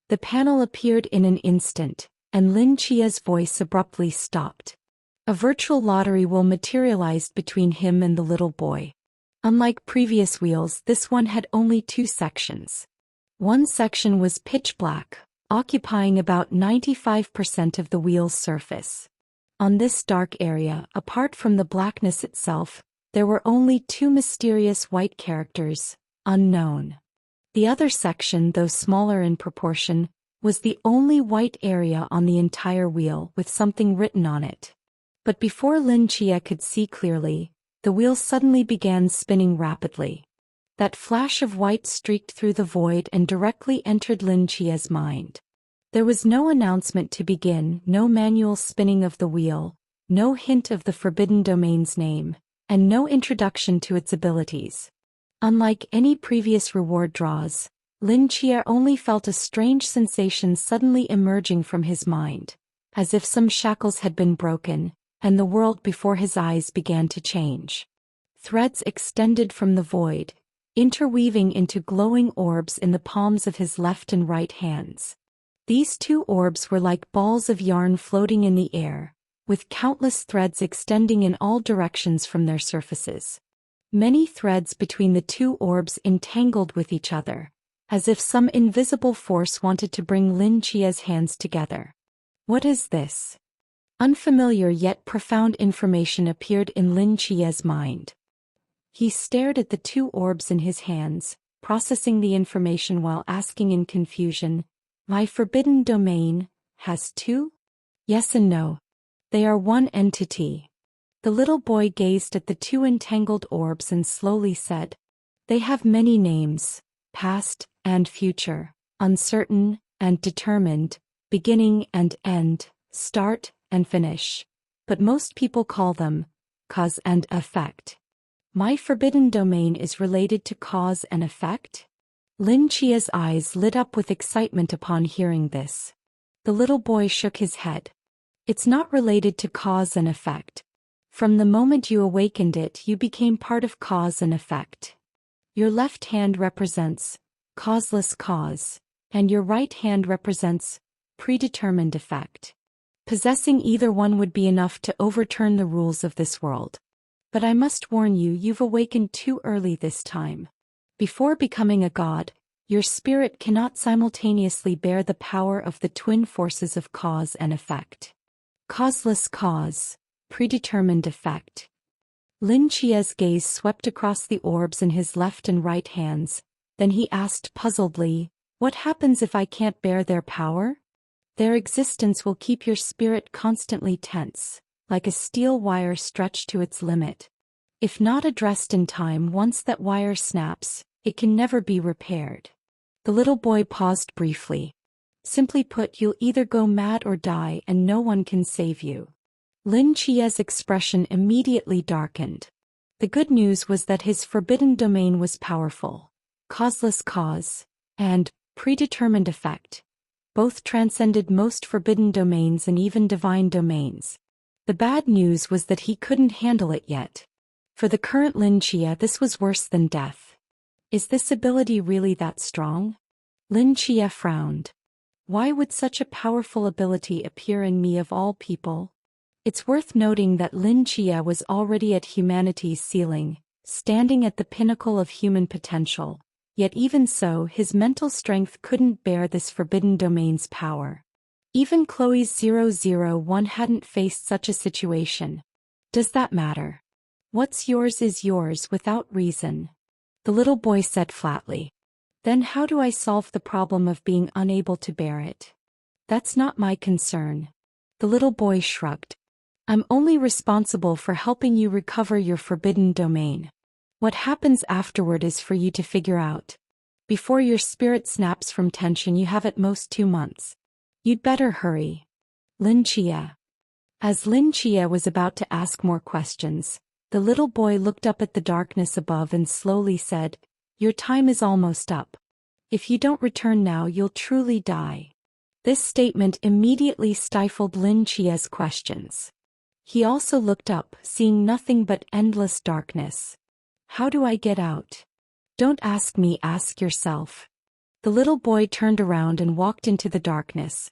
The panel appeared in an instant, and Lin Chia's voice abruptly stopped. A virtual lottery wheel materialized between him and the little boy. Unlike previous wheels, this one had only 2 sections. One section was pitch black, occupying about 95% of the wheel's surface. On this dark area, apart from the blackness itself, there were only 2 mysterious white characters, unknown. The other section, though smaller in proportion, was the only white area on the entire wheel with something written on it. But before Lin Chia could see clearly, the wheel suddenly began spinning rapidly. That flash of white streaked through the void and directly entered Lin Chia's mind. There was no announcement to begin, no manual spinning of the wheel, no hint of the Forbidden Domain's name, and no introduction to its abilities. Unlike any previous reward draws, Lin Chia only felt a strange sensation suddenly emerging from his mind, as if some shackles had been broken, and the world before his eyes began to change. Threads extended from the void, interweaving into glowing orbs in the palms of his left and right hands. These 2 orbs were like balls of yarn floating in the air, with countless threads extending in all directions from their surfaces. Many threads between the 2 orbs entangled with each other, as if some invisible force wanted to bring Lin Chia's hands together. What is this? Unfamiliar yet profound information appeared in Lin Chia's mind. He stared at the 2 orbs in his hands, processing the information while asking in confusion, "My forbidden domain has 2? Yes and no. They are one entity." The little boy gazed at the 2 entangled orbs and slowly said, "They have many names, past and future, uncertain and determined, beginning and end, start and finish. But most people call them cause and effect. My forbidden domain is related to cause and effect?" Lin Chia's eyes lit up with excitement upon hearing this. The little boy shook his head. "It's not related to cause and effect. From the moment you awakened it, you became part of cause and effect. Your left hand represents causeless cause, and your right hand represents predetermined effect. Possessing either one would be enough to overturn the rules of this world. But I must warn you, you've awakened too early this time. Before becoming a god, your spirit cannot simultaneously bear the power of the twin forces of cause and effect. Causeless cause, predetermined effect." Lin Chia's gaze swept across the orbs in his left and right hands, then he asked puzzledly, "What happens if I can't bear their power?" "Their existence will keep your spirit constantly tense, like a steel wire stretched to its limit. If not addressed in time, once that wire snaps, it can never be repaired." The little boy paused briefly. "Simply put, you'll either go mad or die, and no one can save you." Lin Chia's expression immediately darkened. The good news was that his forbidden domain was powerful. Causeless cause, and predetermined effect. Both transcended most forbidden domains and even divine domains. The bad news was that he couldn't handle it yet. For the current Lin Chia, this was worse than death. Is this ability really that strong? Lin Chia frowned. Why would such a powerful ability appear in me of all people? It's worth noting that Lin Chia was already at humanity's ceiling, standing at the pinnacle of human potential. Yet even so, his mental strength couldn't bear this forbidden domain's power. Even Chloe's 001 hadn't faced such a situation. Does that matter? What's yours is yours without reason. The little boy said flatly. Then how do I solve the problem of being unable to bear it? That's not my concern. The little boy shrugged. I'm only responsible for helping you recover your forbidden domain. What happens afterward is for you to figure out. Before your spirit snaps from tension, you have at most 2 months. You'd better hurry. Lin Chia. As Lin Chia was about to ask more questions, the little boy looked up at the darkness above and slowly said, "Your time is almost up. If you don't return now, you'll truly die." This statement immediately stifled Lin Chia's questions. He also looked up, seeing nothing but endless darkness. How do I get out? Don't ask me, ask yourself. The little boy turned around and walked into the darkness.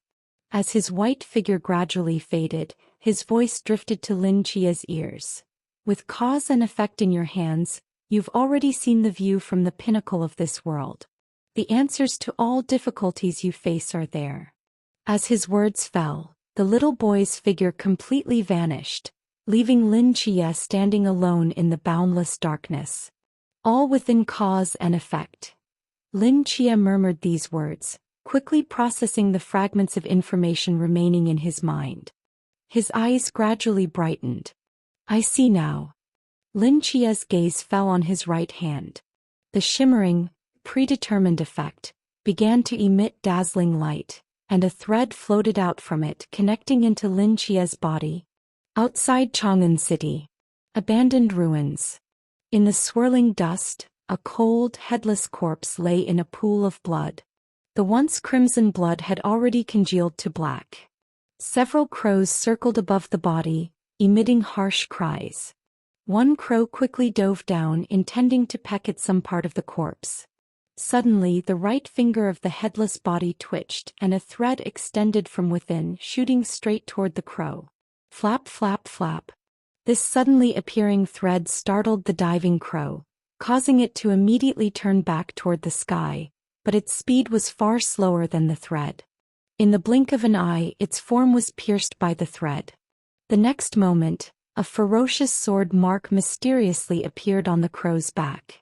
As his white figure gradually faded, his voice drifted to Lin Chia's ears. With cause and effect in your hands, you've already seen the view from the pinnacle of this world. The answers to all difficulties you face are there. As his words fell, the little boy's figure completely vanished, leaving Lin Chia standing alone in the boundless darkness. All within cause and effect. Lin Chia murmured these words, quickly processing the fragments of information remaining in his mind. His eyes gradually brightened. I see now. Lin Chia's gaze fell on his right hand. The shimmering, predetermined effect began to emit dazzling light, and a thread floated out from it, connecting into Lin Chia's body. Outside Chang'an City. Abandoned ruins. In the swirling dust, a cold, headless corpse lay in a pool of blood. The once crimson blood had already congealed to black. Several crows circled above the body, emitting harsh cries. One crow quickly dove down, intending to peck at some part of the corpse. Suddenly, the right finger of the headless body twitched, and a thread extended from within, shooting straight toward the crow. Flap, flap, flap. This suddenly appearing thread startled the diving crow, causing it to immediately turn back toward the sky, but its speed was far slower than the thread. In the blink of an eye, its form was pierced by the thread. The next moment, a ferocious sword mark mysteriously appeared on the crow's back.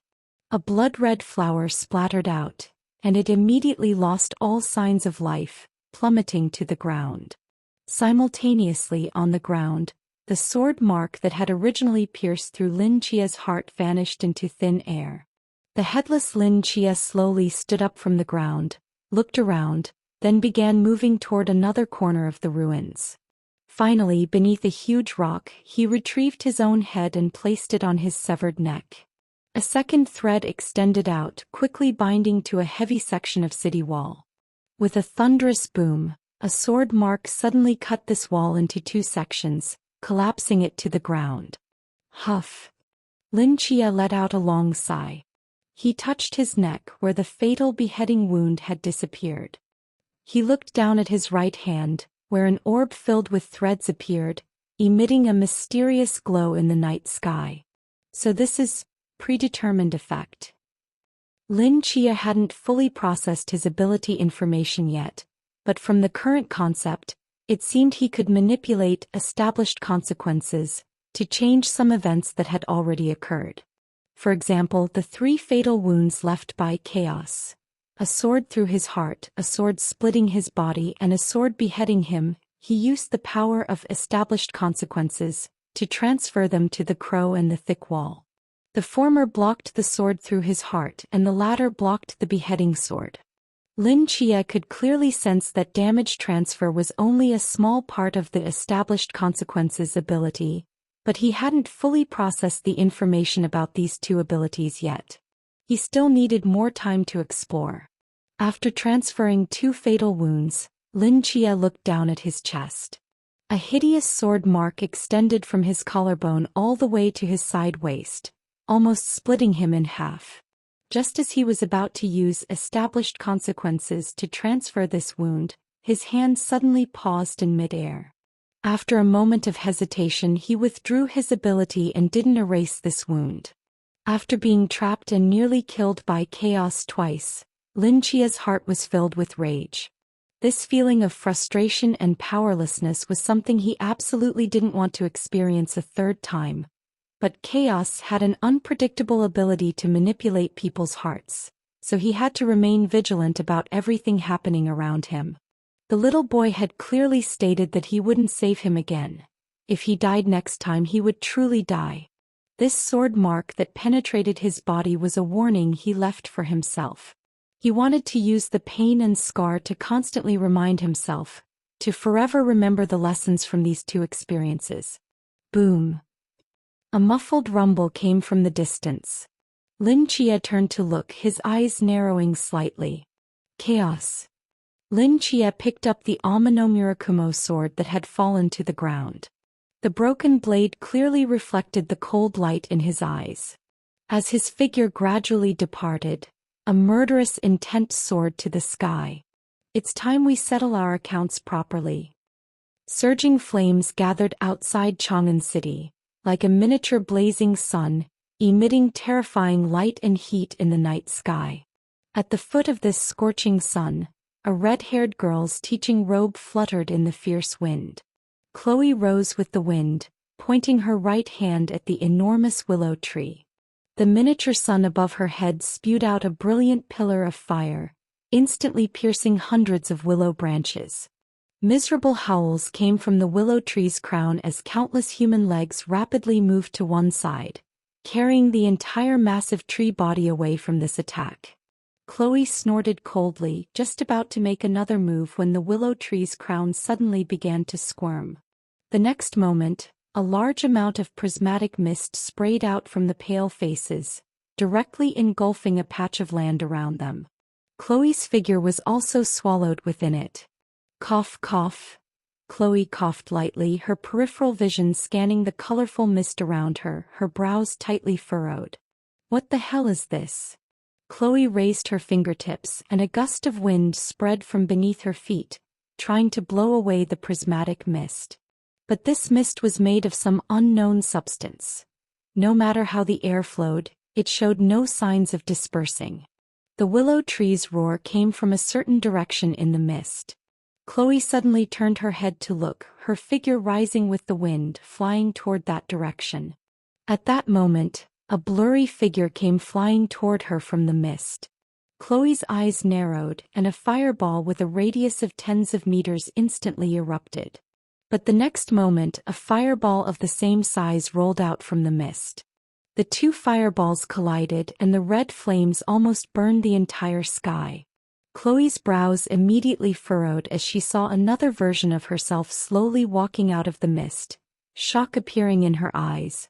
A blood-red flower splattered out, and it immediately lost all signs of life, plummeting to the ground. Simultaneously on the ground, the sword mark that had originally pierced through Lin Chia's heart vanished into thin air. The headless Lin Chia slowly stood up from the ground, looked around, then began moving toward another corner of the ruins. Finally, beneath a huge rock, he retrieved his own head and placed it on his severed neck. A second thread extended out, quickly binding to a heavy section of city wall. With a thunderous boom, a sword mark suddenly cut this wall into two sections, collapsing it to the ground. Huff! Lin Chia let out a long sigh. He touched his neck where the fatal beheading wound had disappeared. He looked down at his right hand, where an orb filled with threads appeared, emitting a mysterious glow in the night sky. So this is predetermined effect. Lin Chia hadn't fully processed his ability information yet, but from the current concept, it seemed he could manipulate established consequences to change some events that had already occurred. For example, the 3 fatal wounds left by chaos. A sword through his heart, a sword splitting his body, and a sword beheading him. He used the power of established consequences to transfer them to the crow and the thick wall. The former blocked the sword through his heart, and the latter blocked the beheading sword. Lin Chia could clearly sense that damage transfer was only a small part of the established consequences ability, but he hadn't fully processed the information about these 2 abilities yet. He still needed more time to explore. After transferring 2 fatal wounds, Lin Chia looked down at his chest. A hideous sword mark extended from his collarbone all the way to his side waist, almost splitting him in half. Just as he was about to use established consequences to transfer this wound, his hand suddenly paused in midair. After a moment of hesitation, he withdrew his ability and didn't erase this wound. After being trapped and nearly killed by chaos twice, Lin Chia's heart was filled with rage. This feeling of frustration and powerlessness was something he absolutely didn't want to experience a third time. But chaos had an unpredictable ability to manipulate people's hearts, so he had to remain vigilant about everything happening around him. The little boy had clearly stated that he wouldn't save him again. If he died next time, he would truly die. This sword mark that penetrated his body was a warning he left for himself. He wanted to use the pain and scar to constantly remind himself, to forever remember the lessons from these 2 experiences. Boom! A muffled rumble came from the distance. Lin Chia turned to look, his eyes narrowing slightly. Chaos. Lin Chia picked up the Amano Murakumo sword that had fallen to the ground. The broken blade clearly reflected the cold light in his eyes. As his figure gradually departed, A murderous intent soared to the sky. It's time we settle our accounts properly. Surging flames gathered outside Chang'an City, like a miniature blazing sun, emitting terrifying light and heat in the night sky. At the foot of this scorching sun, a red-haired girl's teaching robe fluttered in the fierce wind. Chloe rose with the wind, pointing her right hand at the enormous willow tree. The miniature sun above her head spewed out a brilliant pillar of fire, instantly piercing hundreds of willow branches. Miserable howls came from the willow tree's crown as countless human legs rapidly moved to one side, carrying the entire massive tree body away from this attack. Chloe snorted coldly, just about to make another move when the willow tree's crown suddenly began to squirm. The next moment, a large amount of prismatic mist sprayed out from the pale faces, directly engulfing a patch of land around them. Chloe's figure was also swallowed within it. Cough, cough. Chloe coughed lightly, her peripheral vision scanning the colorful mist around her, her brows tightly furrowed. What the hell is this? Chloe raised her fingertips, and a gust of wind spread from beneath her feet, trying to blow away the prismatic mist. But this mist was made of some unknown substance. No matter how the air flowed, it showed no signs of dispersing. The willow tree's roar came from a certain direction in the mist. Chloe suddenly turned her head to look, her figure rising with the wind, flying toward that direction. At that moment, a blurry figure came flying toward her from the mist. Chloe's eyes narrowed, and a fireball with a radius of tens of meters instantly erupted. But the next moment, a fireball of the same size rolled out from the mist. The two fireballs collided, and the red flames almost burned the entire sky. Chloe's brows immediately furrowed as she saw another version of herself slowly walking out of the mist, shock appearing in her eyes.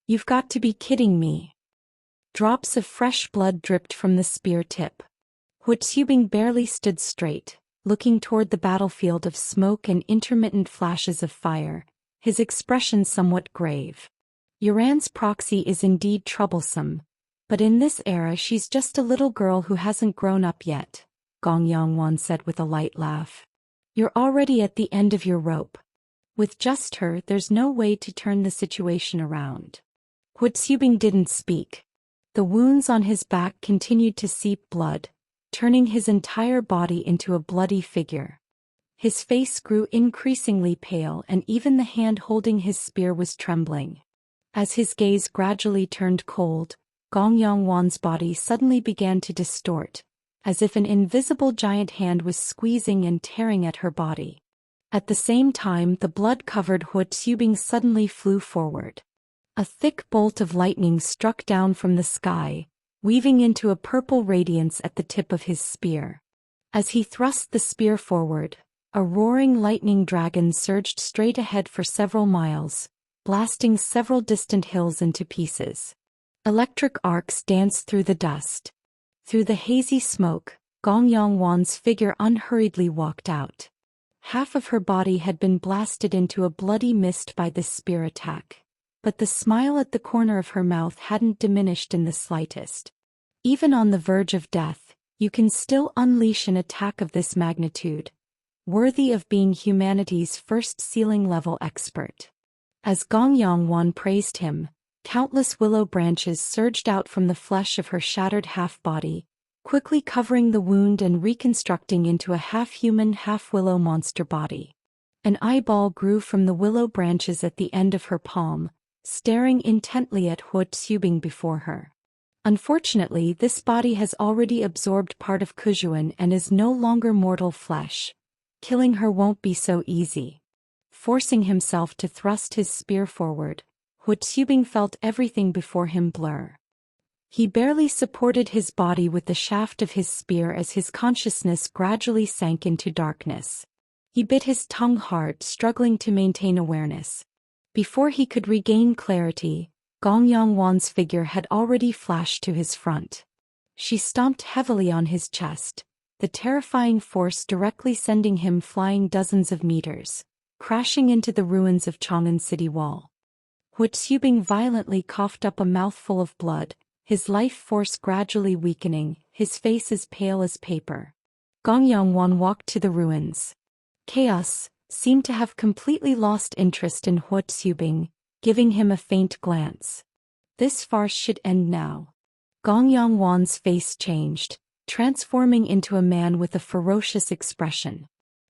"You've got to be kidding me." Drops of fresh blood dripped from the spear tip. Huitzubing barely stood straight, looking toward the battlefield of smoke and intermittent flashes of fire, his expression somewhat grave. "Yuran's proxy is indeed troublesome, but in this era she's just a little girl who hasn't grown up yet," Gong Yongwan said with a light laugh. "You're already at the end of your rope. With just her, there's no way to turn the situation around." Huitzubing didn't speak. The wounds on his back continued to seep blood, turning his entire body into a bloody figure. His face grew increasingly pale, and even the hand holding his spear was trembling. As his gaze gradually turned cold, Gong Yongwan's body suddenly began to distort, as if an invisible giant hand was squeezing and tearing at her body. At the same time, the blood-covered Huitzubing suddenly flew forward. A thick bolt of lightning struck down from the sky, weaving into a purple radiance at the tip of his spear. As he thrust the spear forward, a roaring lightning dragon surged straight ahead for several miles, blasting several distant hills into pieces. Electric arcs danced through the dust. Through the hazy smoke, Gong Yongwan's figure unhurriedly walked out. Half of her body had been blasted into a bloody mist by this spear attack, but the smile at the corner of her mouth hadn't diminished in the slightest. Even on the verge of death, you can still unleash an attack of this magnitude, worthy of being humanity's first ceiling-level expert. As Gong Yongwan praised him, countless willow branches surged out from the flesh of her shattered half-body, quickly covering the wound and reconstructing into a half-human, half-willow monster body. An eyeball grew from the willow branches at the end of her palm, staring intently at Huitzubing before her. Unfortunately, this body has already absorbed part of Kujuan and is no longer mortal flesh. Killing her won't be so easy. Forcing himself to thrust his spear forward, Huitzubing felt everything before him blur. He barely supported his body with the shaft of his spear as his consciousness gradually sank into darkness. He bit his tongue hard, struggling to maintain awareness. Before he could regain clarity, Gong Yongwan's figure had already flashed to his front. She stomped heavily on his chest, the terrifying force directly sending him flying dozens of meters, crashing into the ruins of Chang'an City Wall. Huitzubing violently coughed up a mouthful of blood, his life force gradually weakening, his face as pale as paper. Gong Yongwon walked to the ruins. Chaos seemed to have completely lost interest in Hua Tsubing, giving him a faint glance. This farce should end now. Gong Yongwon's face changed, transforming into a man with a ferocious expression.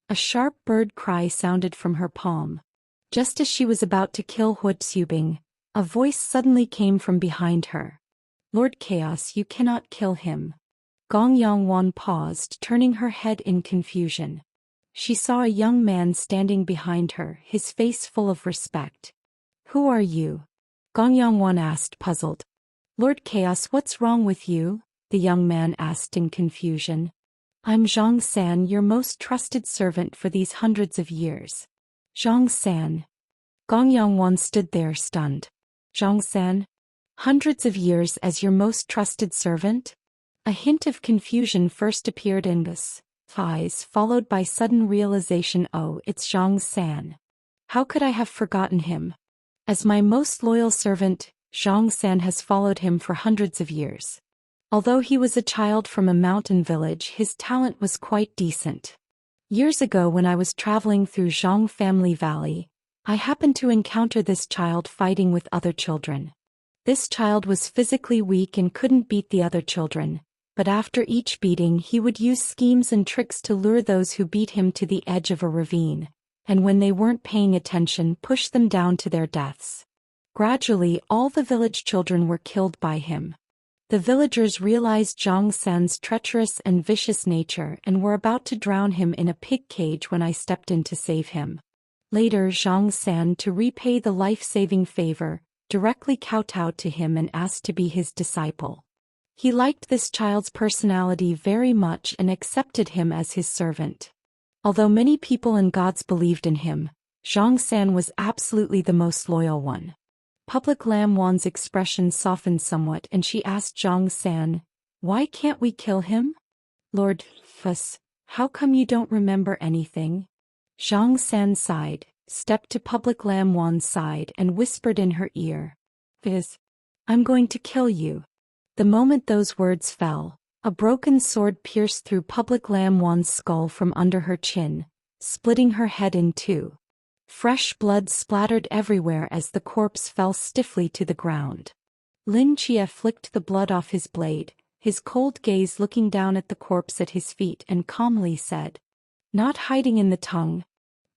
A sharp bird cry sounded from her palm. Just as she was about to kill Hua Tsubing, a voice suddenly came from behind her. Lord Chaos, you cannot kill him. Gong Yongwon paused, turning her head in confusion. She saw a young man standing behind her, his face full of respect. Who are you? Gong Yongwon asked, puzzled. Lord Chaos, what's wrong with you? The young man asked in confusion. I'm Zhang San, your most trusted servant for these hundreds of years. Zhang San. Gong Yongwon stood there stunned. Zhang San? Hundreds of years as your most trusted servant? A hint of confusion first appeared in his eyes, followed by sudden realization. Oh, it's Zhang San. How could I have forgotten him? As my most loyal servant, Zhang San has followed him for hundreds of years. Although he was a child from a mountain village, his talent was quite decent. Years ago when I was traveling through Zhang Family Valley, I happened to encounter this child fighting with other children. This child was physically weak and couldn't beat the other children, but after each beating he would use schemes and tricks to lure those who beat him to the edge of a ravine, and when they weren't paying attention, push them down to their deaths. Gradually, all the village children were killed by him. The villagers realized Zhang San's treacherous and vicious nature and were about to drown him in a pig cage when I stepped in to save him. Later, Zhang San, to repay the life-saving favor, directly kowtowed to him and asked to be his disciple. He liked this child's personality very much and accepted him as his servant. Although many people and gods believed in him, Zhang San was absolutely the most loyal one. Public Lam Wan's expression softened somewhat and she asked Zhang San, why can't we kill him? Lord Fuss, how come you don't remember anything? Zhang San sighed, stepped to Public Lam Wan's side and whispered in her ear. Fizz, I'm going to kill you. The moment those words fell, a broken sword pierced through Public Lam Wan's skull from under her chin, splitting her head in two. Fresh blood splattered everywhere as the corpse fell stiffly to the ground. Lin Chia flicked the blood off his blade, his cold gaze looking down at the corpse at his feet, and calmly said, not hiding in the tongue.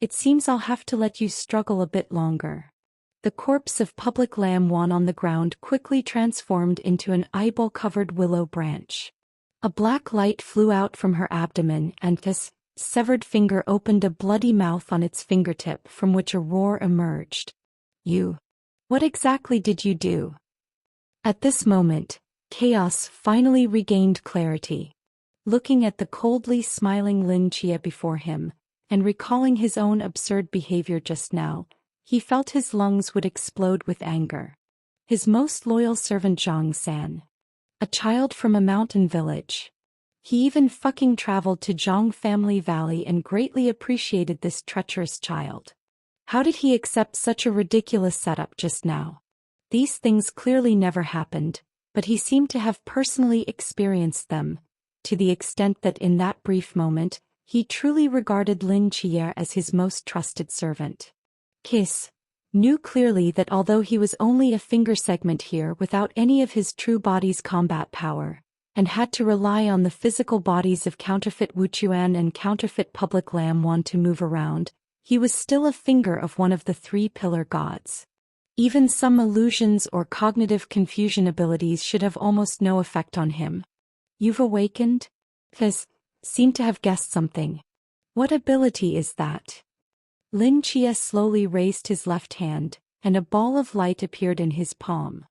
It seems I'll have to let you struggle a bit longer. The corpse of Public Lam Wan on the ground quickly transformed into an eyeball-covered willow branch. A black light flew out from her abdomen and this severed finger opened a bloody mouth on its fingertip from which a roar emerged. You. What exactly did you do? At this moment, Chaos finally regained clarity. Looking at the coldly smiling Lin Chia before him, and recalling his own absurd behavior just now, he felt his lungs would explode with anger. His most loyal servant Zhang San. A child from a mountain village. He even fucking traveled to Zhang Family Valley and greatly appreciated this treacherous child. How did he accept such a ridiculous setup just now? These things clearly never happened, but he seemed to have personally experienced them, to the extent that in that brief moment, he truly regarded Lin Chia as his most trusted servant. Kiss knew clearly that although he was only a finger segment here without any of his true body's combat power, and had to rely on the physical bodies of counterfeit Wuchuan and counterfeit Public Lam Wan to move around, he was still a finger of one of the three pillar gods. Even some illusions or cognitive confusion abilities should have almost no effect on him. You've awakened? Fizz seemed to have guessed something. What ability is that? Lin Chia slowly raised his left hand, and a ball of light appeared in his palm.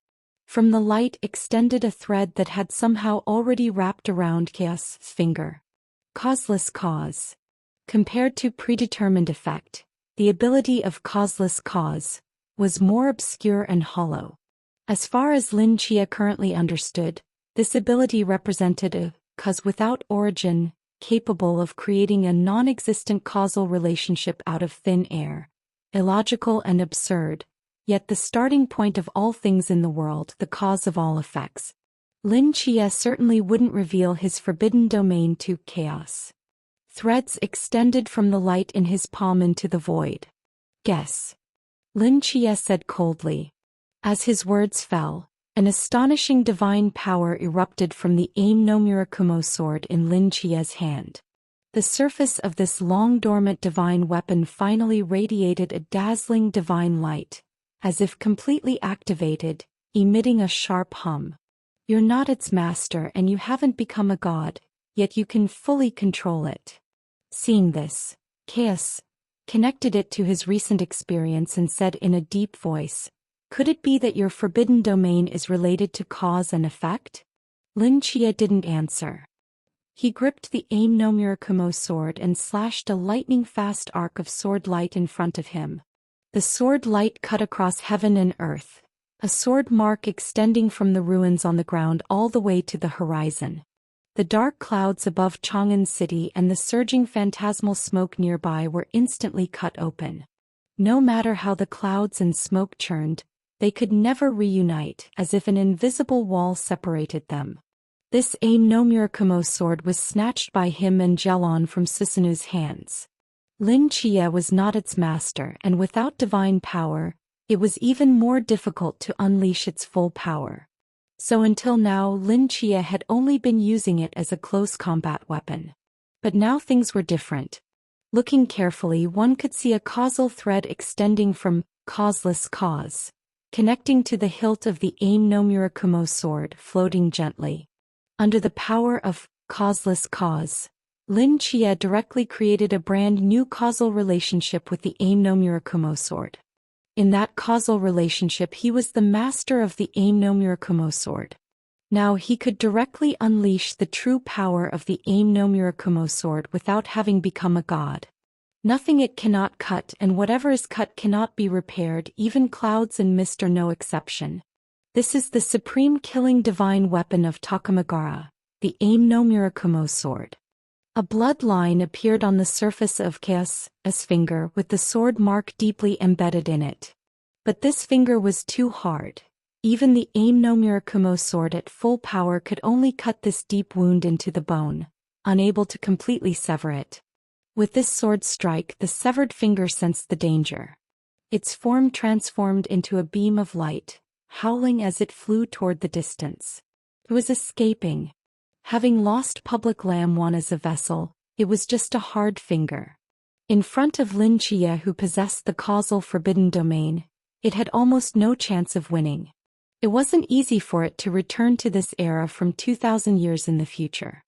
From the light extended a thread that had somehow already wrapped around Chaos's finger. Causeless cause. Compared to predetermined effect, the ability of causeless cause was more obscure and hollow. As far as Lin Chia currently understood, this ability represented a cause without origin, capable of creating a non-existent causal relationship out of thin air, illogical and absurd, yet the starting point of all things in the world, the cause of all effects. Lin Chia certainly wouldn't reveal his forbidden domain to chaos. Threads extended from the light in his palm into the void. Guess. Lin Chia said coldly. As his words fell, an astonishing divine power erupted from the Aim no Murakumo sword in Lin Chia's hand. The surface of this long-dormant divine weapon finally radiated a dazzling divine light, as if completely activated, emitting a sharp hum. You're not its master and you haven't become a god, yet you can fully control it. Seeing this, Chaos connected it to his recent experience and said in a deep voice, "Could it be that your forbidden domain is related to cause and effect?" Lin Chia didn't answer. He gripped the Aim no Murakumo sword and slashed a lightning-fast arc of sword light in front of him. The sword light cut across heaven and earth, a sword mark extending from the ruins on the ground all the way to the horizon. The dark clouds above Chang'an City and the surging phantasmal smoke nearby were instantly cut open. No matter how the clouds and smoke churned, they could never reunite, as if an invisible wall separated them. This Aim no Murakumo sword was snatched by him and Jelon from Susanu's hands. Lin Chia was not its master, and without divine power, it was even more difficult to unleash its full power. So until now Lin Chia had only been using it as a close combat weapon. But now things were different. Looking carefully, one could see a causal thread extending from causeless cause, connecting to the hilt of the Aim no Murakumo sword, floating gently. Under the power of causeless cause, Lin Chia directly created a brand new causal relationship with the Aim no Murakumo sword. In that causal relationship he was the master of the Aim no Murakumo sword. Now he could directly unleash the true power of the Aim no Murakumo sword without having become a god. Nothing it cannot cut, and whatever is cut cannot be repaired, even clouds and mist are no exception. This is the supreme killing divine weapon of Takamagara, the Aim no Murakumo sword. A bloodline appeared on the surface of Chaos' finger with the sword mark deeply embedded in it. But this finger was too hard. Even the Aim no Murakumo sword at full power could only cut this deep wound into the bone, unable to completely sever it. With this sword strike, the severed finger sensed the danger. Its form transformed into a beam of light, howling as it flew toward the distance. It was escaping. Having lost public Lam-Wan as a vessel, it was just a hard finger. In front of Lin Chia, who possessed the causal forbidden domain, it had almost no chance of winning. It wasn't easy for it to return to this era from 2,000 years in the future.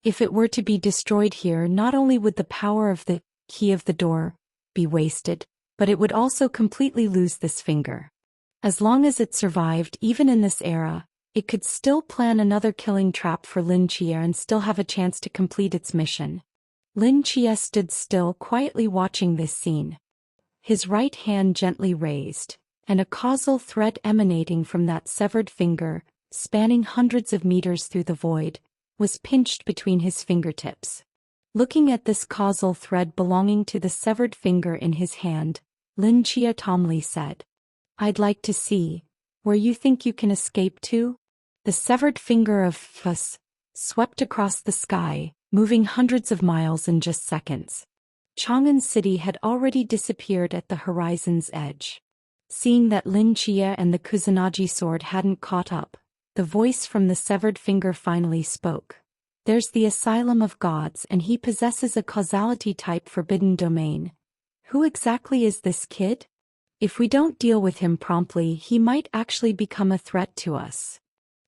If it were to be destroyed here, not only would the power of the key of the door be wasted, but it would also completely lose this finger. As long as it survived, even in this era, it could still plan another killing trap for Lin Chia and still have a chance to complete its mission. Lin Chia stood still, quietly watching this scene. His right hand gently raised, and a causal thread emanating from that severed finger, spanning hundreds of meters through the void, was pinched between his fingertips. Looking at this causal thread belonging to the severed finger in his hand, Lin Chia calmly said, "I'd like to see where you think you can escape to?" The severed finger of Fuss swept across the sky, moving hundreds of miles in just seconds. Chang'an City had already disappeared at the horizon's edge. Seeing that Lin Chia and the Kusanagi sword hadn't caught up, the voice from the severed finger finally spoke. "There's the Asylum of Gods, and he possesses a causality-type forbidden domain. Who exactly is this kid? If we don't deal with him promptly, he might actually become a threat to us.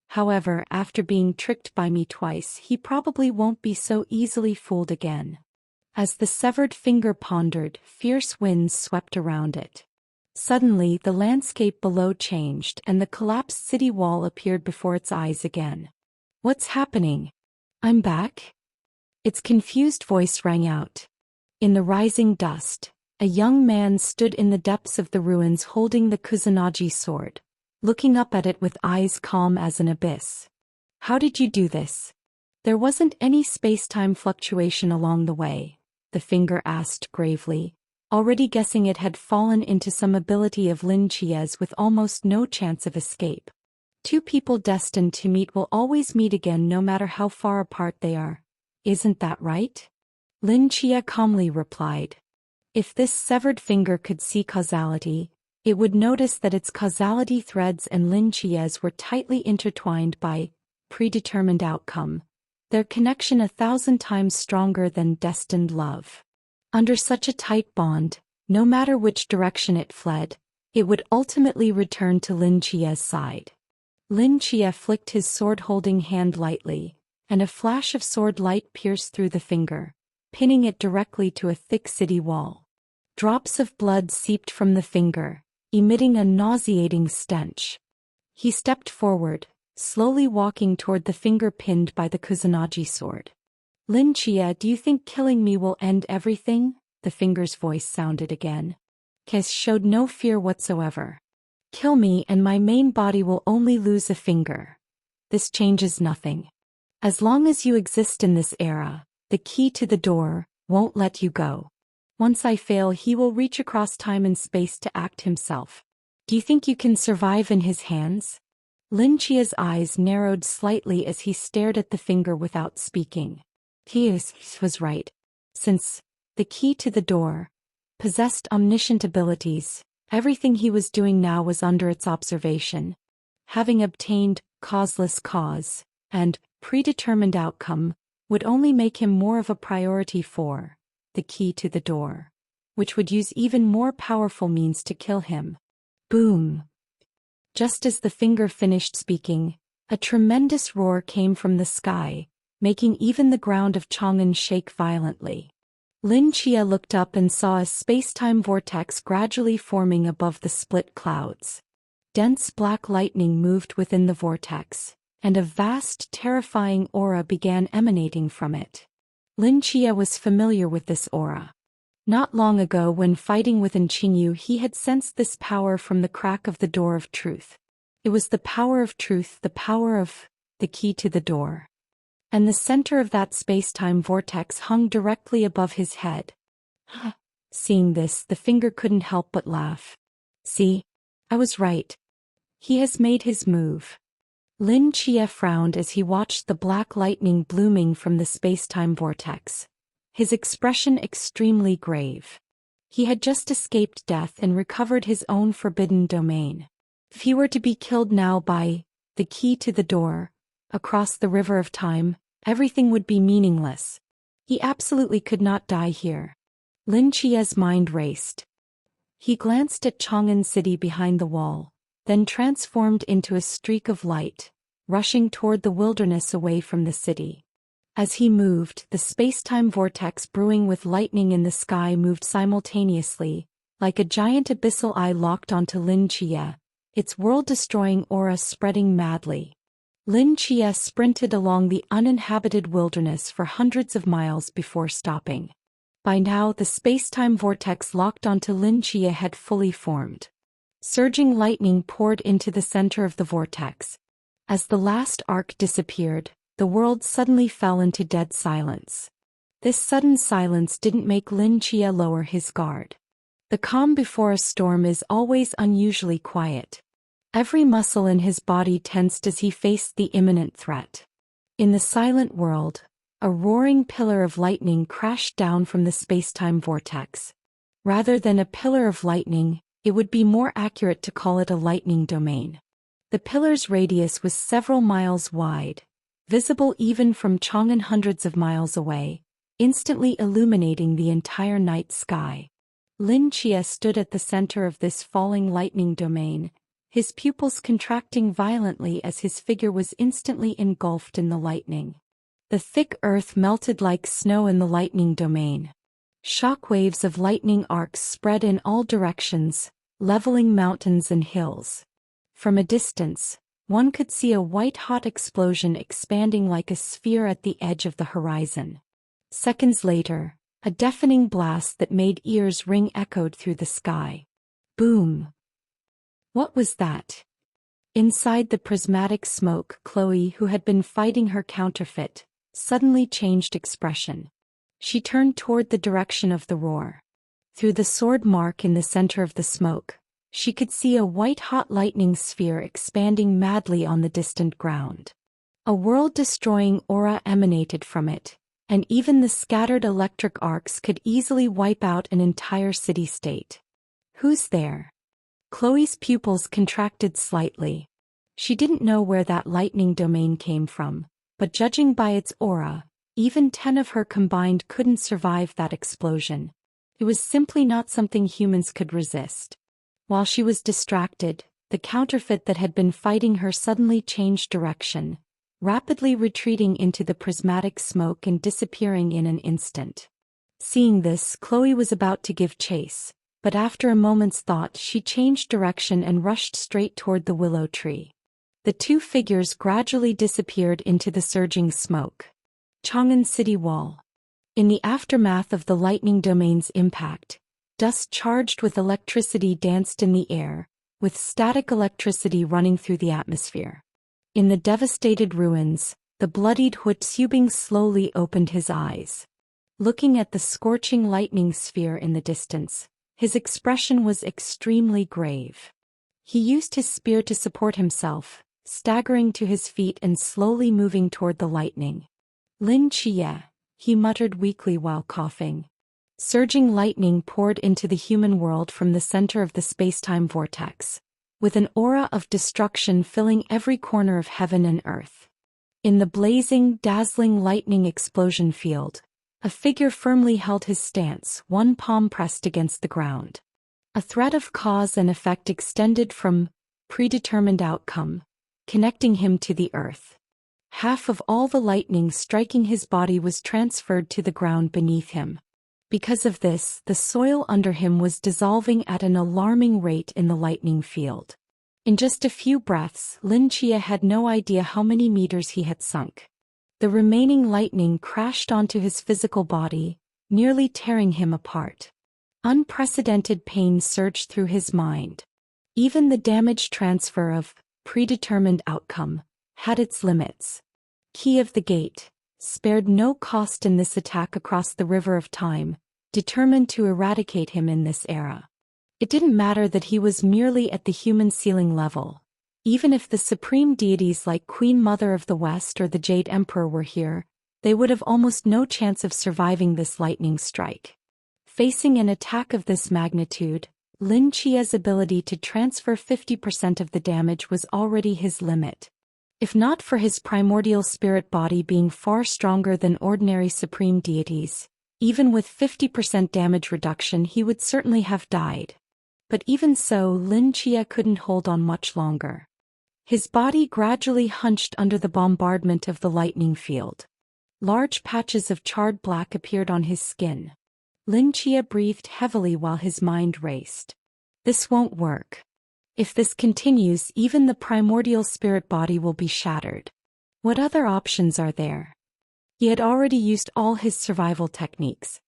However, after being tricked by me twice, he probably won't be so easily fooled again." As the severed finger pondered, fierce winds swept around it. Suddenly, the landscape below changed, and the collapsed city wall appeared before its eyes again. "What's happening? I'm back?" Its confused voice rang out. In the rising dust, a young man stood in the depths of the ruins holding the Kusanagi sword, looking up at it with eyes calm as an abyss. "How did you do this?" "There wasn't any space-time fluctuation along the way," the finger asked gravely, already guessing it had fallen into some ability of Lin Chia's with almost no chance of escape. Two people destined to meet will always meet again no matter how far apart they are. Isn't that right? Lin Chia calmly replied. If this severed finger could see causality, it would notice that its causality threads and Lin Chia's were tightly intertwined by predetermined outcome, their connection 1,000 times stronger than destined love. Under such a tight bond, no matter which direction it fled, it would ultimately return to Lin Chia's side. Lin Chia flicked his sword-holding hand lightly, and a flash of sword light pierced through the finger, pinning it directly to a thick city wall. Drops of blood seeped from the finger, emitting a nauseating stench. He stepped forward, slowly walking toward the finger pinned by the Kusanagi sword. Lin Chia, do you think killing me will end everything? The finger's voice sounded again. Kes showed no fear whatsoever. Kill me and my main body will only lose a finger. This changes nothing. As long as you exist in this era, the key to the door won't let you go. Once I fail, he will reach across time and space to act himself. Do you think you can survive in his hands? Lin Chia's eyes narrowed slightly as he stared at the finger without speaking. He was right. Since the key to the door possessed omniscient abilities, everything he was doing now was under its observation. Having obtained causeless cause and predetermined outcome would only make him more of a priority for the key to the door, which would use even more powerful means to kill him. Boom! Just as the finger finished speaking, a tremendous roar came from the sky, making even the ground of Chang'an shake violently. Lin Chia looked up and saw a space-time vortex gradually forming above the split clouds. Dense black lightning moved within the vortex, and a vast, terrifying aura began emanating from it. Lin Chia was familiar with this aura. Not long ago, when fighting with Qingyu, he had sensed this power from the crack of the door of truth. It was the power of truth, the power of the key to the door. And the center of that space-time vortex hung directly above his head. Seeing this, the finger couldn't help but laugh. See? I was right. He has made his move. Lin Chia frowned as he watched the black lightning blooming from the space-time vortex, his expression extremely grave. He had just escaped death and recovered his own forbidden domain. If he were to be killed now by the key to the door, across the river of time, everything would be meaningless. He absolutely could not die here. Lin Chia's mind raced. He glanced at Chang'an City behind the wall, then transformed into a streak of light, rushing toward the wilderness away from the city. As he moved, the space-time vortex brewing with lightning in the sky moved simultaneously, like a giant abyssal eye locked onto Lin Chia, its world-destroying aura spreading madly. Lin Chia sprinted along the uninhabited wilderness for hundreds of miles before stopping. By now, the space-time vortex locked onto Lin Chia had fully formed. Surging lightning poured into the center of the vortex. As the last arc disappeared, the world suddenly fell into dead silence. This sudden silence didn't make Lin Chia lower his guard. The calm before a storm is always unusually quiet. Every muscle in his body tensed as he faced the imminent threat. In the silent world, a roaring pillar of lightning crashed down from the space-time vortex. Rather than a pillar of lightning, it would be more accurate to call it a lightning domain. The pillar's radius was several miles wide, visible even from Chang'an hundreds of miles away, instantly illuminating the entire night sky. Lin Chia stood at the center of this falling lightning domain, his pupils contracting violently as his figure was instantly engulfed in the lightning. The thick earth melted like snow in the lightning domain. Shock waves of lightning arcs spread in all directions, leveling mountains and hills. From a distance, one could see a white-hot explosion expanding like a sphere at the edge of the horizon. Seconds later, a deafening blast that made ears ring echoed through the sky. Boom! What was that? Inside the prismatic smoke, Chloe, who had been fighting her counterfeit, suddenly changed expression. She turned toward the direction of the roar. Through the sword mark in the center of the smoke, She could see a white-hot lightning sphere expanding madly on the distant ground. A world-destroying aura emanated from it, and even the scattered electric arcs could easily wipe out an entire city-state. Who's there? Chloe's pupils contracted slightly. She didn't know where that lightning domain came from, but judging by its aura, even 10 of her combined couldn't survive that explosion. It was simply not something humans could resist. While she was distracted, the counterfeit that had been fighting her suddenly changed direction, rapidly retreating into the prismatic smoke and disappearing in an instant. Seeing this, Chloe was about to give chase, but after a moment's thought she changed direction and rushed straight toward the willow tree. The two figures gradually disappeared into the surging smoke. Chang'an City Wall. In the aftermath of the lightning domain's impact, dust charged with electricity danced in the air, with static electricity running through the atmosphere. In the devastated ruins, the bloodied Hu Tsubing slowly opened his eyes. Looking at the scorching lightning sphere in the distance, his expression was extremely grave. He used his spear to support himself, staggering to his feet and slowly moving toward the lightning. Lin Jie, he muttered weakly while coughing. Surging lightning poured into the human world from the center of the spacetime vortex, with an aura of destruction filling every corner of heaven and earth. In the blazing, dazzling lightning explosion field, a figure firmly held his stance, one palm pressed against the ground. A thread of cause and effect extended from predetermined outcome, connecting him to the earth. Half of all the lightning striking his body was transferred to the ground beneath him. Because of this, the soil under him was dissolving at an alarming rate in the lightning field. In just a few breaths, Lin Jie had no idea how many meters he had sunk. The remaining lightning crashed onto his physical body, nearly tearing him apart. Unprecedented pain surged through his mind. Even the damage transfer of predetermined outcome had its limits. Key of the Gate spared no cost in this attack across the river of time, determined to eradicate him in this era. It didn't matter that he was merely at the human ceiling level. Even if the supreme deities like Queen Mother of the West or the Jade Emperor were here, they would have almost no chance of surviving this lightning strike. Facing an attack of this magnitude, Lin Jie's ability to transfer 50% of the damage was already his limit. If not for his primordial spirit body being far stronger than ordinary supreme deities, even with 50% damage reduction he would certainly have died. But even so, Lin Jie couldn't hold on much longer. His body gradually hunched under the bombardment of the lightning field. Large patches of charred black appeared on his skin. Lin Jie breathed heavily while his mind raced. This won't work. If this continues, even the primordial spirit body will be shattered. What other options are there? He had already used all his survival techniques.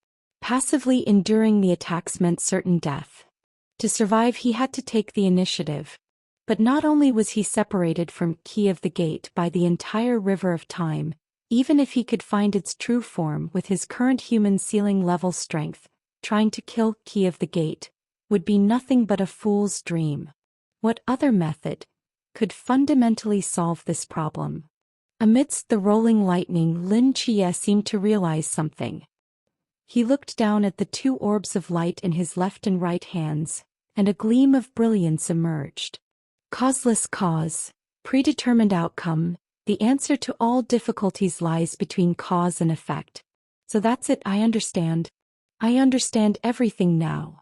Passively enduring the attacks meant certain death. To survive, he had to take the initiative. But not only was he separated from Key of the Gate by the entire river of time, even if he could find its true form with his current human ceiling level strength, trying to kill Key of the Gate would be nothing but a fool's dream. What other method could fundamentally solve this problem? Amidst the rolling lightning, Lin Jie seemed to realize something. He looked down at the two orbs of light in his left and right hands, and a gleam of brilliance emerged. Causeless cause, predetermined outcome, the answer to all difficulties lies between cause and effect. So that's it, I understand. I understand everything now.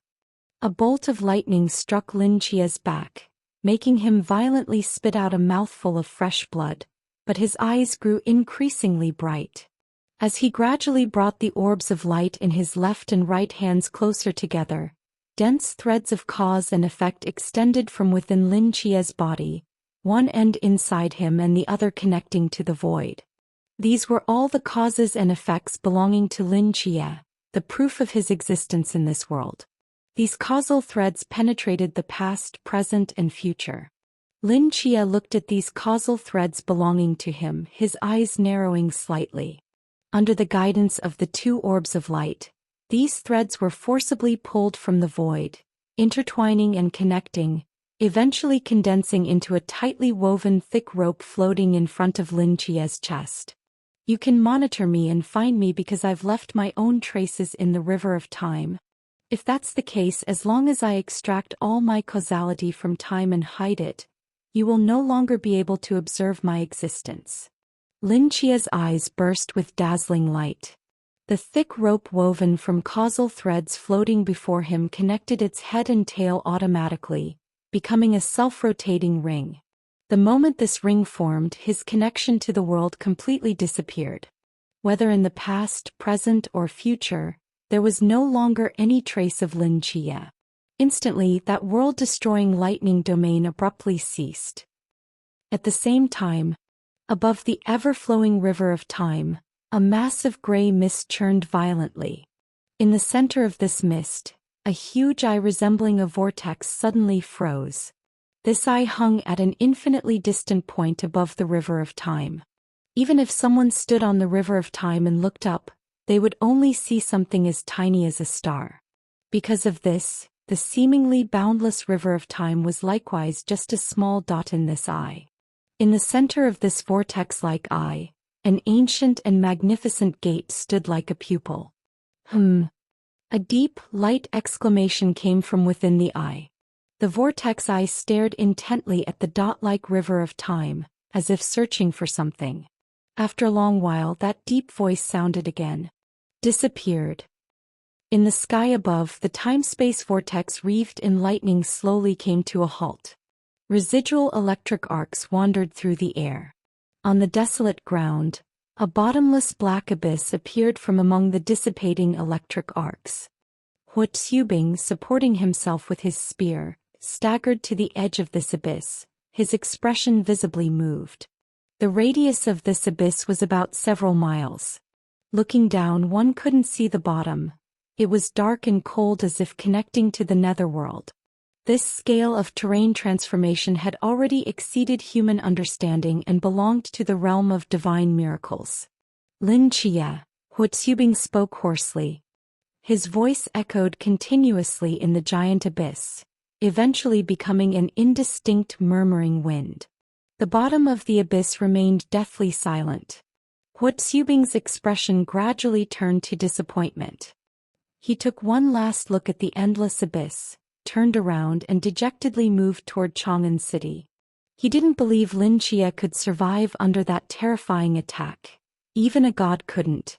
A bolt of lightning struck Lin Jie's back, making him violently spit out a mouthful of fresh blood, but his eyes grew increasingly bright. As he gradually brought the orbs of light in his left and right hands closer together, dense threads of cause and effect extended from within Lin Jie's body, one end inside him and the other connecting to the void. These were all the causes and effects belonging to Lin Jie, the proof of his existence in this world. These causal threads penetrated the past, present, and future. Lin Jie looked at these causal threads belonging to him, his eyes narrowing slightly. Under the guidance of the two orbs of light, these threads were forcibly pulled from the void, intertwining and connecting, eventually condensing into a tightly woven thick rope floating in front of Lin Chia's chest. You can monitor me and find me because I've left my own traces in the river of time. If that's the case, as long as I extract all my causality from time and hide it, you will no longer be able to observe my existence. Lin Chia's eyes burst with dazzling light. The thick rope woven from causal threads floating before him connected its head and tail automatically, becoming a self-rotating ring. The moment this ring formed, his connection to the world completely disappeared. Whether in the past, present, or future, there was no longer any trace of Lin Chia. Instantly, that world-destroying lightning domain abruptly ceased. At the same time, above the ever-flowing river of time, a massive gray mist churned violently. In the center of this mist, a huge eye resembling a vortex suddenly froze. This eye hung at an infinitely distant point above the river of time. Even if someone stood on the river of time and looked up, they would only see something as tiny as a star. Because of this, the seemingly boundless river of time was likewise just a small dot in this eye. In the center of this vortex-like eye, an ancient and magnificent gate stood like a pupil. A deep, light exclamation came from within the eye. The vortex eye stared intently at the dot-like river of time, as if searching for something. After a long while, that deep voice sounded again. Disappeared. In the sky above, the time-space vortex wreathed in lightning slowly came to a halt. Residual electric arcs wandered through the air. On the desolate ground, a bottomless black abyss appeared from among the dissipating electric arcs. Hu Xubing, supporting himself with his spear, staggered to the edge of this abyss, his expression visibly moved. The radius of this abyss was about several miles. Looking down, one couldn't see the bottom. It was dark and cold, as if connecting to the netherworld. This scale of terrain transformation had already exceeded human understanding and belonged to the realm of divine miracles. Lin Chia, Hu Xubing spoke hoarsely. His voice echoed continuously in the giant abyss, eventually becoming an indistinct murmuring wind. The bottom of the abyss remained deathly silent. Hu Xubing's expression gradually turned to disappointment. He took one last look at the endless abyss, turned around and dejectedly moved toward Chang'an City. He didn't believe Lin Chia could survive under that terrifying attack. Even a god couldn't.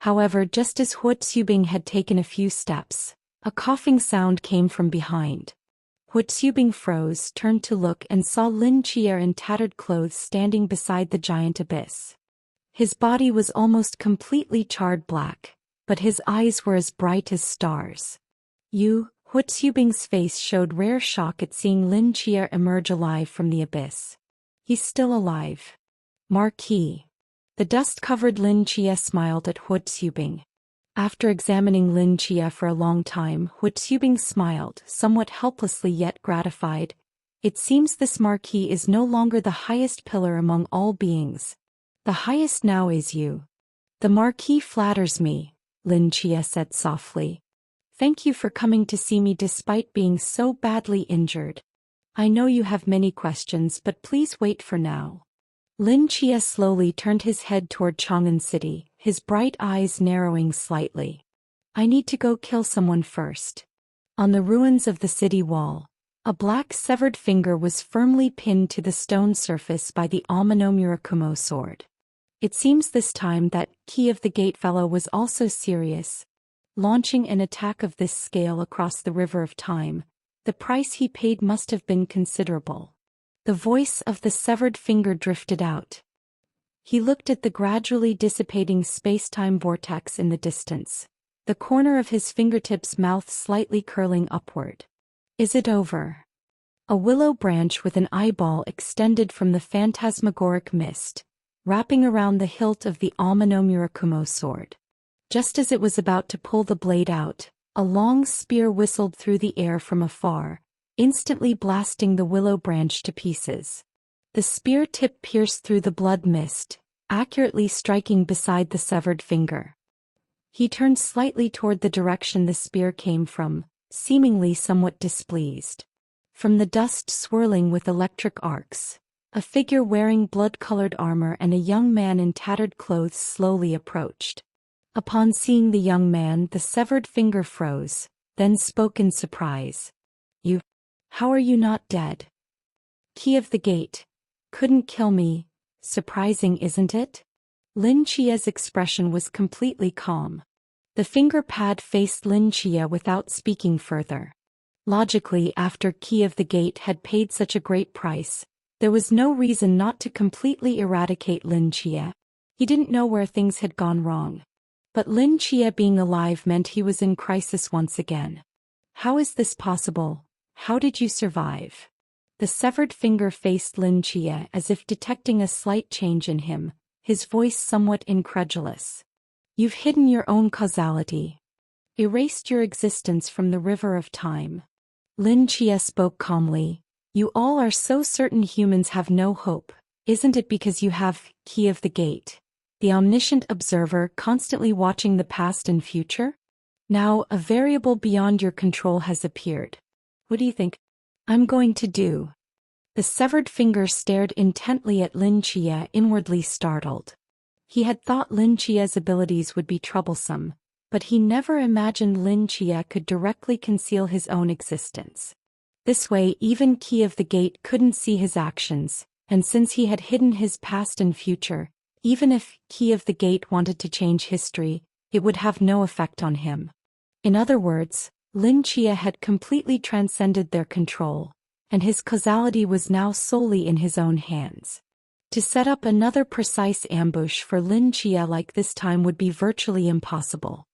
However, just as Hu Xubing had taken a few steps, a coughing sound came from behind. Hu Xubing froze, turned to look and saw Lin Chia in tattered clothes standing beside the giant abyss. His body was almost completely charred black, but his eyes were as bright as stars. Hu Xubing's face showed rare shock at seeing Lin Chia emerge alive from the abyss. He's still alive. Marquis. The dust-covered Lin Chia smiled at Hu Xubing. After examining Lin Chia for a long time, Hu Xubing smiled, somewhat helplessly yet gratified. It seems this Marquis is no longer the highest pillar among all beings. The highest now is you. The Marquis flatters me, Lin Chia said softly. Thank you for coming to see me despite being so badly injured. I know you have many questions, but please wait for now. Lin Chia slowly turned his head toward Chang'an City, his bright eyes narrowing slightly. I need to go kill someone first. On the ruins of the city wall, a black severed finger was firmly pinned to the stone surface by the Amano sword. It seems this time that Key of the Gate fellow was also serious. Launching an attack of this scale across the river of time, the price he paid must have been considerable. The voice of the severed finger drifted out. He looked at the gradually dissipating space-time vortex in the distance, the corner of his fingertips' mouth slightly curling upward. Is it over? A willow branch with an eyeball extended from the phantasmagoric mist, wrapping around the hilt of the Amano sword. Just as it was about to pull the blade out, a long spear whistled through the air from afar, instantly blasting the willow branch to pieces. The spear tip pierced through the blood mist, accurately striking beside the severed finger. He turned slightly toward the direction the spear came from, seemingly somewhat displeased. From the dust swirling with electric arcs, a figure wearing blood-colored armor and a young man in tattered clothes slowly approached. Upon seeing the young man, the severed finger froze, then spoke in surprise. "You? How are you not dead? Key of the gate. Couldn't kill me. Surprising, isn't it?" Lin Chia's expression was completely calm. The finger pad faced Lin Chia without speaking further. Logically, after Key of the Gate had paid such a great price, there was no reason not to completely eradicate Lin Chia. He didn't know where things had gone wrong. But Lin Chia being alive meant he was in crisis once again. "How is this possible? How did you survive?" The severed finger faced Lin Chia as if detecting a slight change in him, his voice somewhat incredulous. "You've hidden your own causality. Erased your existence from the river of time." Lin Chia spoke calmly. "You all are so certain humans have no hope. Isn't it because you have Key of the Gate, the omniscient observer constantly watching the past and future? Now, a variable beyond your control has appeared. What do you think I'm going to do?" The severed finger stared intently at Lin Chia, inwardly startled. He had thought Lin Chia's abilities would be troublesome, but he never imagined Lin Chia could directly conceal his own existence. This way, even Key of the Gate couldn't see his actions, and since he had hidden his past and future, even if Key of the Gate wanted to change history, it would have no effect on him. In other words, Lin Chia had completely transcended their control, and his causality was now solely in his own hands. To set up another precise ambush for Lin Chia like this time would be virtually impossible.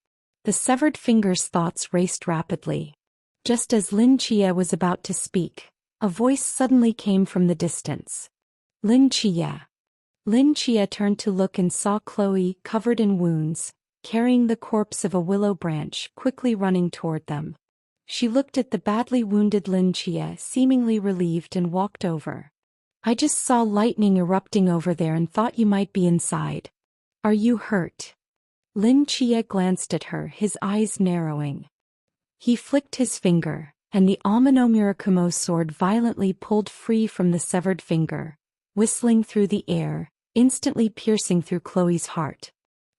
The severed finger's thoughts raced rapidly. Just as Lin Chia was about to speak, a voice suddenly came from the distance. "Lin Chia." Lin Chia turned to look and saw Chloe, covered in wounds, carrying the corpse of a willow branch, quickly running toward them. She looked at the badly wounded Lin Chia, seemingly relieved, and walked over. "I just saw lightning erupting over there and thought you might be inside. Are you hurt?" Lin Chia glanced at her, his eyes narrowing. He flicked his finger, and the Amino sword violently pulled free from the severed finger, whistling through the air, instantly piercing through Chloe's heart.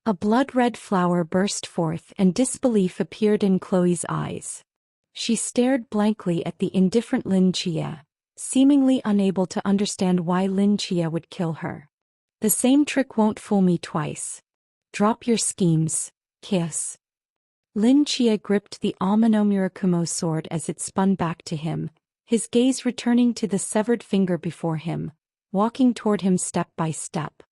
A blood-red flower burst forth and disbelief appeared in Chloe's eyes. She stared blankly at the indifferent Lin Chia, seemingly unable to understand why Lin Chia would kill her. "The same trick won't fool me twice. Drop your schemes, kiss." Lin Chia gripped the Amino sword as it spun back to him, his gaze returning to the severed finger before him, walking toward him step by step.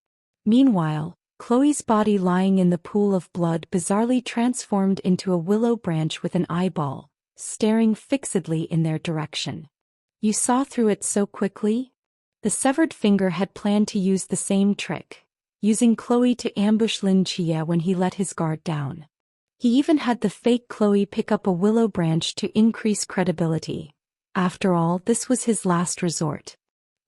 Meanwhile, Chloe's body lying in the pool of blood bizarrely transformed into a willow branch with an eyeball, staring fixedly in their direction. "You saw through it so quickly?" The severed finger had planned to use the same trick, using Chloe to ambush Lin Chia when he let his guard down. He even had the fake Chloe pick up a willow branch to increase credibility. After all, this was his last resort.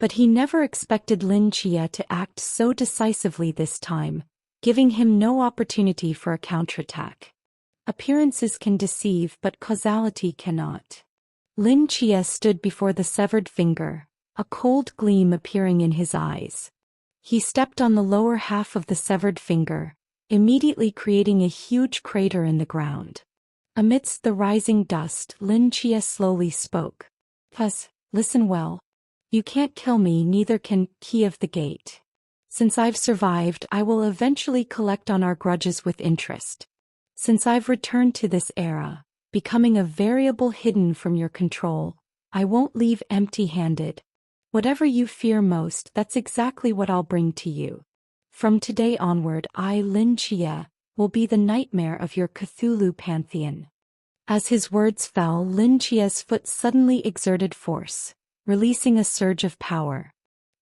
But he never expected Lin Chia to act so decisively this time, giving him no opportunity for a counterattack. Appearances can deceive, but causality cannot. Lin Chia stood before the severed finger, a cold gleam appearing in his eyes. He stepped on the lower half of the severed finger, immediately creating a huge crater in the ground. Amidst the rising dust, Lin Chia slowly spoke. Listen well. You can't kill me, neither can Key of the Gate. Since I've survived, I will eventually collect on our grudges with interest. Since I've returned to this era, becoming a variable hidden from your control, I won't leave empty-handed. Whatever you fear most, that's exactly what I'll bring to you. From today onward, I, Lin Chia, will be the nightmare of your Cthulhu pantheon. As his words fell, Lin Chia's foot suddenly exerted force, releasing a surge of power.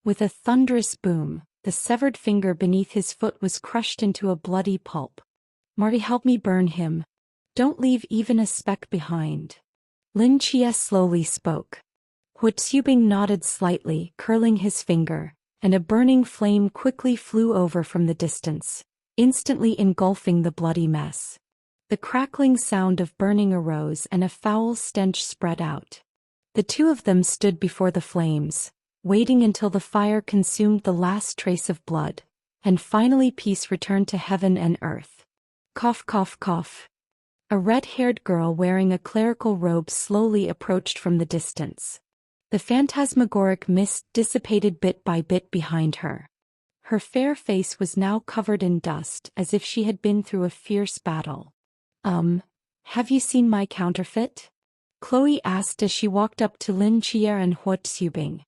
With a thunderous boom, the severed finger beneath his foot was crushed into a bloody pulp. "Marty, help me burn him. Don't leave even a speck behind." Lin Chia slowly spoke. Huitsubing nodded slightly, curling his finger, and a burning flame quickly flew over from the distance, instantly engulfing the bloody mess. The crackling sound of burning arose and a foul stench spread out. The two of them stood before the flames, waiting until the fire consumed the last trace of blood, and finally peace returned to heaven and earth. Cough, cough, cough. A red-haired girl wearing a clerical robe slowly approached from the distance. The phantasmagoric mist dissipated bit by bit behind her. Her fair face was now covered in dust as if she had been through a fierce battle. Have you seen my counterfeit? Chloe asked as she walked up to Lin Chia and Huo Xubing.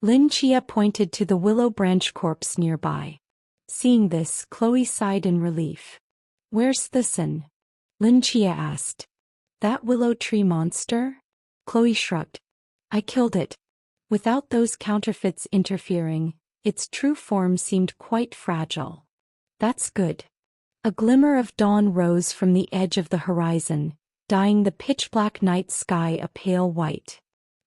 Lin Chia pointed to the willow branch corpse nearby. Seeing this, Chloe sighed in relief. Where's Thison? Lin Chia asked. That willow tree monster? Chloe shrugged. I killed it. Without those counterfeits interfering, its true form seemed quite fragile. That's good. A glimmer of dawn rose from the edge of the horizon, dyeing the pitch-black night sky a pale white.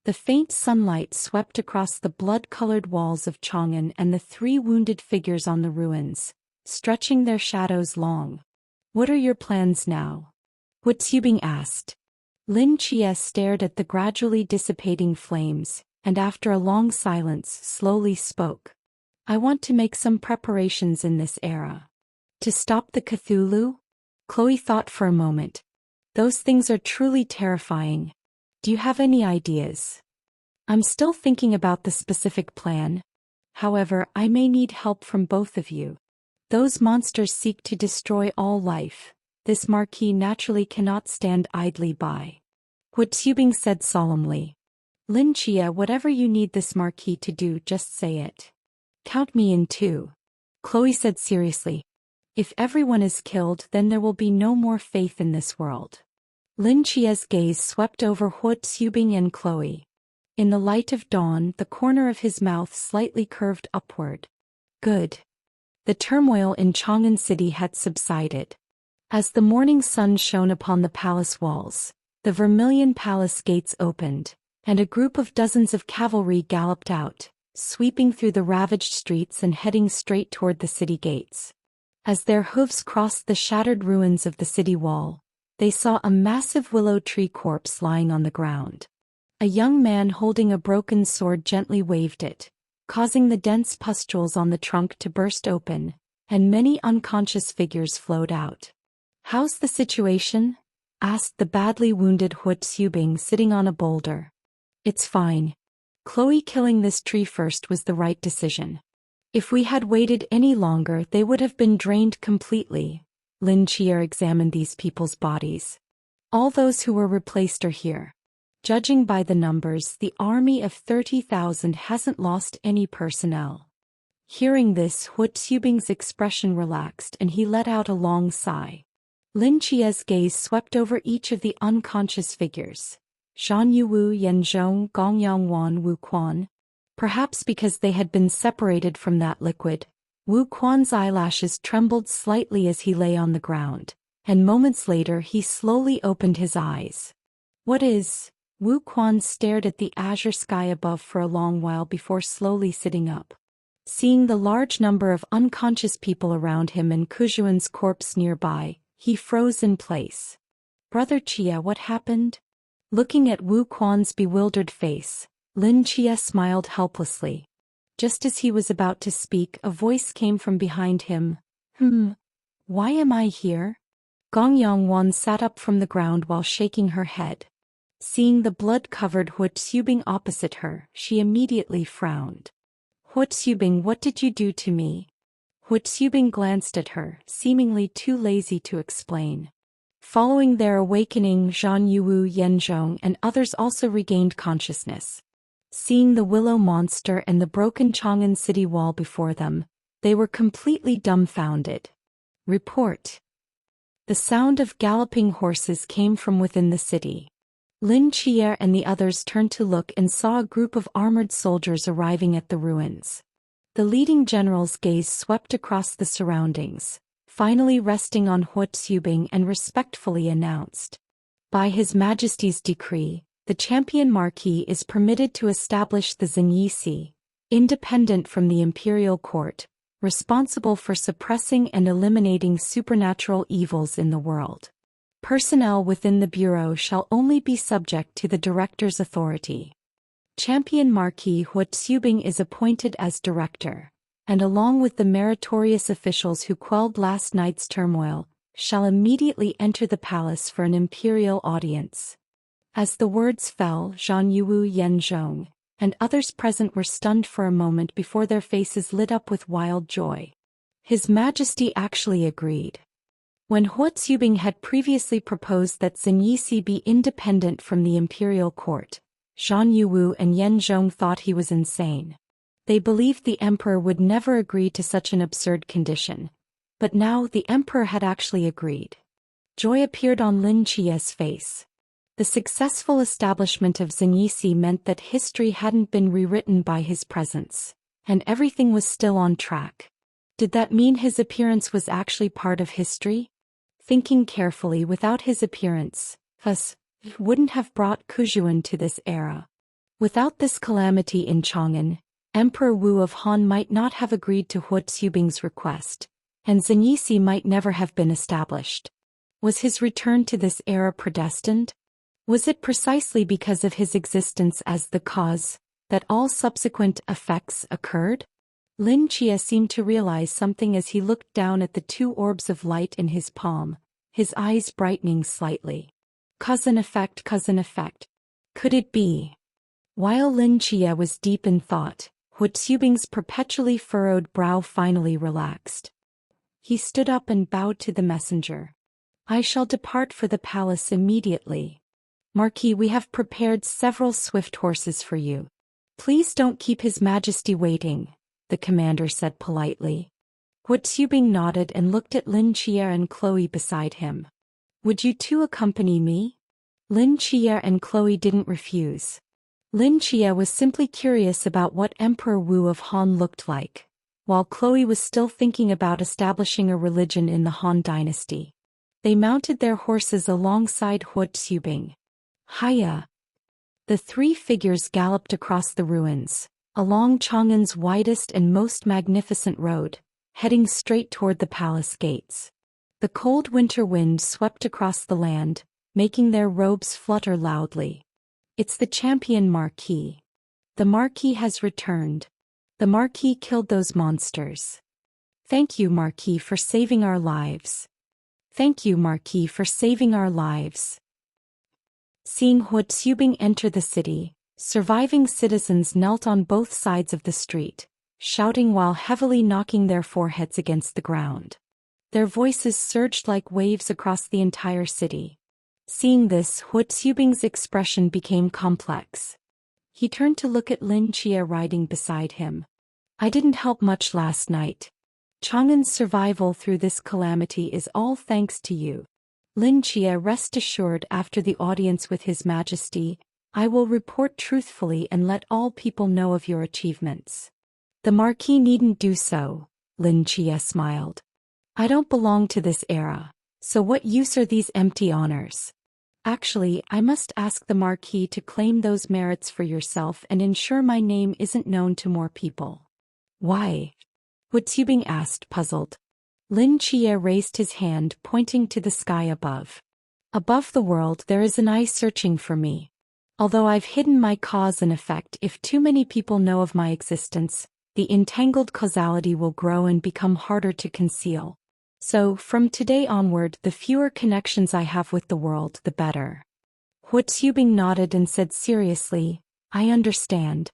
The faint sunlight swept across the blood-colored walls of Chang'an and the three wounded figures on the ruins, stretching their shadows long. What are your plans now? Huo Xubing asked. Lin Chia stared at the gradually dissipating flames, and after a long silence slowly spoke. I want to make some preparations in this era. To stop the Cthulhu? Chloe thought for a moment. Those things are truly terrifying. Do you have any ideas? I'm still thinking about the specific plan. However, I may need help from both of you. Those monsters seek to destroy all life. This marquis naturally cannot stand idly by. Huo Xubing said solemnly. Lin Chia, whatever you need this marquis to do, just say it. Count me in too. Chloe said seriously. If everyone is killed, then there will be no more faith in this world. Lin Chia's gaze swept over Huo Xubing and Chloe. In the light of dawn, the corner of his mouth slightly curved upward. Good. The turmoil in Chang'an City had subsided. As the morning sun shone upon the palace walls, the vermilion palace gates opened, and a group of dozens of cavalry galloped out, sweeping through the ravaged streets and heading straight toward the city gates. As their hooves crossed the shattered ruins of the city wall, they saw a massive willow tree corpse lying on the ground. A young man holding a broken sword gently waved it, causing the dense pustules on the trunk to burst open, and many unconscious figures flowed out. How's the situation? Asked the badly wounded Huo Xubing sitting on a boulder. It's fine. Chloe, killing this tree first was the right decision. If we had waited any longer, they would have been drained completely. Lin Chia examined these people's bodies. All those who were replaced are here. Judging by the numbers, the army of 30,000 hasn't lost any personnel. Hearing this, Huo Xubing's expression relaxed and he let out a long sigh. Lin Chia's gaze swept over each of the unconscious figures. Zhan Yuwu, Yan Zhong, Gong Yangwan, Wu Quan. Perhaps because they had been separated from that liquid, Wu Quan's eyelashes trembled slightly as he lay on the ground, and moments later he slowly opened his eyes. What is? Wu Quan stared at the azure sky above for a long while before slowly sitting up. Seeing the large number of unconscious people around him and Kuzhuan's corpse nearby, he froze in place. Brother Chia, what happened? Looking at Wu Quan's bewildered face, Lin Chia smiled helplessly. Just as he was about to speak, a voice came from behind him. Why am I here? Gong Yangwan sat up from the ground while shaking her head. Seeing the blood-covered Huo Xubing opposite her, she immediately frowned. Huo Xubing, what did you do to me? Huo Xubing glanced at her, seemingly too lazy to explain. Following their awakening, Zhan Yuwu, Yanzhong, and others also regained consciousness. Seeing the willow monster and the broken Chang'an city wall before them, they were completely dumbfounded. Report. The sound of galloping horses came from within the city. Lin Chia and the others turned to look and saw a group of armored soldiers arriving at the ruins. The leading general's gaze swept across the surroundings, finally resting on Huo Xubing, and respectfully announced. By His Majesty's decree, the champion marquis is permitted to establish the Zhenyi, independent from the imperial court, responsible for suppressing and eliminating supernatural evils in the world. Personnel within the Bureau shall only be subject to the Director's authority. Champion Marquis Hu Tsubing is appointed as Director, and along with the meritorious officials who quelled last night's turmoil, shall immediately enter the palace for an imperial audience. As the words fell, Zhang Yuwu Yenzhong and others present were stunned for a moment before their faces lit up with wild joy. His Majesty actually agreed. When Hu Tsubing had previously proposed that Zhenyi be independent from the imperial court, Zhang Yuwu and Yenzhong thought he was insane. They believed the emperor would never agree to such an absurd condition. But now the emperor had actually agreed. Joy appeared on Lin Chia's face. The successful establishment of Zhenyi meant that history hadn't been rewritten by his presence, and everything was still on track. Did that mean his appearance was actually part of history? Thinking carefully, without his appearance, us wouldn't have brought Kujuan to this era. Without this calamity in Chang'an, Emperor Wu of Han might not have agreed to Hu Tsubing's request, and Zhenyi might never have been established. Was his return to this era predestined? Was it precisely because of his existence as the cause that all subsequent effects occurred? Lin Chia seemed to realize something as he looked down at the two orbs of light in his palm, his eyes brightening slightly. Cause and effect, cause and effect. Could it be? While Lin Chia was deep in thought, Hu Tsubing's perpetually furrowed brow finally relaxed. He stood up and bowed to the messenger. I shall depart for the palace immediately. Marquis, we have prepared several swift horses for you. Please don't keep His Majesty waiting, the commander said politely. Hu Tsubing nodded and looked at Lin Chia and Chloe beside him. Would you two accompany me? Lin Chia and Chloe didn't refuse. Lin Chia was simply curious about what Emperor Wu of Han looked like, while Chloe was still thinking about establishing a religion in the Han dynasty. They mounted their horses alongside Hu Tsubing. Hiya! The three figures galloped across the ruins, along Chang'an's widest and most magnificent road, heading straight toward the palace gates. The cold winter wind swept across the land, making their robes flutter loudly. It's the champion Marquis. The Marquis has returned. The Marquis killed those monsters. Thank you, Marquis, for saving our lives. Thank you, Marquis, for saving our lives. Seeing Hu Tsubing enter the city, surviving citizens knelt on both sides of the street, shouting while heavily knocking their foreheads against the ground. Their voices surged like waves across the entire city. Seeing this, Hu Tsubing's expression became complex. He turned to look at Lin Chia riding beside him. I didn't help much last night. Chang'an's survival through this calamity is all thanks to you. Lin Chia, rest assured, after the audience with His Majesty, I will report truthfully and let all people know of your achievements. The Marquis needn't do so, Lin Chia smiled. I don't belong to this era, so what use are these empty honors? Actually, I must ask the Marquis to claim those merits for yourself and ensure my name isn't known to more people. Why? Hu Tsubing asked, puzzled. Lin Chia raised his hand, pointing to the sky above. Above the world there is an eye searching for me. Although I've hidden my cause and effect, if too many people know of my existence, the entangled causality will grow and become harder to conceal. So, from today onward, the fewer connections I have with the world, the better. Hu Tsubing nodded and said seriously, I understand.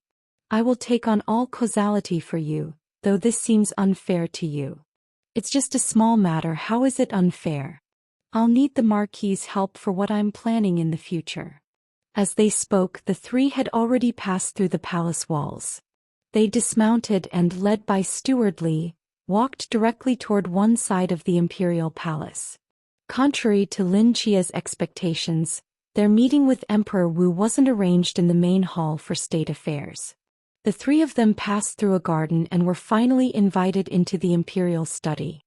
I will take on all causality for you, though this seems unfair to you. It's just a small matter. How is it unfair? I'll need the Marquis's help for what I'm planning in the future. As they spoke, the three had already passed through the palace walls. They dismounted and, led by Steward Li, walked directly toward one side of the imperial palace. Contrary to Lin Chia's expectations, their meeting with Emperor Wu wasn't arranged in the main hall for state affairs. The three of them passed through a garden and were finally invited into the imperial study.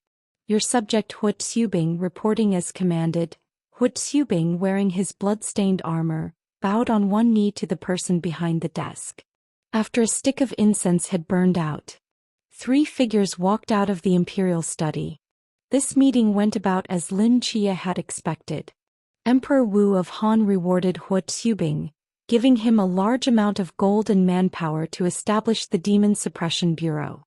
Your subject Hu Tsubing, reporting as commanded. Hu Tsubing, wearing his blood-stained armor, bowed on one knee to the person behind the desk. After a stick of incense had burned out, three figures walked out of the imperial study. This meeting went about as Lin Chia had expected. Emperor Wu of Han rewarded Hu Xubing, giving him a large amount of gold and manpower to establish the Demon Suppression Bureau.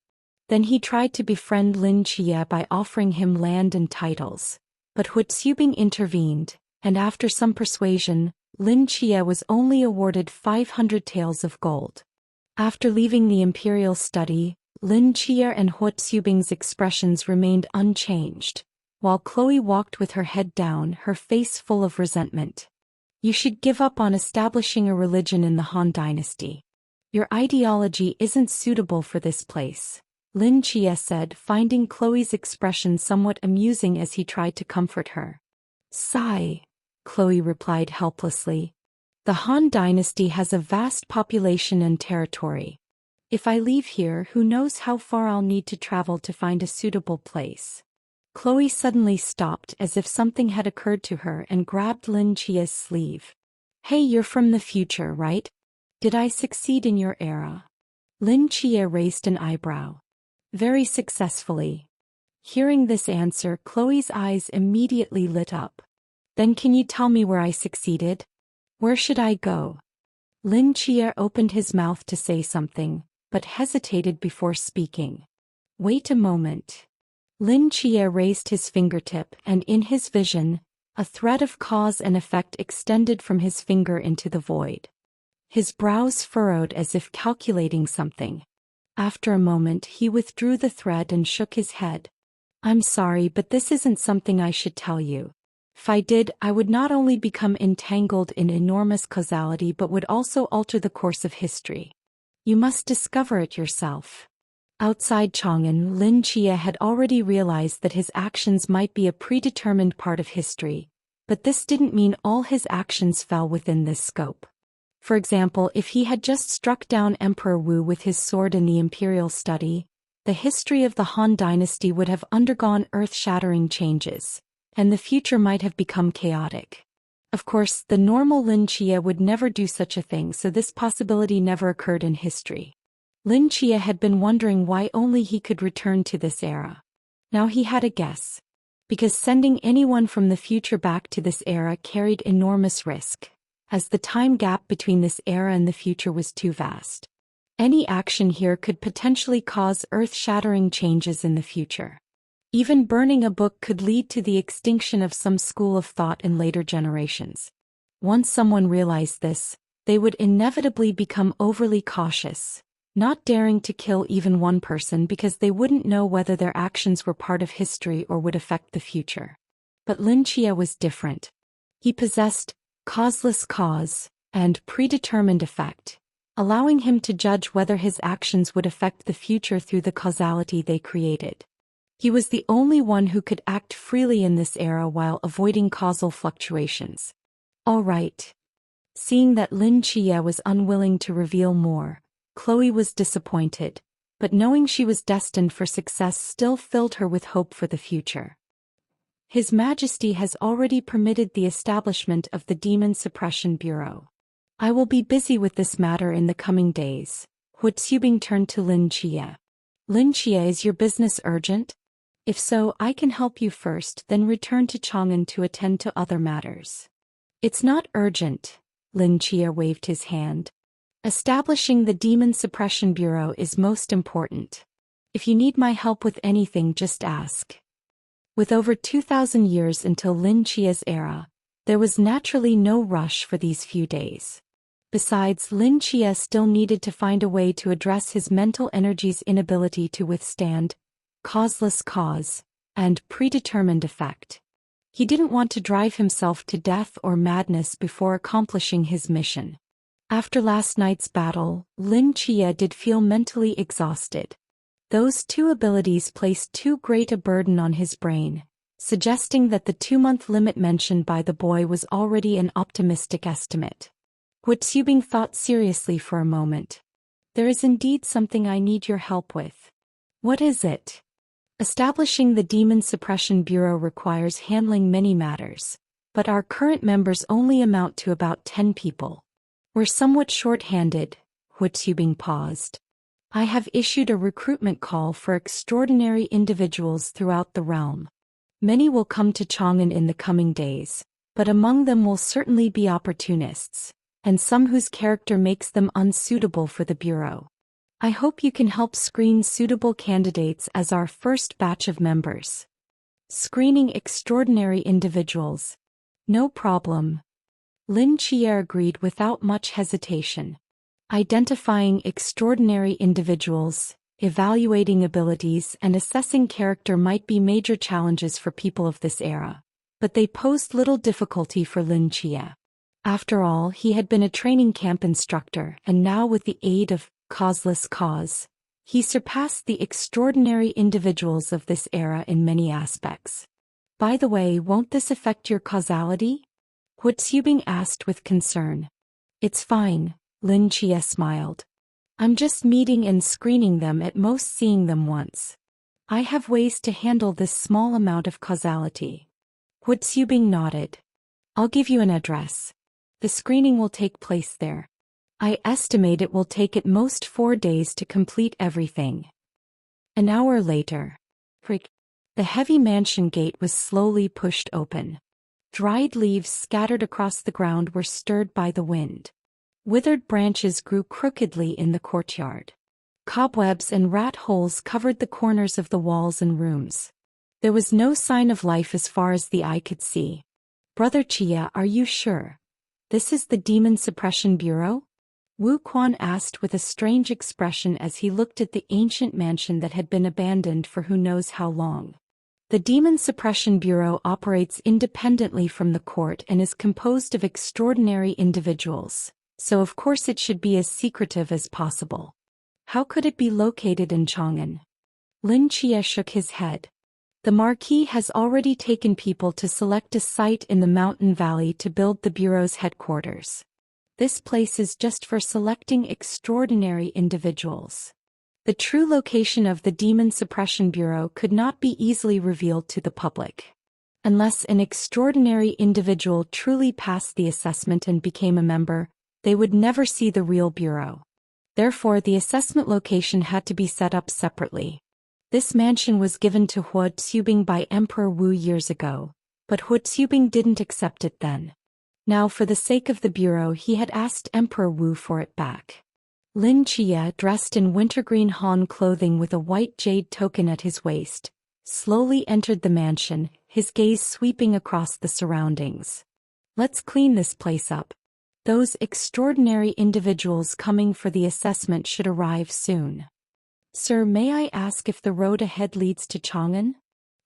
Then he tried to befriend Lin Jie by offering him land and titles. But Hu Xubing intervened, and after some persuasion, Lin Jie was only awarded 500 taels of gold. After leaving the imperial study, Lin Jie and Hu Xubing's expressions remained unchanged, while Chloe walked with her head down, her face full of resentment. You should give up on establishing a religion in the Han dynasty. Your ideology isn't suitable for this place, Lin Jie said, finding Chloe's expression somewhat amusing as he tried to comfort her. Sigh, Chloe replied helplessly. The Han dynasty has a vast population and territory. If I leave here, who knows how far I'll need to travel to find a suitable place. Chloe suddenly stopped as if something had occurred to her and grabbed Lin Jie's sleeve. Hey, you're from the future, right? Did I succeed in your era? Lin Jie raised an eyebrow. Very successfully. Hearing this answer, Chloe's eyes immediately lit up. Then can you tell me where I succeeded? Where should I go? Lin Jie opened his mouth to say something, but hesitated before speaking. Wait a moment. Lin Jie raised his fingertip and in his vision, a thread of cause and effect extended from his finger into the void. His brows furrowed as if calculating something. After a moment he withdrew the thread and shook his head. I'm sorry, but this isn't something I should tell you. If I did, I would not only become entangled in enormous causality but would also alter the course of history. You must discover it yourself. Outside Chang'an, Lin Jie had already realized that his actions might be a predetermined part of history, but this didn't mean all his actions fell within this scope. For example, if he had just struck down Emperor Wu with his sword in the imperial study, the history of the Han dynasty would have undergone earth-shattering changes, and the future might have become chaotic. Of course, the normal Lin Jie would never do such a thing, so this possibility never occurred in history. Lin Jie had been wondering why only he could return to this era. Now he had a guess. Because sending anyone from the future back to this era carried enormous risk, as the time gap between this era and the future was too vast. Any action here could potentially cause earth-shattering changes in the future. Even burning a book could lead to the extinction of some school of thought in later generations. Once someone realized this, they would inevitably become overly cautious, not daring to kill even one person because they wouldn't know whether their actions were part of history or would affect the future. But Lin Jie was different. He possessed causeless cause and predetermined effect, allowing him to judge whether his actions would affect the future through the causality they created. He was the only one who could act freely in this era while avoiding causal fluctuations. All right. Seeing that Lin Jie was unwilling to reveal more, Chloe was disappointed, but knowing she was destined for success still filled her with hope for the future. His Majesty has already permitted the establishment of the Demon Suppression Bureau. I will be busy with this matter in the coming days. Hu Xubing turned to Lin Jie. Lin Jie, is your business urgent? If so, I can help you first, then return to Chang'an to attend to other matters. It's not urgent, Lin Jie waved his hand. Establishing the Demon Suppression Bureau is most important. If you need my help with anything, just ask. With over 2,000 years until Lin Jie's era, there was naturally no rush for these few days. Besides, Lin Jie still needed to find a way to address his mental energy's inability to withstand causeless cause and predetermined effect. He didn't want to drive himself to death or madness before accomplishing his mission. After last night's battle, Lin Jie did feel mentally exhausted. Those two abilities placed too great a burden on his brain, suggesting that the 2-month limit mentioned by the boy was already an optimistic estimate. Hu Xubing thought seriously for a moment. There is indeed something I need your help with. What is it? Establishing the Demon Suppression Bureau requires handling many matters, but our current members only amount to about 10 people. We're somewhat short-handed, Hu Xubing paused. I have issued a recruitment call for extraordinary individuals throughout the realm. Many will come to Chang'an in the coming days, but among them will certainly be opportunists, and some whose character makes them unsuitable for the Bureau. I hope you can help screen suitable candidates as our first batch of members. Screening extraordinary individuals. No problem. Lin Chier agreed without much hesitation. Identifying extraordinary individuals, evaluating abilities and assessing character might be major challenges for people of this era, but they posed little difficulty for Lin Chia. After all, he had been a training camp instructor, and now with the aid of causeless cause, he surpassed the extraordinary individuals of this era in many aspects. By the way, won't this affect your causality? Hu Xubing asked with concern. It's fine, Lin Chia smiled. I'm just meeting and screening them, at most seeing them once. I have ways to handle this small amount of causality. Hu Xubing nodded. I'll give you an address. The screening will take place there. I estimate it will take at most 4 days to complete everything. An hour later. The heavy mansion gate was slowly pushed open. Dried leaves scattered across the ground were stirred by the wind. Withered branches grew crookedly in the courtyard. Cobwebs and rat holes covered the corners of the walls and rooms. There was no sign of life as far as the eye could see. Brother Chia, are you sure? This is the Demon Suppression Bureau? Wu Quan asked with a strange expression as he looked at the ancient mansion that had been abandoned for who knows how long. The Demon Suppression Bureau operates independently from the court and is composed of extraordinary individuals, so of course it should be as secretive as possible. How could it be located in Chang'an? Lin Chia shook his head. The Marquis has already taken people to select a site in the mountain valley to build the Bureau's headquarters. This place is just for selecting extraordinary individuals. The true location of the Demon Suppression Bureau could not be easily revealed to the public. Unless an extraordinary individual truly passed the assessment and became a member, they would never see the real bureau. Therefore, the assessment location had to be set up separately. This mansion was given to Hu Xubing by Emperor Wu years ago, but Hu Xubing didn't accept it then. Now, for the sake of the bureau, he had asked Emperor Wu for it back. Lin Chia, dressed in wintergreen Han clothing with a white jade token at his waist, slowly entered the mansion, his gaze sweeping across the surroundings. Let's clean this place up. Those extraordinary individuals coming for the assessment should arrive soon. Sir, may I ask if the road ahead leads to Chang'an?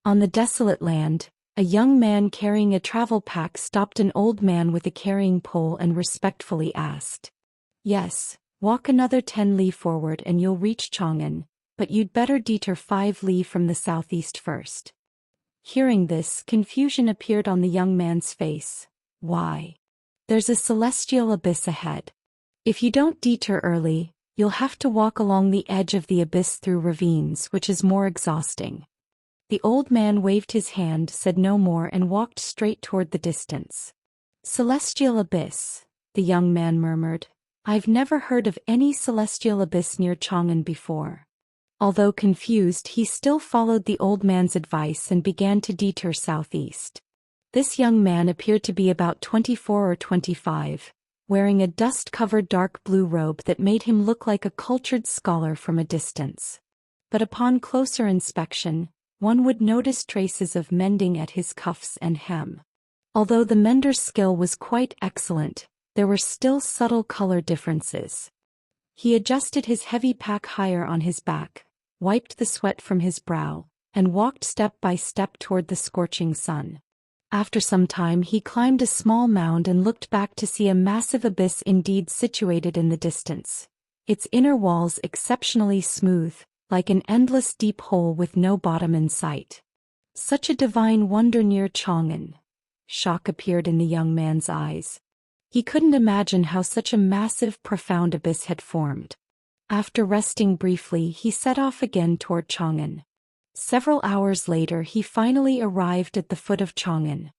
On the desolate land, a young man carrying a travel pack stopped an old man with a carrying pole and respectfully asked. Yes. Walk another 10 li forward and you'll reach Chang'an, but you'd better detour 5 li from the southeast first. Hearing this, confusion appeared on the young man's face. Why? There's a celestial abyss ahead. If you don't detour early, you'll have to walk along the edge of the abyss through ravines, which is more exhausting. The old man waved his hand, said no more, and walked straight toward the distance. Celestial abyss, the young man murmured. I've never heard of any celestial abyss near Chang'an before. Although confused, he still followed the old man's advice and began to detour southeast. This young man appeared to be about 24 or 25, wearing a dust-covered dark blue robe that made him look like a cultured scholar from a distance. But upon closer inspection, one would notice traces of mending at his cuffs and hem. Although the mender's skill was quite excellent, there were still subtle color differences. He adjusted his heavy pack higher on his back, wiped the sweat from his brow, and walked step by step toward the scorching sun. After some time he climbed a small mound and looked back to see a massive abyss indeed situated in the distance, its inner walls exceptionally smooth, like an endless deep hole with no bottom in sight. Such a divine wonder near Chang'an. Shock appeared in the young man's eyes. He couldn't imagine how such a massive, profound abyss had formed. After resting briefly, he set off again toward Chang'an. Several hours later he finally arrived at the foot of Chang'an.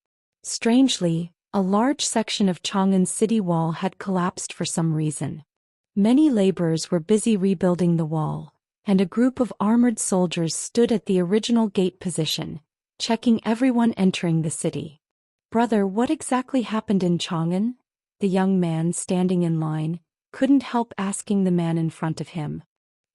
Strangely, a large section of Chang'an's city wall had collapsed for some reason. Many laborers were busy rebuilding the wall, and a group of armored soldiers stood at the original gate position, checking everyone entering the city. Brother, what exactly happened in Chang'an? The young man standing in line couldn't help asking the man in front of him.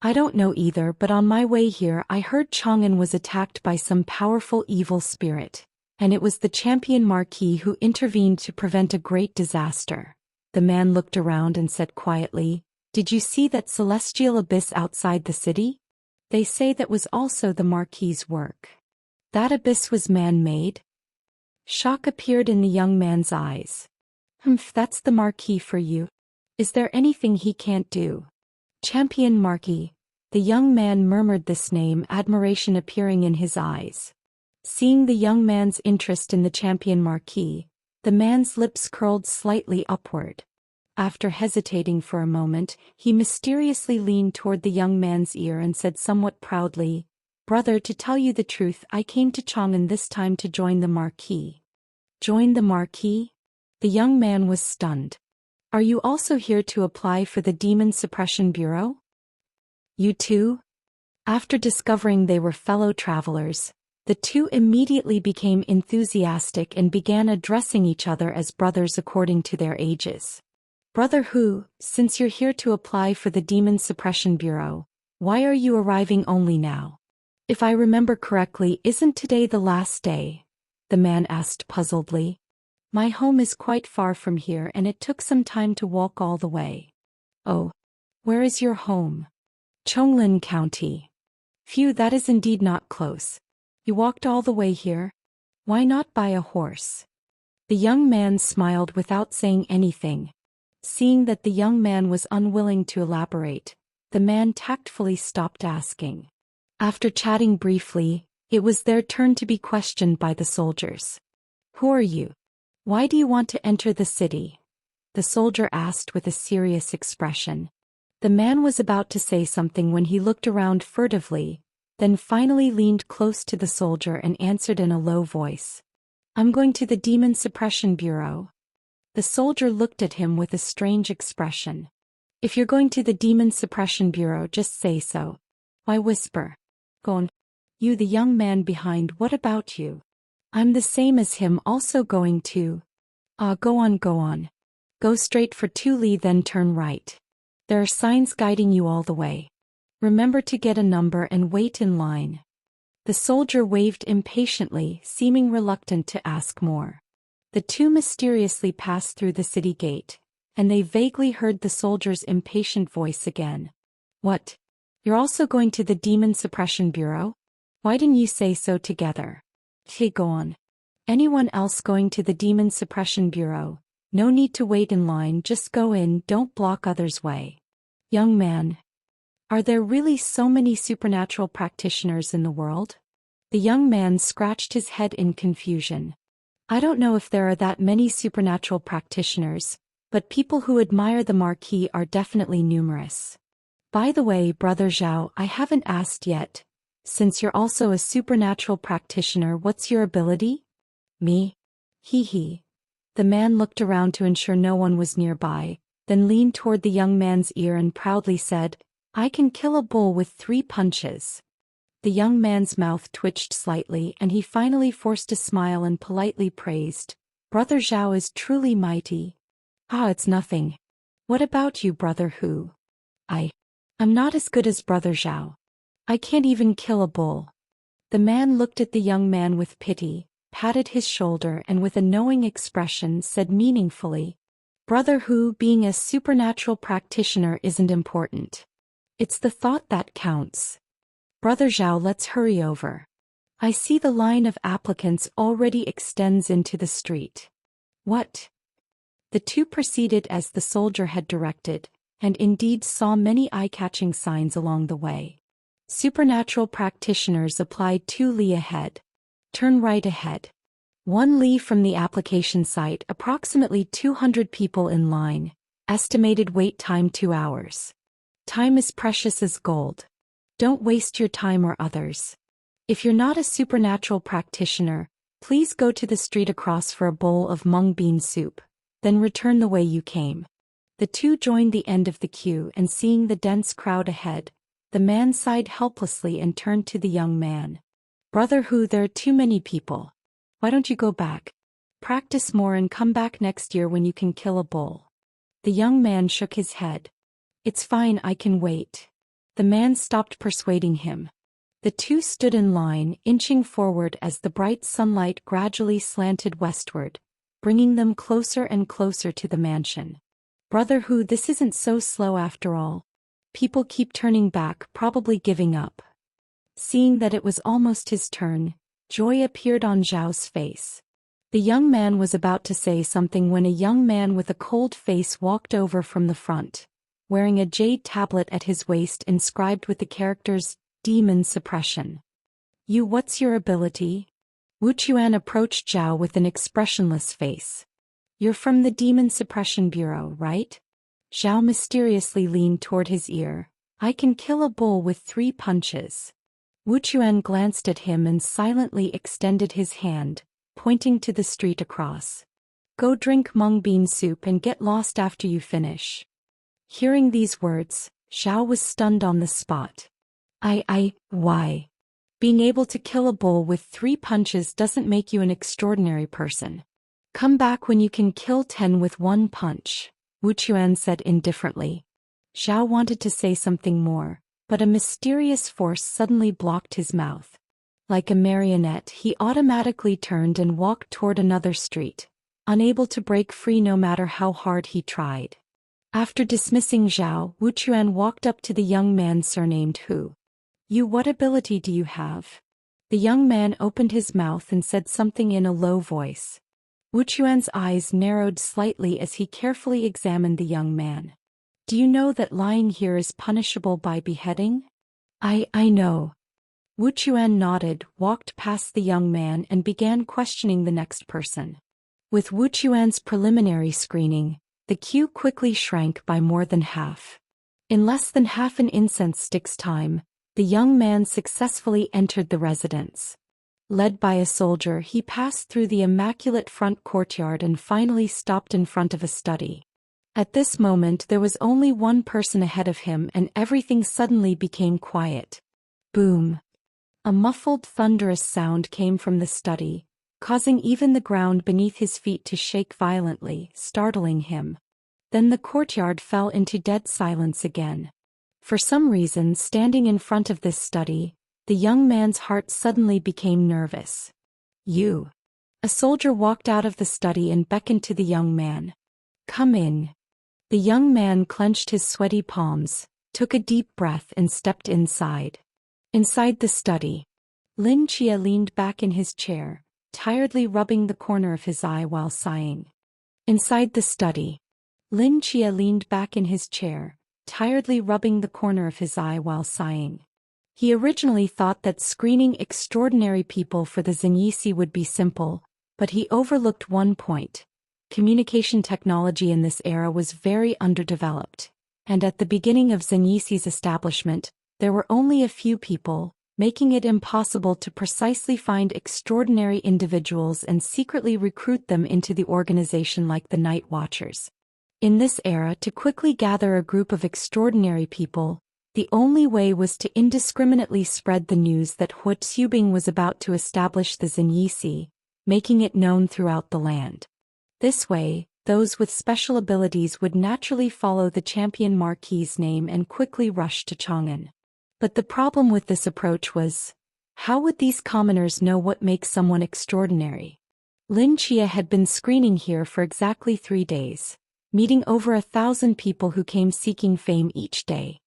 I don't know either, but on my way here I heard Chang'an was attacked by some powerful evil spirit, and it was the champion Marquis who intervened to prevent a great disaster. The man looked around and said quietly, "Did you see that celestial abyss outside the city? They say that was also the Marquis's work." That abyss was man-made? Shock appeared in the young man's eyes. "Humph, that's the Marquis for you. Is there anything he can't do?" Champion Marquis. The young man murmured this name, admiration appearing in his eyes. Seeing the young man's interest in the champion Marquis, the man's lips curled slightly upward. After hesitating for a moment, he mysteriously leaned toward the young man's ear and said somewhat proudly, "Brother, to tell you the truth, I came to Chang'an this time to join the Marquis." Join the Marquis? The young man was stunned. "Are you also here to apply for the Demon Suppression Bureau?" "You too?" After discovering they were fellow travelers, the two immediately became enthusiastic and began addressing each other as brothers according to their ages. "Brother Hu, since you're here to apply for the Demon Suppression Bureau, why are you arriving only now? If I remember correctly, isn't today the last day?" the man asked puzzledly. "My home is quite far from here and it took some time to walk all the way." "Oh. Where is your home?" "Chonglin County." "Phew, that is indeed not close. You walked all the way here? Why not buy a horse?" The young man smiled without saying anything. Seeing that the young man was unwilling to elaborate, the man tactfully stopped asking. After chatting briefly, it was their turn to be questioned by the soldiers. "Who are you? Why do you want to enter the city?" the soldier asked with a serious expression. The man was about to say something when he looked around furtively, then finally leaned close to the soldier and answered in a low voice. "I'm going to the Demon Suppression Bureau." The soldier looked at him with a strange expression. "If you're going to the Demon Suppression Bureau, just say so. Why whisper? Go on." "You, the young man behind, what about you?" "I'm the same as him, also going to." "Ah, go on, go on. Go straight for 2 Li, then turn right. There are signs guiding you all the way. Remember to get a number and wait in line." The soldier waved impatiently, seeming reluctant to ask more. The two mysteriously passed through the city gate, and they vaguely heard the soldier's impatient voice again. "What? You're also going to the Demon Suppression Bureau? Why didn't you say so together?" "Hey, go on. Anyone else going to the Demon Suppression Bureau? No need to wait in line, just go in, don't block others' way." "Young man. Are there really so many supernatural practitioners in the world?" The young man scratched his head in confusion. "I don't know if there are that many supernatural practitioners, but people who admire the Marquis are definitely numerous. By the way, Brother Zhao, I haven't asked yet. Since you're also a supernatural practitioner, what's your ability?" "Me? Hee. The man looked around to ensure no one was nearby, then leaned toward the young man's ear and proudly said, "I can kill a bull with 3 punches." The young man's mouth twitched slightly and he finally forced a smile and politely praised, "Brother Zhao is truly mighty." "Ah, it's nothing. What about you, Brother Hu?" I'm not as good as Brother Zhao. I can't even kill a bull." The man looked at the young man with pity, patted his shoulder and with a knowing expression said meaningfully, "Brother Hu, being a supernatural practitioner isn't important. It's the thought that counts. Brother Zhao, let's hurry over. I see the line of applicants already extends into the street." "What?" The two proceeded as the soldier had directed, and indeed saw many eye-catching signs along the way. Supernatural practitioners applied 2 Li ahead. Turn right ahead. 1 Li from the application site, approximately 200 people in line. Estimated wait time 2 hours. Time is precious as gold. Don't waste your time or others. If you're not a supernatural practitioner, please go to the street across for a bowl of mung bean soup, then return the way you came. The two joined the end of the queue and seeing the dense crowd ahead, the man sighed helplessly and turned to the young man. "Brother Hu, there are too many people. Why don't you go back? Practice more and come back next year when you can kill a bull. The young man shook his head. It's fine, I can wait. The man stopped persuading him. The two stood in line, inching forward as the bright sunlight gradually slanted westward, bringing them closer and closer to the mansion. Brother Hu, this isn't so slow after all. People keep turning back, probably giving up. Seeing that it was almost his turn, joy appeared on Zhao's face. The young man was about to say something when a young man with a cold face walked over from the front, wearing a jade tablet at his waist inscribed with the characters, Demon Suppression. You, what's your ability? Wu Chuan approached Zhao with an expressionless face. You're from the Demon Suppression Bureau, right? Zhao mysteriously leaned toward his ear. I can kill a bull with 3 punches. Wu Chuan glanced at him and silently extended his hand, pointing to the street across. Go drink mung bean soup and get lost after you finish. Hearing these words, Zhao was stunned on the spot. Why? Being able to kill a bull with 3 punches doesn't make you an extraordinary person. Come back when you can kill 10 with 1 punch, Wu Chuan said indifferently. Zhao wanted to say something more, but a mysterious force suddenly blocked his mouth. Like a marionette, he automatically turned and walked toward another street, unable to break free no matter how hard he tried. After dismissing Zhao, Wu Chuan walked up to the young man surnamed Hu. You, what ability do you have? The young man opened his mouth and said something in a low voice. Wu Chuan's eyes narrowed slightly as he carefully examined the young man. Do you know that lying here is punishable by beheading? I know. Wu Chuan nodded, walked past the young man and began questioning the next person. With Wu Chuan's preliminary screening, the queue quickly shrank by more than half. In less than half an incense stick's time, the young man successfully entered the residence. Led by a soldier, he passed through the immaculate front courtyard and finally stopped in front of a study. At this moment there was only one person ahead of him and everything suddenly became quiet. Boom! A muffled thunderous sound came from the study, causing even the ground beneath his feet to shake violently, startling him. Then the courtyard fell into dead silence again. For some reason, standing in front of this study, the young man's heart suddenly became nervous. You. A soldier walked out of the study and beckoned to the young man. Come in. The young man clenched his sweaty palms, took a deep breath and stepped inside. Inside the study, Lin Chia leaned back in his chair, tiredly rubbing the corner of his eye while sighing. Inside the study, Lin Chia leaned back in his chair, tiredly rubbing the corner of his eye while sighing. He originally thought that screening extraordinary people for the Zhenyici would be simple, but he overlooked one point. Communication technology in this era was very underdeveloped, and at the beginning of Zhenyici's establishment, there were only a few people, making it impossible to precisely find extraordinary individuals and secretly recruit them into the organization like the Night Watchers. In this era, to quickly gather a group of extraordinary people, the only way was to indiscriminately spread the news that Hu Xubing was about to establish the Zhenyici, making it known throughout the land. This way, those with special abilities would naturally follow the champion marquis's name and quickly rush to Chang'an. But the problem with this approach was, how would these commoners know what makes someone extraordinary? Lin Chia had been screening here for exactly 3 days, meeting over 1,000 people who came seeking fame each day.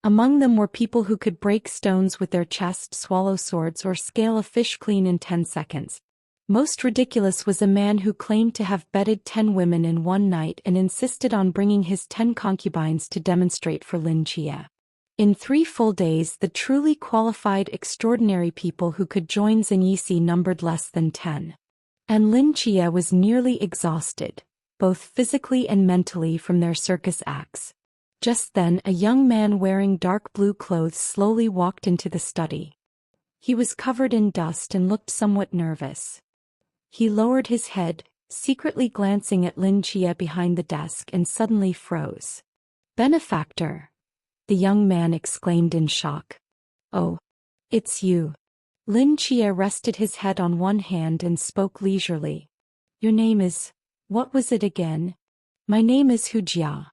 Among them were people who could break stones with their chest, swallow swords, or scale a fish clean in 10 seconds. Most ridiculous was a man who claimed to have bedded 10 women in one night and insisted on bringing his 10 concubines to demonstrate for Lin Chia. In 3 full days, the truly qualified extraordinary people who could join Zhenyici numbered less than 10. And Lin Chia was nearly exhausted, both physically and mentally, from their circus acts. Just then, a young man wearing dark blue clothes slowly walked into the study. He was covered in dust and looked somewhat nervous. He lowered his head, secretly glancing at Lin Chia behind the desk, and suddenly froze. "Benefactor!" the young man exclaimed in shock. "Oh, it's you." Lin Chia rested his head on one hand and spoke leisurely. Your name is, what was it again? My name is Hu Jia.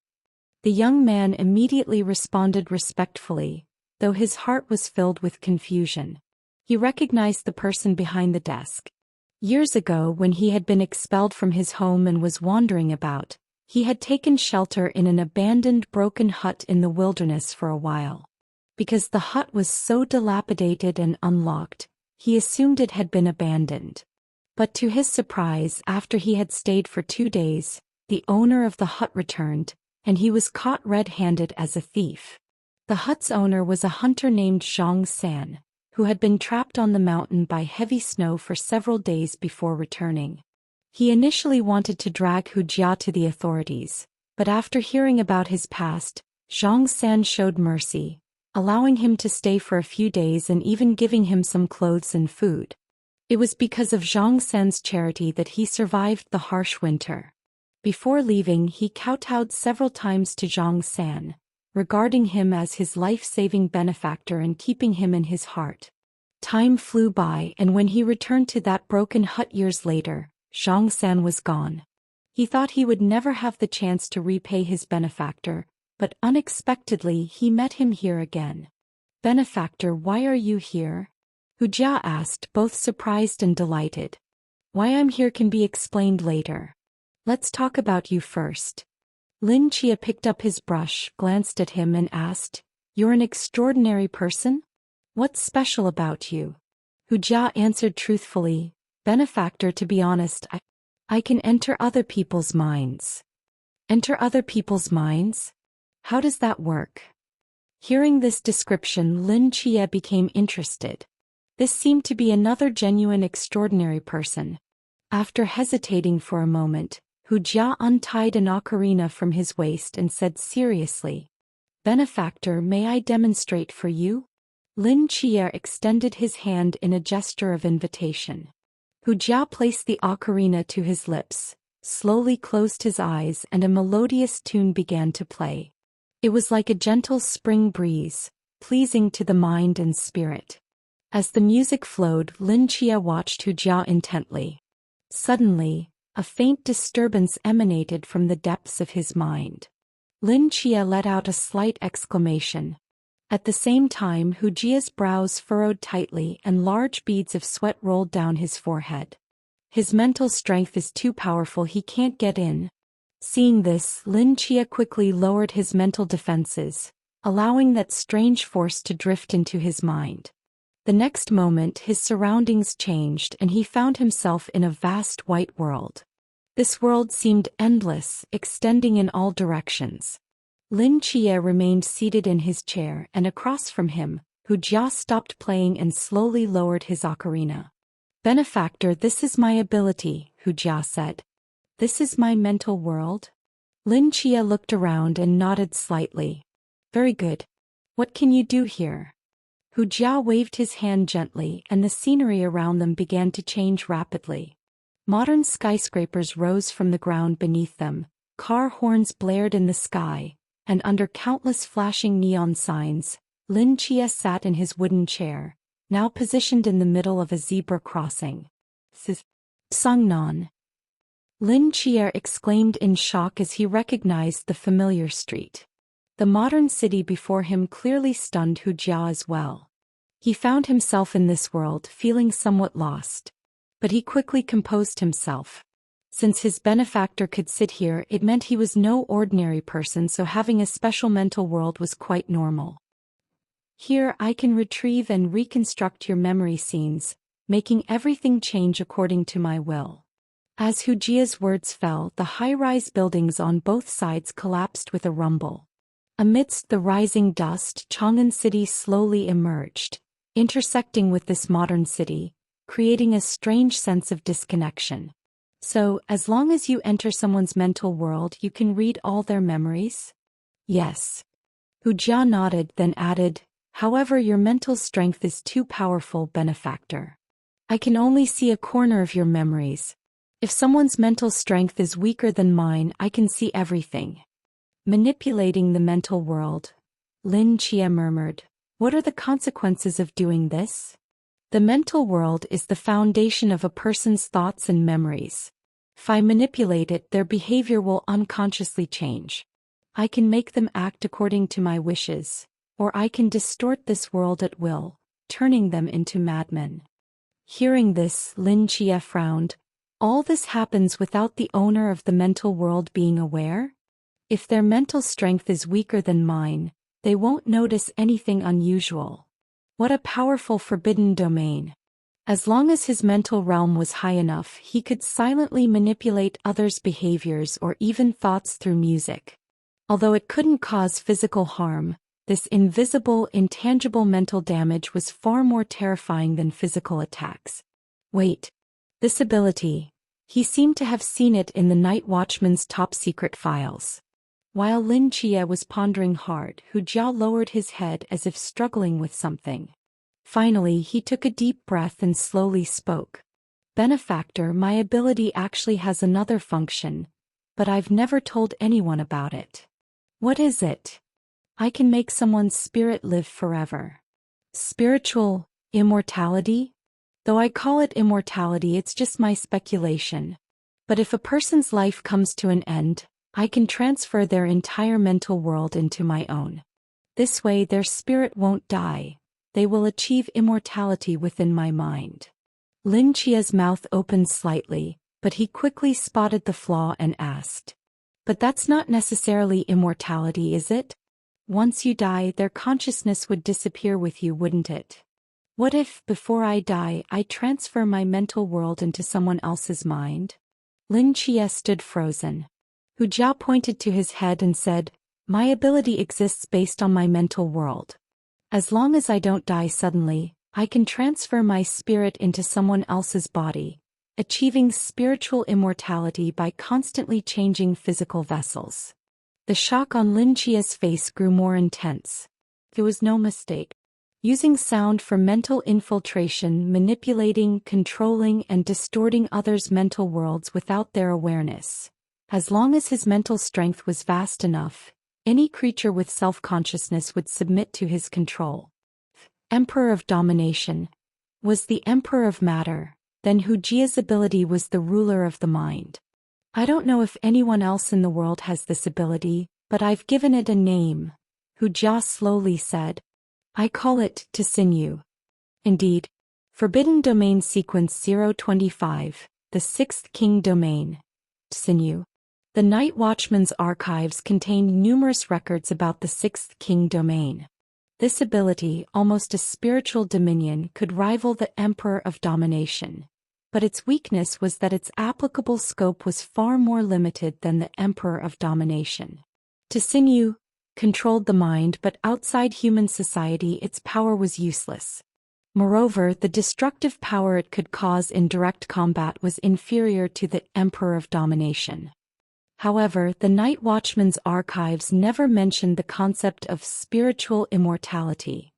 The young man immediately responded respectfully, though his heart was filled with confusion. He recognized the person behind the desk. Years ago, when he had been expelled from his home and was wandering about, he had taken shelter in an abandoned broken hut in the wilderness for a while. Because the hut was so dilapidated and unlocked, he assumed it had been abandoned. But to his surprise, after he had stayed for 2 days, the owner of the hut returned, and he was caught red-handed as a thief. The hut's owner was a hunter named Zhang San, who had been trapped on the mountain by heavy snow for several days before returning. He initially wanted to drag Hu Jia to the authorities, but after hearing about his past, Zhang San showed mercy, allowing him to stay for a few days and even giving him some clothes and food. It was because of Zhang San's charity that he survived the harsh winter. Before leaving, he kowtowed several times to Zhang San, regarding him as his life-saving benefactor and keeping him in his heart. Time flew by, and when he returned to that broken hut years later, Zhang San was gone. He thought he would never have the chance to repay his benefactor, but unexpectedly he met him here again. "Benefactor, why are you here?" Hu Jia asked, both surprised and delighted. "Why I'm here can be explained later. Let's talk about you first." Lin Chia picked up his brush, glanced at him and asked, "You're an extraordinary person? What's special about you?" Hu Jia answered truthfully, "Benefactor, to be honest, I can enter other people's minds." "Enter other people's minds? How does that work?" Hearing this description, Lin Chia became interested. This seemed to be another genuine extraordinary person. After hesitating for a moment, Hu Jia untied an ocarina from his waist and said seriously, "Benefactor, may I demonstrate for you?" Lin Chia extended his hand in a gesture of invitation. Hu Jia placed the ocarina to his lips, slowly closed his eyes, and a melodious tune began to play. It was like a gentle spring breeze, pleasing to the mind and spirit. As the music flowed, Lin Chia watched Hu Jia intently. Suddenly, a faint disturbance emanated from the depths of his mind. Lin Chia let out a slight exclamation. At the same time, Hu Jia's brows furrowed tightly and large beads of sweat rolled down his forehead. "His mental strength is too powerful, he can't get in." Seeing this, Lin Chia quickly lowered his mental defenses, allowing that strange force to drift into his mind. The next moment, his surroundings changed and he found himself in a vast white world. This world seemed endless, extending in all directions. Lin Chia remained seated in his chair, and across from him, Hu Jia stopped playing and slowly lowered his ocarina. "Benefactor, this is my ability," Hu Jia said. "This is my mental world?" Lin Chia looked around and nodded slightly. "Very good. What can you do here?" Hu Jia waved his hand gently, and the scenery around them began to change rapidly. Modern skyscrapers rose from the ground beneath them, car horns blared in the sky, and under countless flashing neon signs, Lin Chia sat in his wooden chair, now positioned in the middle of a zebra crossing. "Sangnan!" Lin Chia exclaimed in shock as he recognized the familiar street. The modern city before him clearly stunned Hu Jia as well. He found himself in this world, feeling somewhat lost. But he quickly composed himself. Since his benefactor could sit here, it meant he was no ordinary person, so having a special mental world was quite normal. "Here I can retrieve and reconstruct your memory scenes, making everything change according to my will." As Hu Jia's words fell, the high-rise buildings on both sides collapsed with a rumble. Amidst the rising dust, Chang'an City slowly emerged, intersecting with this modern city, creating a strange sense of disconnection. "So, as long as you enter someone's mental world, you can read all their memories?" "Yes." Hu Jia nodded, then added, "However, your mental strength is too powerful, benefactor. I can only see a corner of your memories. If someone's mental strength is weaker than mine, I can see everything." Manipulating the mental world, Lin Chia murmured, "What are the consequences of doing this?" The mental world is the foundation of a person's thoughts and memories. If I manipulate it, their behavior will unconsciously change. I can make them act according to my wishes, or I can distort this world at will, turning them into madmen. Hearing this, Lin Chia frowned. All this happens without the owner of the mental world being aware? If their mental strength is weaker than mine, they won't notice anything unusual. What a powerful forbidden domain. As long as his mental realm was high enough, he could silently manipulate others' behaviors or even thoughts through music. Although it couldn't cause physical harm, this invisible, intangible mental damage was far more terrifying than physical attacks. Wait. This ability. He seemed to have seen it in the Night Watchman's top-secret files. While Lin Chia was pondering hard, Hu Jia lowered his head as if struggling with something. Finally, he took a deep breath and slowly spoke. Benefactor, my ability actually has another function, but I've never told anyone about it. What is it? I can make someone's spirit live forever. Spiritual immortality? Though I call it immortality, it's just my speculation. But if a person's life comes to an end, I can transfer their entire mental world into my own. This way their spirit won't die. They will achieve immortality within my mind. Lin Chia's mouth opened slightly, but he quickly spotted the flaw and asked. But that's not necessarily immortality, is it? Once you die, their consciousness would disappear with you, wouldn't it? What if, before I die, I transfer my mental world into someone else's mind? Lin Chia stood frozen. Hu Jia pointed to his head and said, my ability exists based on my mental world. As long as I don't die suddenly, I can transfer my spirit into someone else's body, achieving spiritual immortality by constantly changing physical vessels. The shock on Lin Chia's face grew more intense. There was no mistake. Using sound for mental infiltration, manipulating, controlling, and distorting others' mental worlds without their awareness. As long as his mental strength was vast enough, any creature with self-consciousness would submit to his control. Emperor of Domination was the Emperor of Matter, then Hu Jia's ability was the ruler of the mind. I don't know if anyone else in the world has this ability, but I've given it a name, Hu Jia slowly said. I call it Tsinyu. Indeed. Forbidden Domain Sequence 025, the Sixth King Domain. Tsinyu. The Night Watchman's archives contain numerous records about the Sixth King Domain. This ability, almost a spiritual dominion, could rival the Emperor of Domination. But its weakness was that its applicable scope was far more limited than the Emperor of Domination. Tsinyu controlled the mind, but outside human society its power was useless. Moreover, the destructive power it could cause in direct combat was inferior to the Emperor of Domination. However, the Night Watchman's archives never mentioned the concept of spiritual immortality.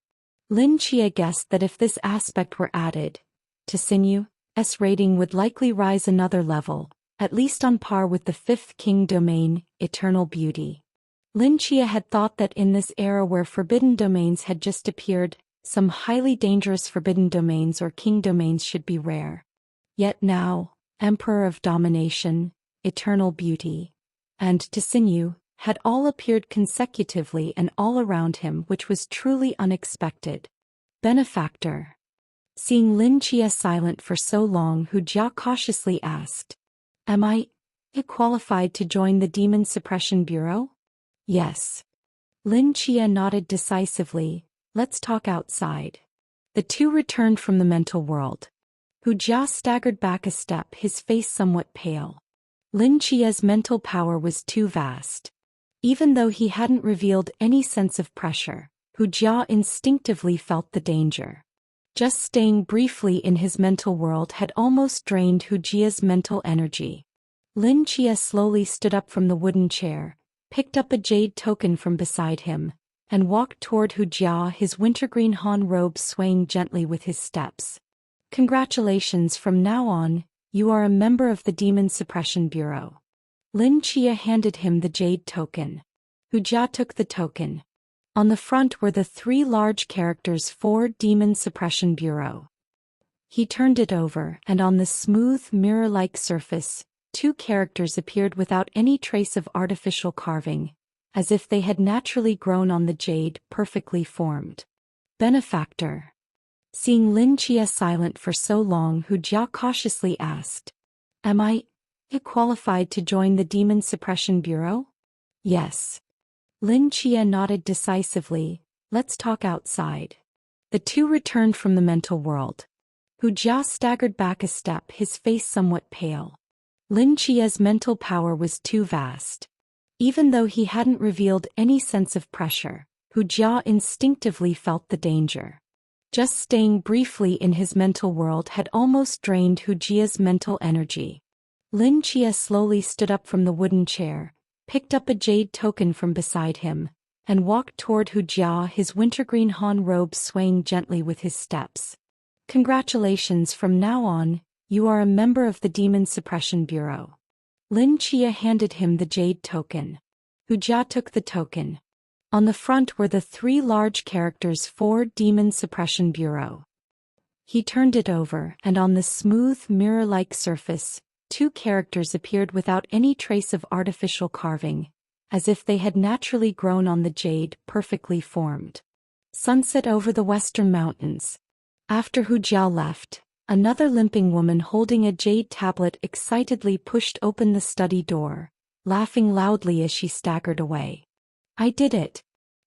Lin Chia guessed that if this aspect were added, Tsinyu's rating would likely rise another level, at least on par with the Fifth King Domain, Eternal Beauty. Lin Chia had thought that in this era where forbidden domains had just appeared, some highly dangerous forbidden domains or king domains should be rare. Yet now, Emperor of Domination, Eternal Beauty, and Tsinyu had all appeared consecutively and all around him, which was truly unexpected. Benefactor. Seeing Lin Chia silent for so long, Hu Jia cautiously asked, am I qualified to join the Demon Suppression Bureau? Yes. Lin Chia nodded decisively. Let's talk outside. The two returned from the mental world. Hu Jia staggered back a step, his face somewhat pale. Lin Chia's mental power was too vast. Even though he hadn't revealed any sense of pressure, Hu Jia instinctively felt the danger. Just staying briefly in his mental world had almost drained Hu Jia's mental energy. Lin Chia slowly stood up from the wooden chair, picked up a jade token from beside him, and walked toward Hu Jia, his wintergreen Han robe swaying gently with his steps. Congratulations, from now on, you are a member of the Demon Suppression Bureau. Lin Chia handed him the jade token. Hu Jia took the token. On the front were the three large characters for Demon Suppression Bureau. He turned it over, and on the smooth, mirror-like surface, two characters appeared without any trace of artificial carving, as if they had naturally grown on the jade, perfectly formed. Benefactor. Seeing Lin Chia silent for so long, Hu Jia cautiously asked, "Am I qualified to join the Demon Suppression Bureau?" "Yes." Lin Chia nodded decisively. "Let's talk outside." The two returned from the mental world. Hu Jia staggered back a step, his face somewhat pale. Lin Chia's mental power was too vast. Even though he hadn't revealed any sense of pressure, Hu Jia instinctively felt the danger. Just staying briefly in his mental world had almost drained Hu Jia's mental energy. Lin Chia slowly stood up from the wooden chair, picked up a jade token from beside him, and walked toward Hu Jia, his wintergreen Han robe swaying gently with his steps. "Congratulations, from now on, you are a member of the Demon Suppression Bureau." Lin Chia handed him the jade token. Hu Jia took the token. On the front were the three large characters for Demon Suppression Bureau. He turned it over, and on the smooth, mirror-like surface, two characters appeared without any trace of artificial carving, as if they had naturally grown on the jade, perfectly formed. Sunset over the western mountains. After Hu Jia left, another limping woman holding a jade tablet excitedly pushed open the study door, laughing loudly as she staggered away. "I did it!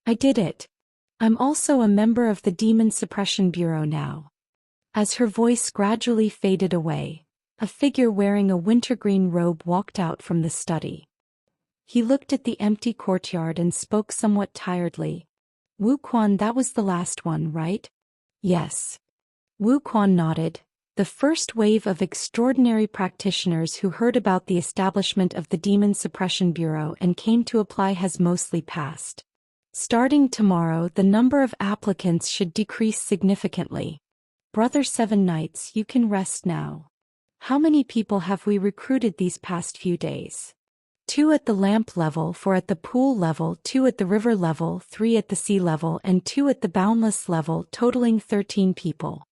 I did it! I'm also a member of the Demon Suppression Bureau now." As her voice gradually faded away, a figure wearing a wintergreen robe walked out from the study. He looked at the empty courtyard and spoke somewhat tiredly. "Wu Quan, that was the last one, right?" "Yes." Wu Quan nodded. The first wave of extraordinary practitioners who heard about the establishment of the Demon Suppression Bureau and came to apply has mostly passed. Starting tomorrow, the number of applicants should decrease significantly. Brother Seven Knights, you can rest now. How many people have we recruited these past few days? 2 at the lamp level, 4 at the pool level, 2 at the river level, 3 at the sea level, and 2 at the boundless level, totaling 13 people.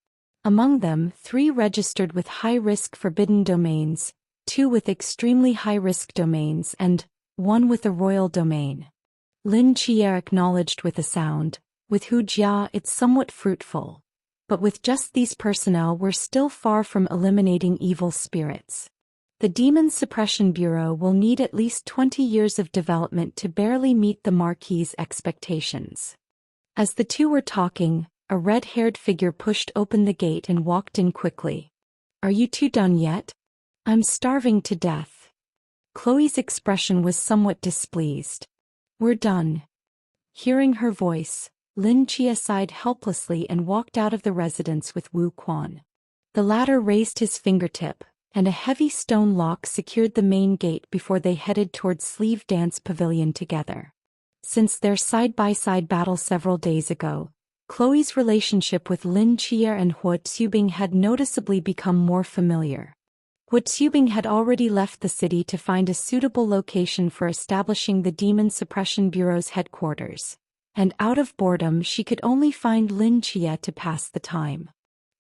Among them, 3 registered with high-risk forbidden domains, 2 with extremely high-risk domains, and 1 with a royal domain. Lin Chia acknowledged with a sound. With Hu Jia, it's somewhat fruitful. But with just these personnel, we're still far from eliminating evil spirits. The Demon Suppression Bureau will need at least 20 years of development to barely meet the Marquis's expectations. As the two were talking, a red-haired figure pushed open the gate and walked in quickly. "Are you two done yet?" "I'm starving to death." Chloe's expression was somewhat displeased. "We're done." Hearing her voice, Lin Chia sighed helplessly and walked out of the residence with Wu Quan. The latter raised his fingertip, and a heavy stone lock secured the main gate before they headed toward Sleeve Dance Pavilion together. Since their side-by-side battle several days ago, Chloe's relationship with Lin Chia and Hua Tsubing had noticeably become more familiar. Hua Tsubing had already left the city to find a suitable location for establishing the Demon Suppression Bureau's headquarters, and out of boredom she could only find Lin Chia to pass the time.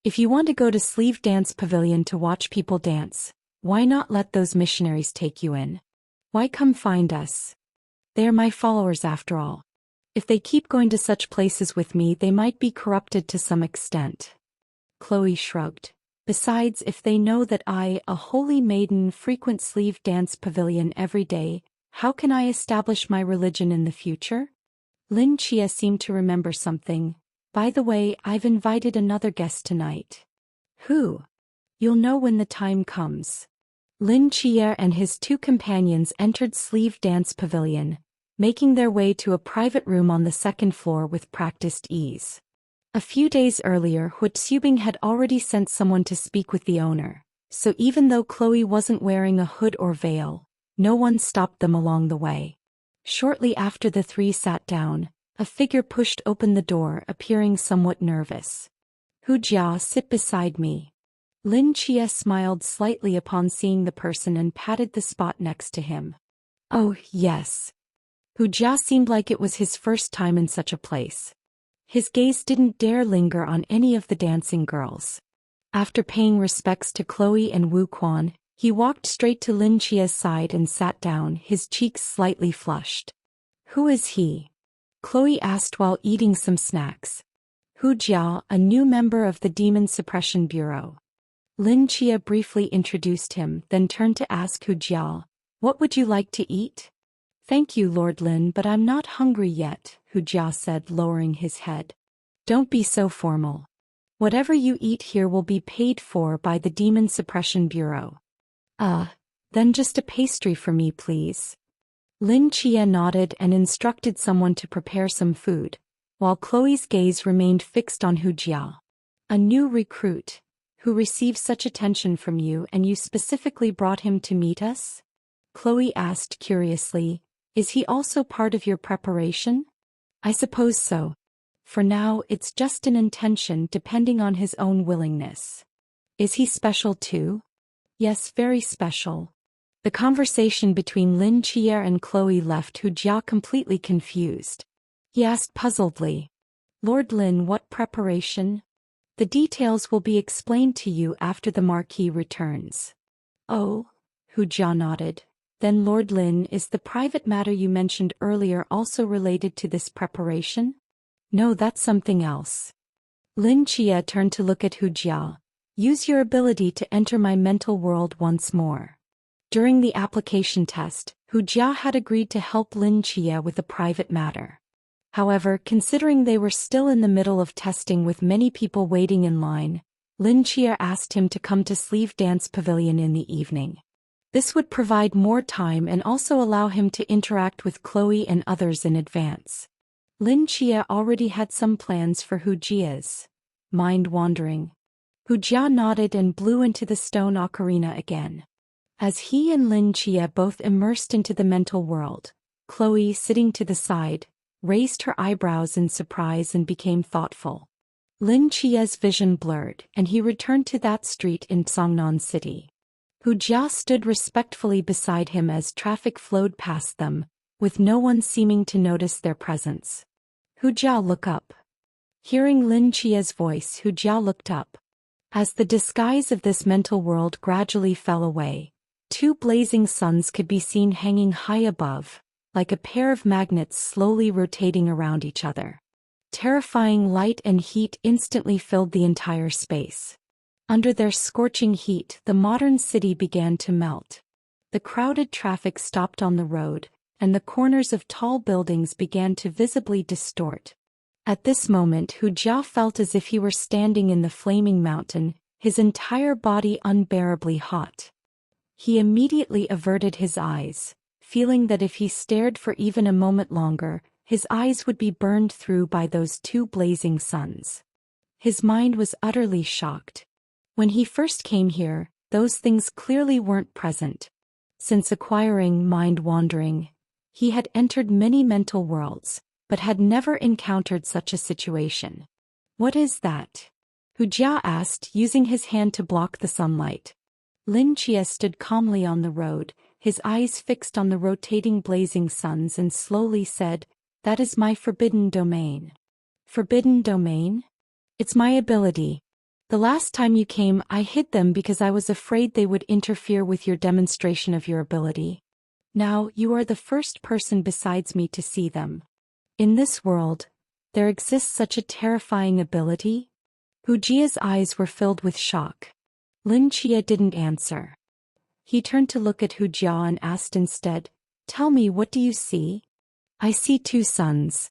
"If you want to go to Sleeve Dance Pavilion to watch people dance, why not let those missionaries take you in? Why come find us? They are my followers after all. If they keep going to such places with me, they might be corrupted to some extent." Chloe shrugged. "Besides, if they know that I, a holy maiden, frequent Sleeve Dance Pavilion every day, how can I establish my religion in the future?" Lin Chia seemed to remember something. "By the way, I've invited another guest tonight." "Who?" "You'll know when the time comes." Lin Chia and his 2 companions entered Sleeve Dance Pavilion, making their way to a private room on the 2nd floor with practiced ease. A few days earlier, Hua Tsubing had already sent someone to speak with the owner, so even though Chloe wasn't wearing a hood or veil, no one stopped them along the way. Shortly after the 3 sat down, a figure pushed open the door, appearing somewhat nervous. "Hu Jia, sit beside me." Lin Chia smiled slightly upon seeing the person and patted the spot next to him. "Oh, yes." Hu Jia seemed like it was his first time in such a place. His gaze didn't dare linger on any of the dancing girls. After paying respects to Chloe and Wu Quan, He walked straight to Lin Chia's side and sat down, his cheeks slightly flushed. Who is he? Chloe asked while eating some snacks. Hu Jia, a new member of the Demon Suppression Bureau. Lin Chia briefly introduced him, then turned to ask Hu Jia, what would you like to eat? Thank you, Lord Lin, but I'm not hungry yet, Hu Jia said, lowering his head. Don't be so formal. Whatever you eat here will be paid for by the Demon Suppression Bureau. Then just a pastry for me, please. Lin Chia nodded and instructed someone to prepare some food, while Chloe's gaze remained fixed on Hu Jia. A new recruit, who received such attention from you, and you specifically brought him to meet us? Chloe asked curiously, is he also part of your preparation? I suppose so. For now, it's just an intention depending on his own willingness. Is he special too? Yes, very special. The conversation between Lin Chia and Chloe left Hu Jia completely confused. He asked puzzledly, Lord Lin, what preparation? The details will be explained to you after the Marquis returns. Oh, Hu Jia nodded. Then Lord Lin, is the private matter you mentioned earlier also related to this preparation? No, that's something else. Lin Chia turned to look at Hu Jia. Use your ability to enter my mental world once more. During the application test, Hu Jia had agreed to help Lin Chia with a private matter. However, considering they were still in the middle of testing with many people waiting in line, Lin Chia asked him to come to Sleeve Dance Pavilion in the evening. This would provide more time and also allow him to interact with Chloe and others in advance. Lin Chia already had some plans for Hu Jia's mind wandering. Hu Jia nodded and blew into the stone ocarina again. As he and Lin Chia both immersed into the mental world, Chloe, sitting to the side, raised her eyebrows in surprise and became thoughtful. Lin Chia's vision blurred, and he returned to that street in Songnan City. Hu Jia stood respectfully beside him as traffic flowed past them, with no one seeming to notice their presence. Hu Jia, look up. Hearing Lin Chia's voice, Hu Jia looked up. As the disguise of this mental world gradually fell away, two blazing suns could be seen hanging high above, like a pair of magnets slowly rotating around each other. Terrifying light and heat instantly filled the entire space. Under their scorching heat, the modern city began to melt. The crowded traffic stopped on the road, and the corners of tall buildings began to visibly distort. At this moment, Hu Jia felt as if he were standing in the flaming mountain, his entire body unbearably hot. He immediately averted his eyes, feeling that if he stared for even a moment longer, his eyes would be burned through by those two blazing suns. His mind was utterly shocked. When he first came here, those things clearly weren't present. Since acquiring mind wandering, he had entered many mental worlds, but had never encountered such a situation. What is that? Hu Jia asked, using his hand to block the sunlight. Lin Chia stood calmly on the road, his eyes fixed on the rotating blazing suns, and slowly said, that is my forbidden domain. Forbidden domain? It's my ability. The last time you came, I hid them because I was afraid they would interfere with your demonstration of your ability. Now, you are the first person besides me to see them. In this world, there exists such a terrifying ability? Hu Jia's eyes were filled with shock. Lin Chia didn't answer. He turned to look at Hu Jia and asked instead, tell me, what do you see? I see two suns.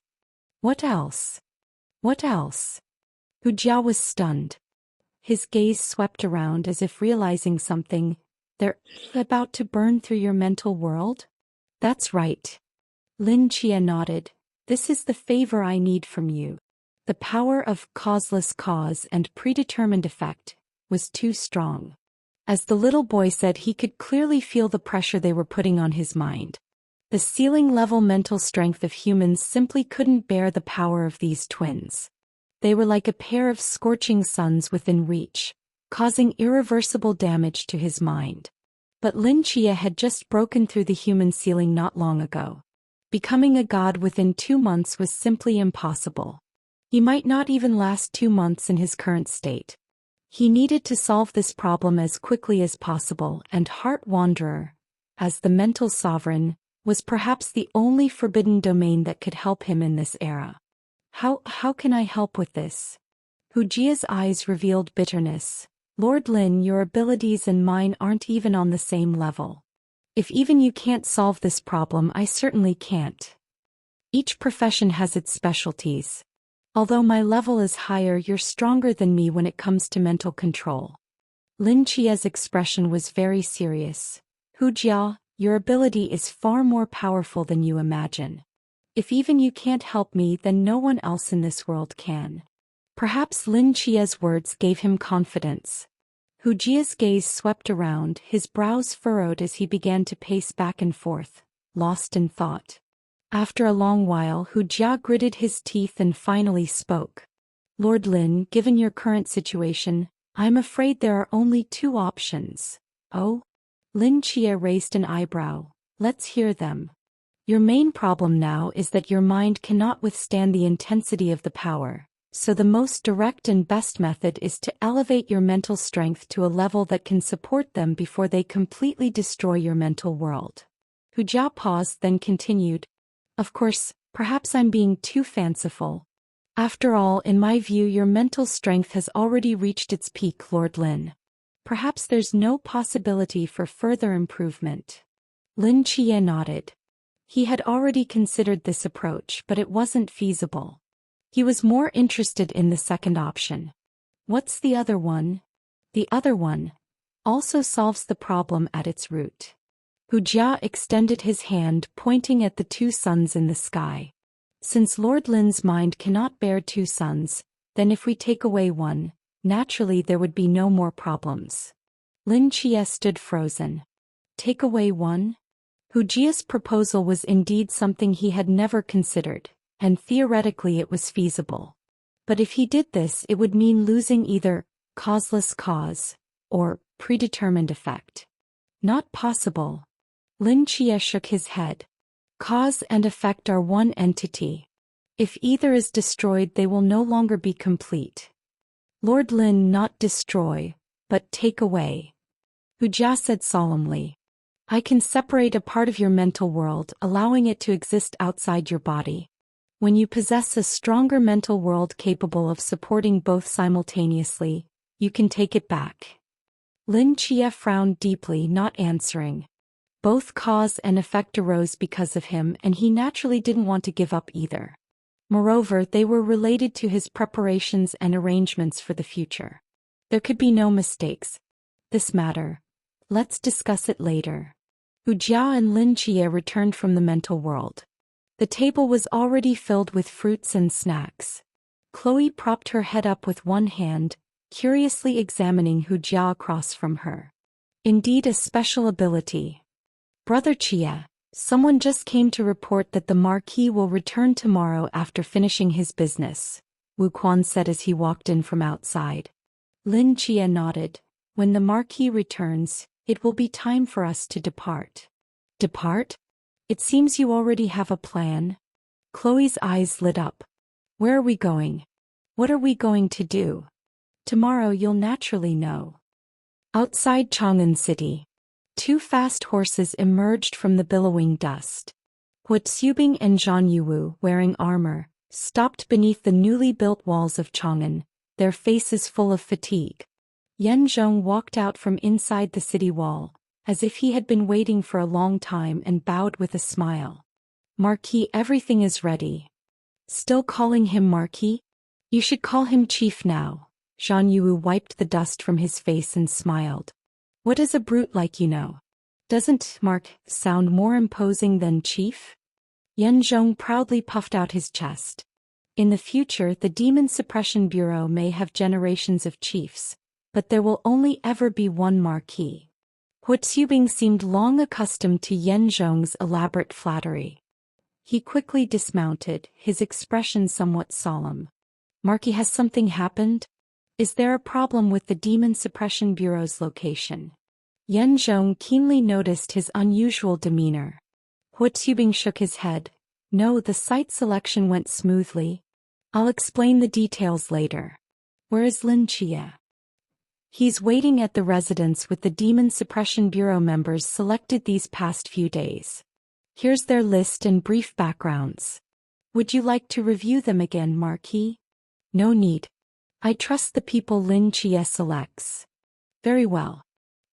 What else? What else? Hu Jia was stunned. His gaze swept around as if realizing something. They're about to burn through your mental world? That's right. Lin Chia nodded. This is the favor I need from you. The power of causeless cause and predetermined effect was too strong. As the little boy said, he could clearly feel the pressure they were putting on his mind. The ceiling-level mental strength of humans simply couldn't bear the power of these twins. They were like a pair of scorching suns within reach, causing irreversible damage to his mind. But Lin Chia had just broken through the human ceiling not long ago. Becoming a god within 2 months was simply impossible. He might not even last 2 months in his current state. He needed to solve this problem as quickly as possible, and Heart Wanderer, as the mental sovereign, was perhaps the only forbidden domain that could help him in this era. How can I help with this? Hujia's eyes revealed bitterness. Lord Lin, your abilities and mine aren't even on the same level. If even you can't solve this problem, I certainly can't. Each profession has its specialties. Although my level is higher, you're stronger than me when it comes to mental control. Lin Chia's expression was very serious. Hujia, your ability is far more powerful than you imagine. If even you can't help me, then no one else in this world can. Perhaps Lin Chia's words gave him confidence. Hujia's gaze swept around, his brows furrowed as he began to pace back and forth, lost in thought. After a long while, Hujia gritted his teeth and finally spoke. Lord Lin, given your current situation, I'm afraid there are only two options. Oh? Lin Chia raised an eyebrow. Let's hear them. Your main problem now is that your mind cannot withstand the intensity of the power, so the most direct and best method is to elevate your mental strength to a level that can support them before they completely destroy your mental world. Hujia paused, then continued. Of course, perhaps I'm being too fanciful. After all, in my view, your mental strength has already reached its peak, Lord Lin. Perhaps there's no possibility for further improvement. Lin Chia nodded. He had already considered this approach, but it wasn't feasible. He was more interested in the second option. What's the other one? The other one also solves the problem at its root. Hujia extended his hand, pointing at the two suns in the sky. Since Lord Lin's mind cannot bear two suns, then if we take away one, naturally there would be no more problems. Lin Chia stood frozen. Take away one? Hujia's proposal was indeed something he had never considered, and theoretically it was feasible. But if he did this, it would mean losing either causeless cause or predetermined effect. Not possible. Lin Chia shook his head. Cause and effect are one entity. If either is destroyed, they will no longer be complete. Lord Lin, not destroy, but take away. Hujia said solemnly. I can separate a part of your mental world, allowing it to exist outside your body. When you possess a stronger mental world capable of supporting both simultaneously, you can take it back. Lin Chia frowned deeply, not answering. Both cause and effect arose because of him, and he naturally didn't want to give up either. Moreover, they were related to his preparations and arrangements for the future. There could be no mistakes. This matter. Let's discuss it later. Hujia and Lin Chia returned from the mental world. The table was already filled with fruits and snacks. Chloe propped her head up with one hand, curiously examining Hujia across from her. Indeed, a special ability. Brother Chia, someone just came to report that the Marquis will return tomorrow after finishing his business, Wu Quan said as he walked in from outside. Lin Chia nodded. When the Marquis returns, it will be time for us to depart. Depart? It seems you already have a plan. Chloe's eyes lit up. Where are we going? What are we going to do? Tomorrow you'll naturally know. Outside Chang'an City. Two fast horses emerged from the billowing dust. Hua Xubing and Zhang Yuwu, wearing armor, stopped beneath the newly built walls of Chang'an, their faces full of fatigue. Yan Zhong walked out from inside the city wall, as if he had been waiting for a long time, and bowed with a smile. Marquis, everything is ready. Still calling him Marquis? You should call him Chief now. Zhang Yuwu wiped the dust from his face and smiled. What is a brute like you know? Doesn't Mark sound more imposing than Chief? Yan Zhong proudly puffed out his chest. In the future, the Demon Suppression Bureau may have generations of chiefs, but there will only ever be one Marquis. Hua Xubing seemed long accustomed to Yan Zhong's elaborate flattery. He quickly dismounted, his expression somewhat solemn. Marquis, has something happened? Is there a problem with the Demon Suppression Bureau's location? Yan Zhong keenly noticed his unusual demeanor. Hua Xubing shook his head. No, the site selection went smoothly. I'll explain the details later. Where is Lin Chia? He's waiting at the residence with the Demon Suppression Bureau members selected these past few days. Here's their list and brief backgrounds. Would you like to review them again, Marquis? No need. I trust the people Lin Chia selects. Very well.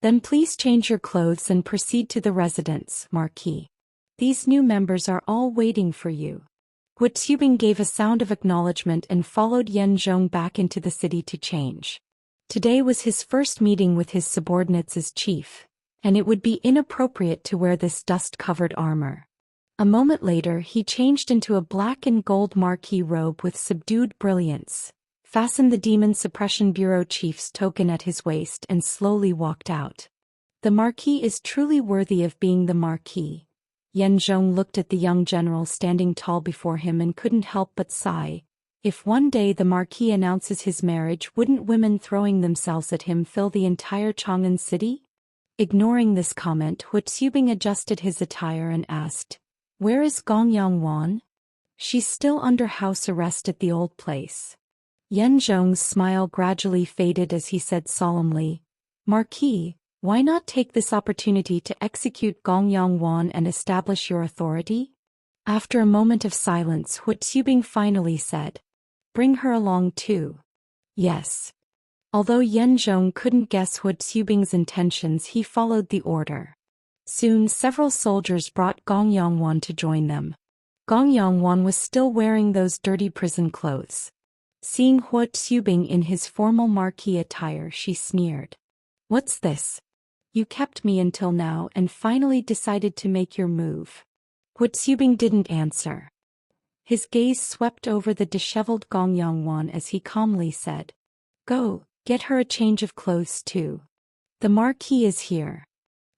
Then please change your clothes and proceed to the residence, Marquis. These new members are all waiting for you. Hu Xubing gave a sound of acknowledgement and followed Yan Zhong back into the city to change. Today was his first meeting with his subordinates as chief, and it would be inappropriate to wear this dust-covered armor. A moment later he changed into a black and gold Marquis robe with subdued brilliance, fastened the Demon Suppression Bureau chief's token at his waist and slowly walked out. The Marquis is truly worthy of being the Marquis. Yan Zhong looked at the young general standing tall before him and couldn't help but sigh. If one day the Marquis announces his marriage, wouldn't women throwing themselves at him fill the entire Chang'an city? Ignoring this comment, Hu Xubing adjusted his attire and asked, "Where is Gong Yangwan?" "She's still under house arrest at the old place." Yan Zhong's smile gradually faded as he said solemnly, "Marquis, why not take this opportunity to execute Gong Yangwan and establish your authority?" After a moment of silence, Hu Xubing finally said, "Bring her along too." "Yes." Although Yan Zhong couldn't guess Hu Xubing's intentions, he followed the order. Soon several soldiers brought Gong Yangwan to join them. Gong Yangwan was still wearing those dirty prison clothes. Seeing Hu Xubing in his formal Marquis attire, she sneered. "What's this? You kept me until now and finally decided to make your move." Hu Xubing didn't answer. His gaze swept over the disheveled Gong Yangwan as he calmly said, "Go, get her a change of clothes too. The Marquis is here."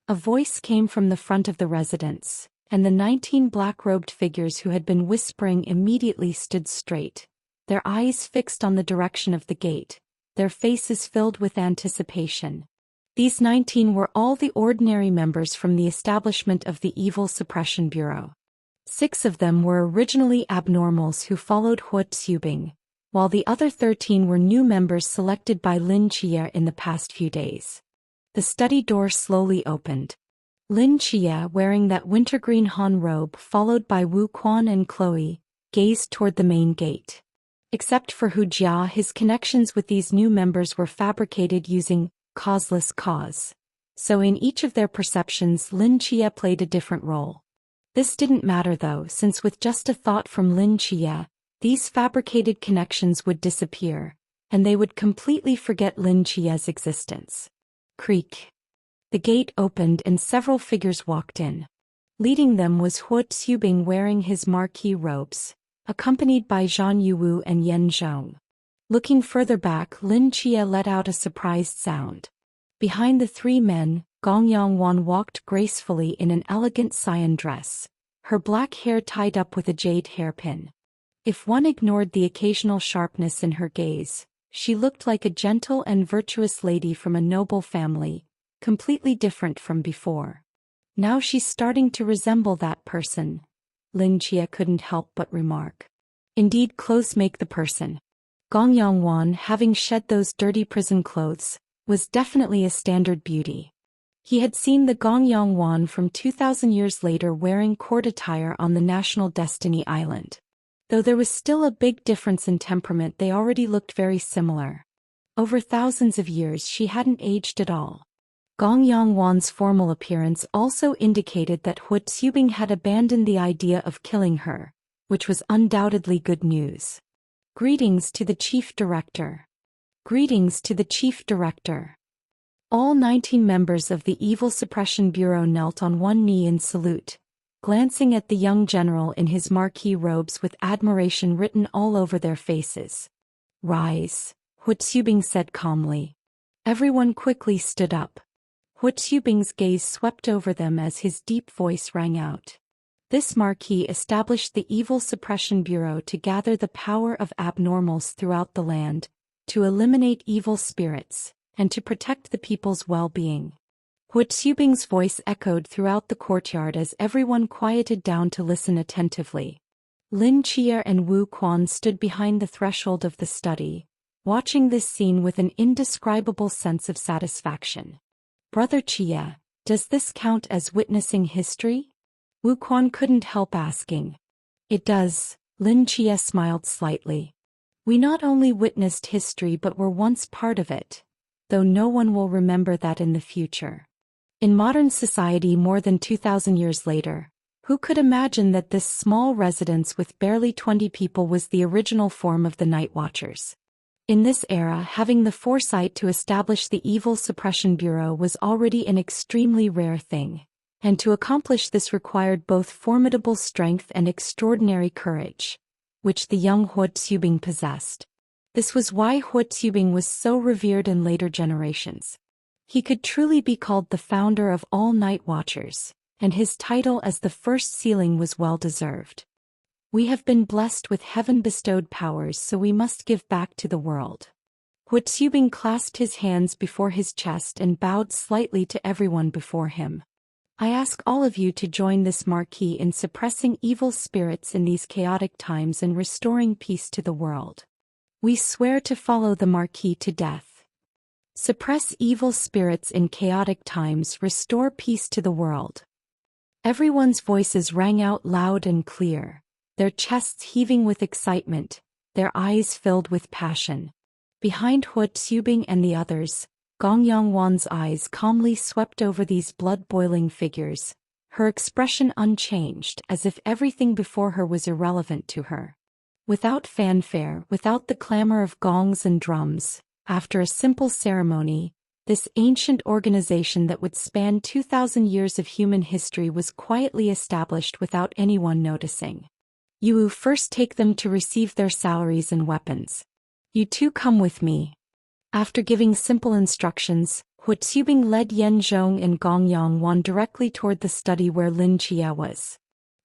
A voice came from the front of the residence, and the 19 black-robed figures who had been whispering immediately stood straight, their eyes fixed on the direction of the gate, their faces filled with anticipation. These 19 were all the ordinary members from the establishment of the Evil Suppression Bureau. 6 of them were originally abnormals who followed Hu Xubing, while the other 13 were new members selected by Lin Chia in the past few days. The study door slowly opened. Lin Chia, wearing that wintergreen Han robe followed by Wu Quan and Chloe, gazed toward the main gate. Except for Hu Jia, his connections with these new members were fabricated using causeless cause. So in each of their perceptions Lin Chia played a different role. This didn't matter though, since with just a thought from Lin Chia, these fabricated connections would disappear, and they would completely forget Lin Chia's existence. Creak. The gate opened and several figures walked in. Leading them was Hu Xubing wearing his Marquis robes, accompanied by Zhang Yuwu and Yan Zhong. Looking further back, Lin Chia let out a surprised sound. Behind the 3 men, Gong Yangwan walked gracefully in an elegant cyan dress, her black hair tied up with a jade hairpin. If one ignored the occasional sharpness in her gaze, she looked like a gentle and virtuous lady from a noble family, completely different from before. "Now she's starting to resemble that person," Lin Chia couldn't help but remark. Indeed, clothes make the person. Gong Yangwan, having shed those dirty prison clothes, was definitely a standard beauty. He had seen the Gong Yangwan from 2,000 years later wearing court attire on the National Destiny Island. Though there was still a big difference in temperament, they already looked very similar. Over thousands of years she hadn't aged at all. Gong Yangwan's formal appearance also indicated that Hu Xubing had abandoned the idea of killing her, which was undoubtedly good news. "Greetings to the Chief Director." "Greetings to the Chief Director." All 19 members of the Evil Suppression Bureau knelt on one knee in salute, glancing at the young general in his Marquis robes with admiration written all over their faces. "Rise," Hu Xubing said calmly. Everyone quickly stood up. Hu Xubing's gaze swept over them as his deep voice rang out. This Marquis established the Evil Suppression Bureau to gather the power of abnormals throughout the land, to eliminate evil spirits, and to protect the people's well-being. Hu Xubing's voice echoed throughout the courtyard as everyone quieted down to listen attentively. Lin Chia and Wu Quan stood behind the threshold of the study, watching this scene with an indescribable sense of satisfaction. Brother Chia, does this count as witnessing history? Wu Quan couldn't help asking. It does, Lin Chia smiled slightly. We not only witnessed history but were once part of it, though no one will remember that in the future. In modern society more than 2,000 years later, who could imagine that this small residence with barely 20 people was the original form of the Night Watchers? In this era, having the foresight to establish the Evil Suppression Bureau was already an extremely rare thing, and to accomplish this required both formidable strength and extraordinary courage, which the young Hua Tsubing possessed. This was why Hua Tsubing was so revered in later generations. He could truly be called the founder of all Night Watchers, and his title as the first sealing was well deserved. We have been blessed with heaven-bestowed powers, so we must give back to the world. Hua Tsubing clasped his hands before his chest and bowed slightly to everyone before him. I ask all of you to join this marquis in suppressing evil spirits in these chaotic times and restoring peace to the world. We swear to follow the marquis to death. Suppress evil spirits in chaotic times, restore peace to the world. Everyone's voices rang out loud and clear, their chests heaving with excitement, their eyes filled with passion. Behind Hua Tsubing and the others, Gong Yangwan's eyes calmly swept over these blood-boiling figures, her expression unchanged, as if everything before her was irrelevant to her. Without fanfare, without the clamor of gongs and drums, after a simple ceremony, this ancient organization that would span 2,000 years of human history was quietly established without anyone noticing. You Wu, first take them to receive their salaries and weapons. You two come with me. After giving simple instructions, Hua Tsubing led Yen Zhong and Gong Yangwan directly toward the study where Lin Chia was.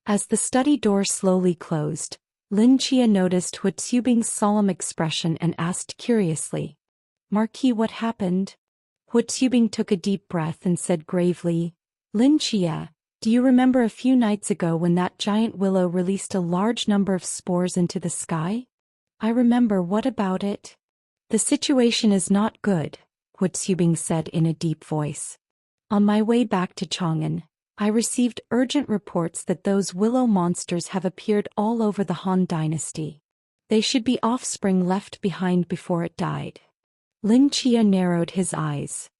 As the study door slowly closed, Lin Chia noticed Hua Tsubing's solemn expression and asked curiously, "Marquis, what happened?" Hua Tsubing took a deep breath and said gravely, "Lin Chia, do you remember a few nights ago when that giant willow released a large number of spores into the sky?" "I remember. What about it?" "The situation is not good," Hua Tsubing said in a deep voice. "On my way back to Chang'an, I received urgent reports that those willow monsters have appeared all over the Han dynasty. They should be offspring left behind before it died." Lin Chia narrowed his eyes.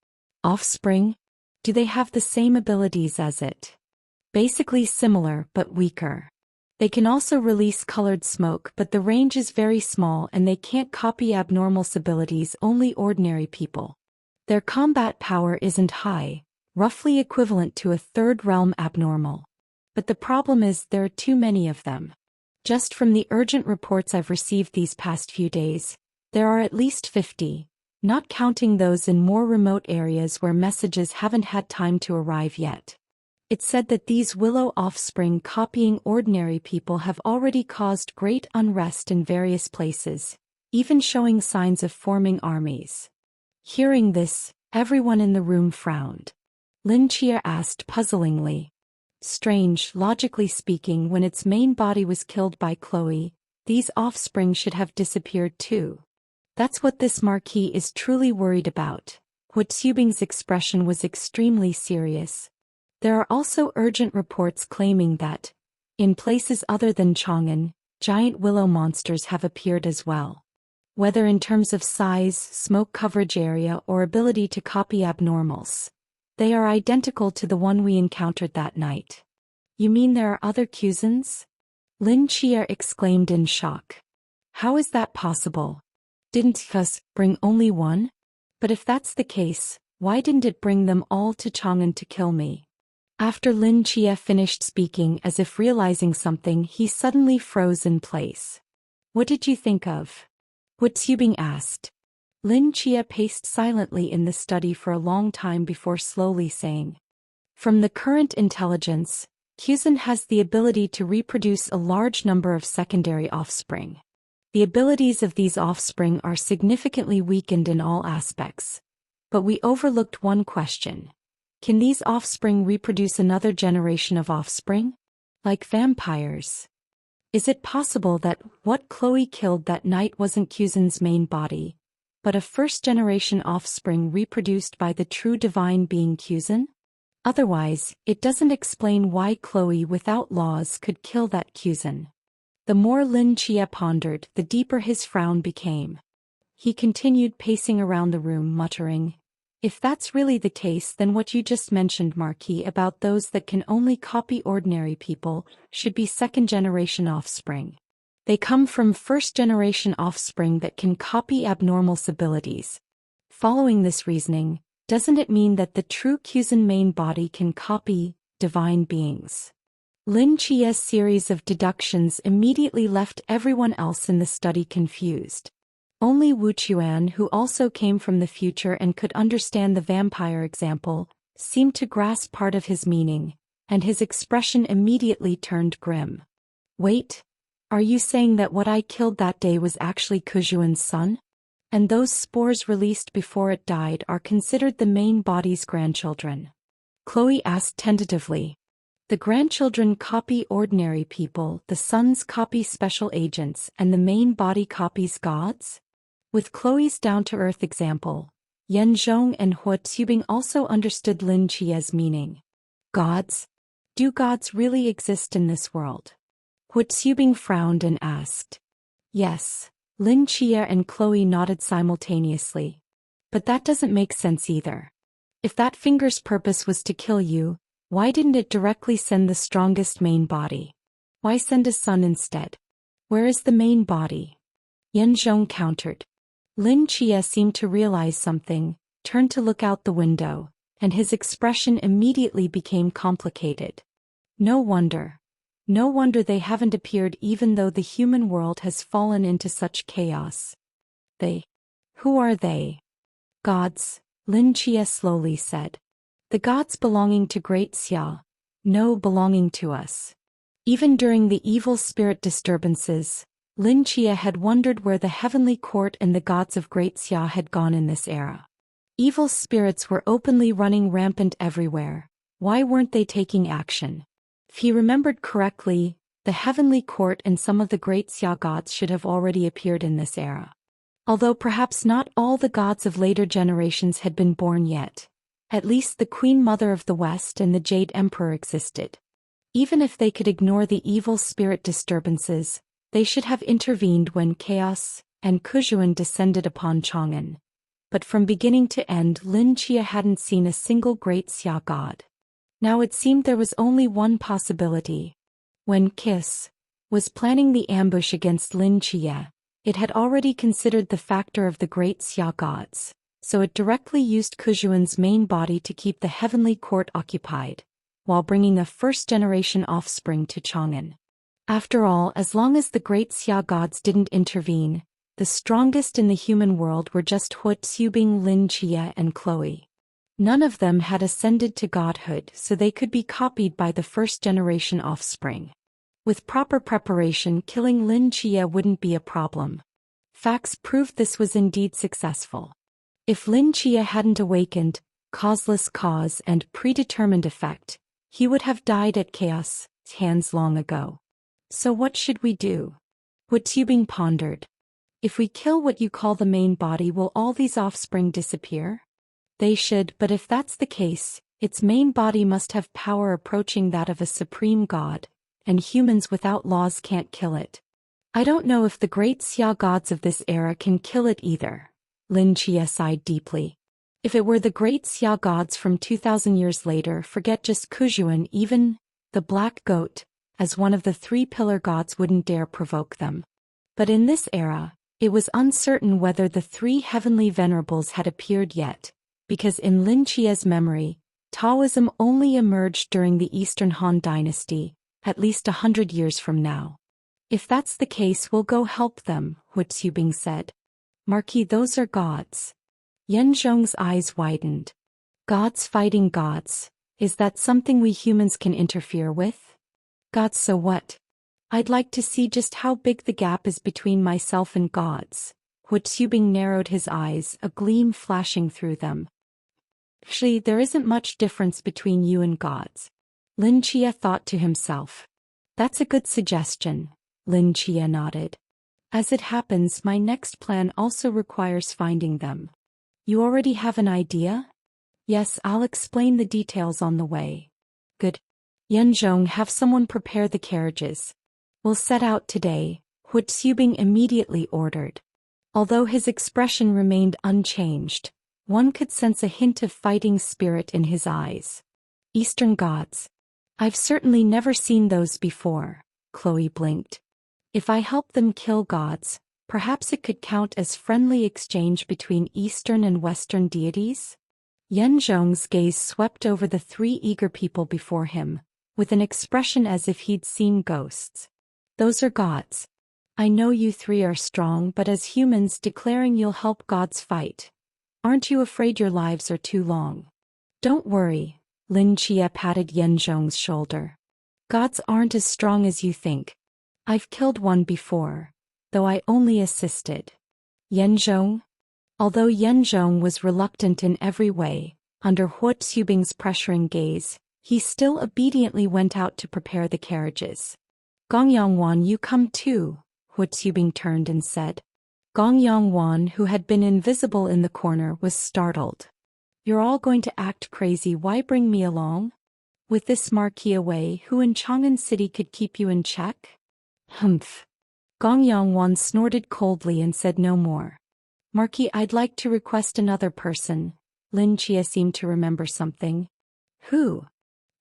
"Offspring? Do they have the same abilities as it?" "Basically similar, but weaker. They can also release colored smoke, but the range is very small and they can't copy abnormal abilities, only ordinary people. Their combat power isn't high, roughly equivalent to a third realm abnormal. But the problem is there are too many of them. Just from the urgent reports I've received these past few days, there are at least 50, not counting those in more remote areas where messages haven't had time to arrive yet. It's said that these willow offspring copying ordinary people have already caused great unrest in various places, even showing signs of forming armies." Hearing this, everyone in the room frowned. Lin Chia asked puzzlingly, "Strange, logically speaking, when its main body was killed by Chloe, these offspring should have disappeared too. That's what this marquis is truly worried about." Hua Tsubing's expression was extremely serious. There are also urgent reports claiming that, in places other than Chang'an, giant willow monsters have appeared as well. Whether in terms of size, smoke coverage area, or ability to copy abnormals, they are identical to the one we encountered that night. "You mean there are other Kuzans?" Lin Chia exclaimed in shock. "How is that possible? Didn't Cus bring only one? But if that's the case, why didn't it bring them all to Chang'an to kill me?" After Lin Chia finished speaking, as if realizing something, he suddenly froze in place. "What did you think of?" Hua Tsubing asked. Lin Chia paced silently in the study for a long time before slowly saying, "From the current intelligence, Kuzan has the ability to reproduce a large number of secondary offspring. The abilities of these offspring are significantly weakened in all aspects. But we overlooked one question. Can these offspring reproduce another generation of offspring? Like vampires? Is it possible that what Chloe killed that night wasn't Kuzan's main body, but a first-generation offspring reproduced by the true divine being Kuzan? Otherwise, it doesn't explain why Chloe without laws could kill that Kuzan. The more Lin Chia pondered, the deeper his frown became. He continued pacing around the room, muttering, "If that's really the case, then what you just mentioned, Marquis, about those that can only copy ordinary people, should be second-generation offspring. They come from first-generation offspring that can copy abnormal abilities. Following this reasoning, doesn't it mean that the true Kuzan main body can copy divine beings?" Lin Chia's series of deductions immediately left everyone else in the study confused. Only Wu Chuan, who also came from the future and could understand the vampire example, seemed to grasp part of his meaning, and his expression immediately turned grim. "Wait, are you saying that what I killed that day was actually Kujuan's son? And those spores released before it died are considered the main body's grandchildren?" Chloe asked tentatively. "The grandchildren copy ordinary people, the sons copy special agents, and the main body copies gods?" With Chloe's down-to-earth example, Yan Zhong and Hua Tubing also understood Lin Chia's meaning. "Gods? Do gods really exist in this world?" Hua Tubing frowned and asked. "Yes." Lin Chia and Chloe nodded simultaneously. "But that doesn't make sense either. If that finger's purpose was to kill you, why didn't it directly send the strongest main body? Why send a son instead? Where is the main body?" Yan Zhong countered. Lin Chia seemed to realize something, turned to look out the window, and his expression immediately became complicated. No wonder they haven't appeared even though the human world has fallen into such chaos. "They? Who are they?" "Gods," Lin Chia slowly said. "The gods belonging to Great Xia. No, belonging to us." Even during the evil spirit disturbances, Lin Chia had wondered where the heavenly court and the gods of Great Xia had gone in this era. Evil spirits were openly running rampant everywhere. Why weren't they taking action? If he remembered correctly, the heavenly court and some of the Great Xia gods should have already appeared in this era. Although perhaps not all the gods of later generations had been born yet, at least the Queen Mother of the West and the Jade Emperor existed. Even if they could ignore the evil spirit disturbances, they should have intervened when chaos and Kujuan descended upon Chang'an. But from beginning to end, Lin Chia hadn't seen a single Great Xia god. Now it seemed there was only one possibility. When Kiss was planning the ambush against Lin Chia, it had already considered the factor of the Great Xia gods, so it directly used Kujuan's main body to keep the heavenly court occupied, while bringing a first-generation offspring to Chang'an. After all, as long as the Great Xia gods didn't intervene, the strongest in the human world were just Hua Tubing, Lin Chia, and Chloe. None of them had ascended to godhood, so they could be copied by the first-generation offspring. With proper preparation, killing Lin Chia wouldn't be a problem. Facts proved this was indeed successful. If Lin Chia hadn't awakened, causeless cause and predetermined effect, he would have died at Chaos' hands long ago. "So what should we do?" Hua Tubing pondered. "If we kill what you call the main body, will all these offspring disappear?" "They should, but if that's the case, its main body must have power approaching that of a supreme god, and humans without laws can't kill it. I don't know if the Great Xia gods of this era can kill it either." Lin Chia sighed deeply. "If it were the Great Xia gods from 2,000 years later, forget just Kujuan, even the Black Goat, as one of the three-pillar gods, wouldn't dare provoke them. But in this era, it was uncertain whether the three heavenly venerables had appeared yet, because in Lin Chia's memory, Taoism only emerged during the Eastern Han Dynasty, at least 100 years from now. "If that's the case, we'll go help them," Hua Tubing said. "Marquis, those are gods." Yan Zhong's eyes widened. "Gods fighting gods, is that something we humans can interfere with?" "Gods, so what? I'd like to see just how big the gap is between myself and gods." Hua Tubing narrowed his eyes, a gleam flashing through them. "Actually, there isn't much difference between you and gods." Lin Chia thought to himself. "That's a good suggestion." Lin Chia nodded. As it happens, my next plan also requires finding them. You already have an idea? Yes, I'll explain the details on the way. Good. Yanzhong, have someone prepare the carriages. We'll set out today, Hu Xubing immediately ordered. Although his expression remained unchanged, one could sense a hint of fighting spirit in his eyes. Eastern gods. I've certainly never seen those before, Chloe blinked. If I help them kill gods, perhaps it could count as friendly exchange between Eastern and Western deities? Yanzhong's gaze swept over the three eager people before him, with an expression as if he'd seen ghosts. Those are gods. I know you three are strong, but as humans declaring you'll help gods fight. Aren't you afraid your lives are too long? Don't worry, Lin Chia patted Yanzhong's shoulder. Gods aren't as strong as you think. I've killed one before, though I only assisted. Yanzhong? Although Yanzhong was reluctant in every way, under Hu Xubing's pressuring gaze, he still obediently went out to prepare the carriages. Gong Yongwan, you come too, Hu Xubing turned and said. Gong Yongwan, who had been invisible in the corner, was startled. You're all going to act crazy, why bring me along? With this marquis away, who in Chang'an City could keep you in check? Humph. Gong Yongwan snorted coldly and said no more. Marquis, I'd like to request another person. Lin Chia seemed to remember something. Who?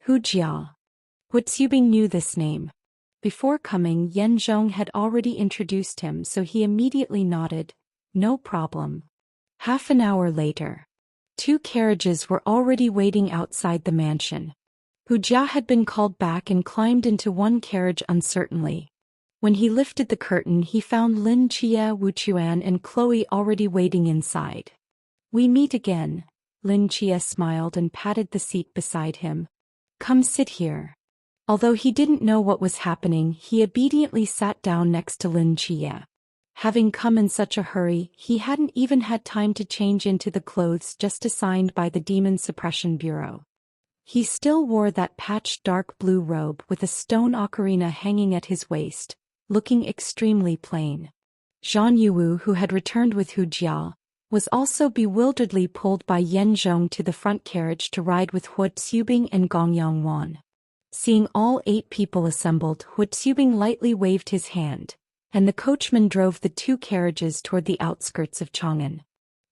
Hu Jia. Hu Xubing knew this name. Before coming, Yanzhong had already introduced him, so he immediately nodded. No problem. Half an hour later, 2 carriages were already waiting outside the mansion. Hu Jia had been called back and climbed into one carriage uncertainly. When he lifted the curtain, he found Lin Chia, Wu Chuan, and Chloe already waiting inside. We meet again. Lin Chia smiled and patted the seat beside him. Come sit here. Although he didn't know what was happening, he obediently sat down next to Lin Chia. Having come in such a hurry, he hadn't even had time to change into the clothes just assigned by the Demon Suppression Bureau. He still wore that patched dark blue robe with a stone ocarina hanging at his waist, looking extremely plain. Zhang Yuwu, who had returned with Hu Jia, was also bewilderedly pulled by Yanzhong to the front carriage to ride with Hu Xubing and Gong Yongwan. Seeing all 8 people assembled, Hu Xubing lightly waved his hand, and the coachman drove the 2 carriages toward the outskirts of Chang'an.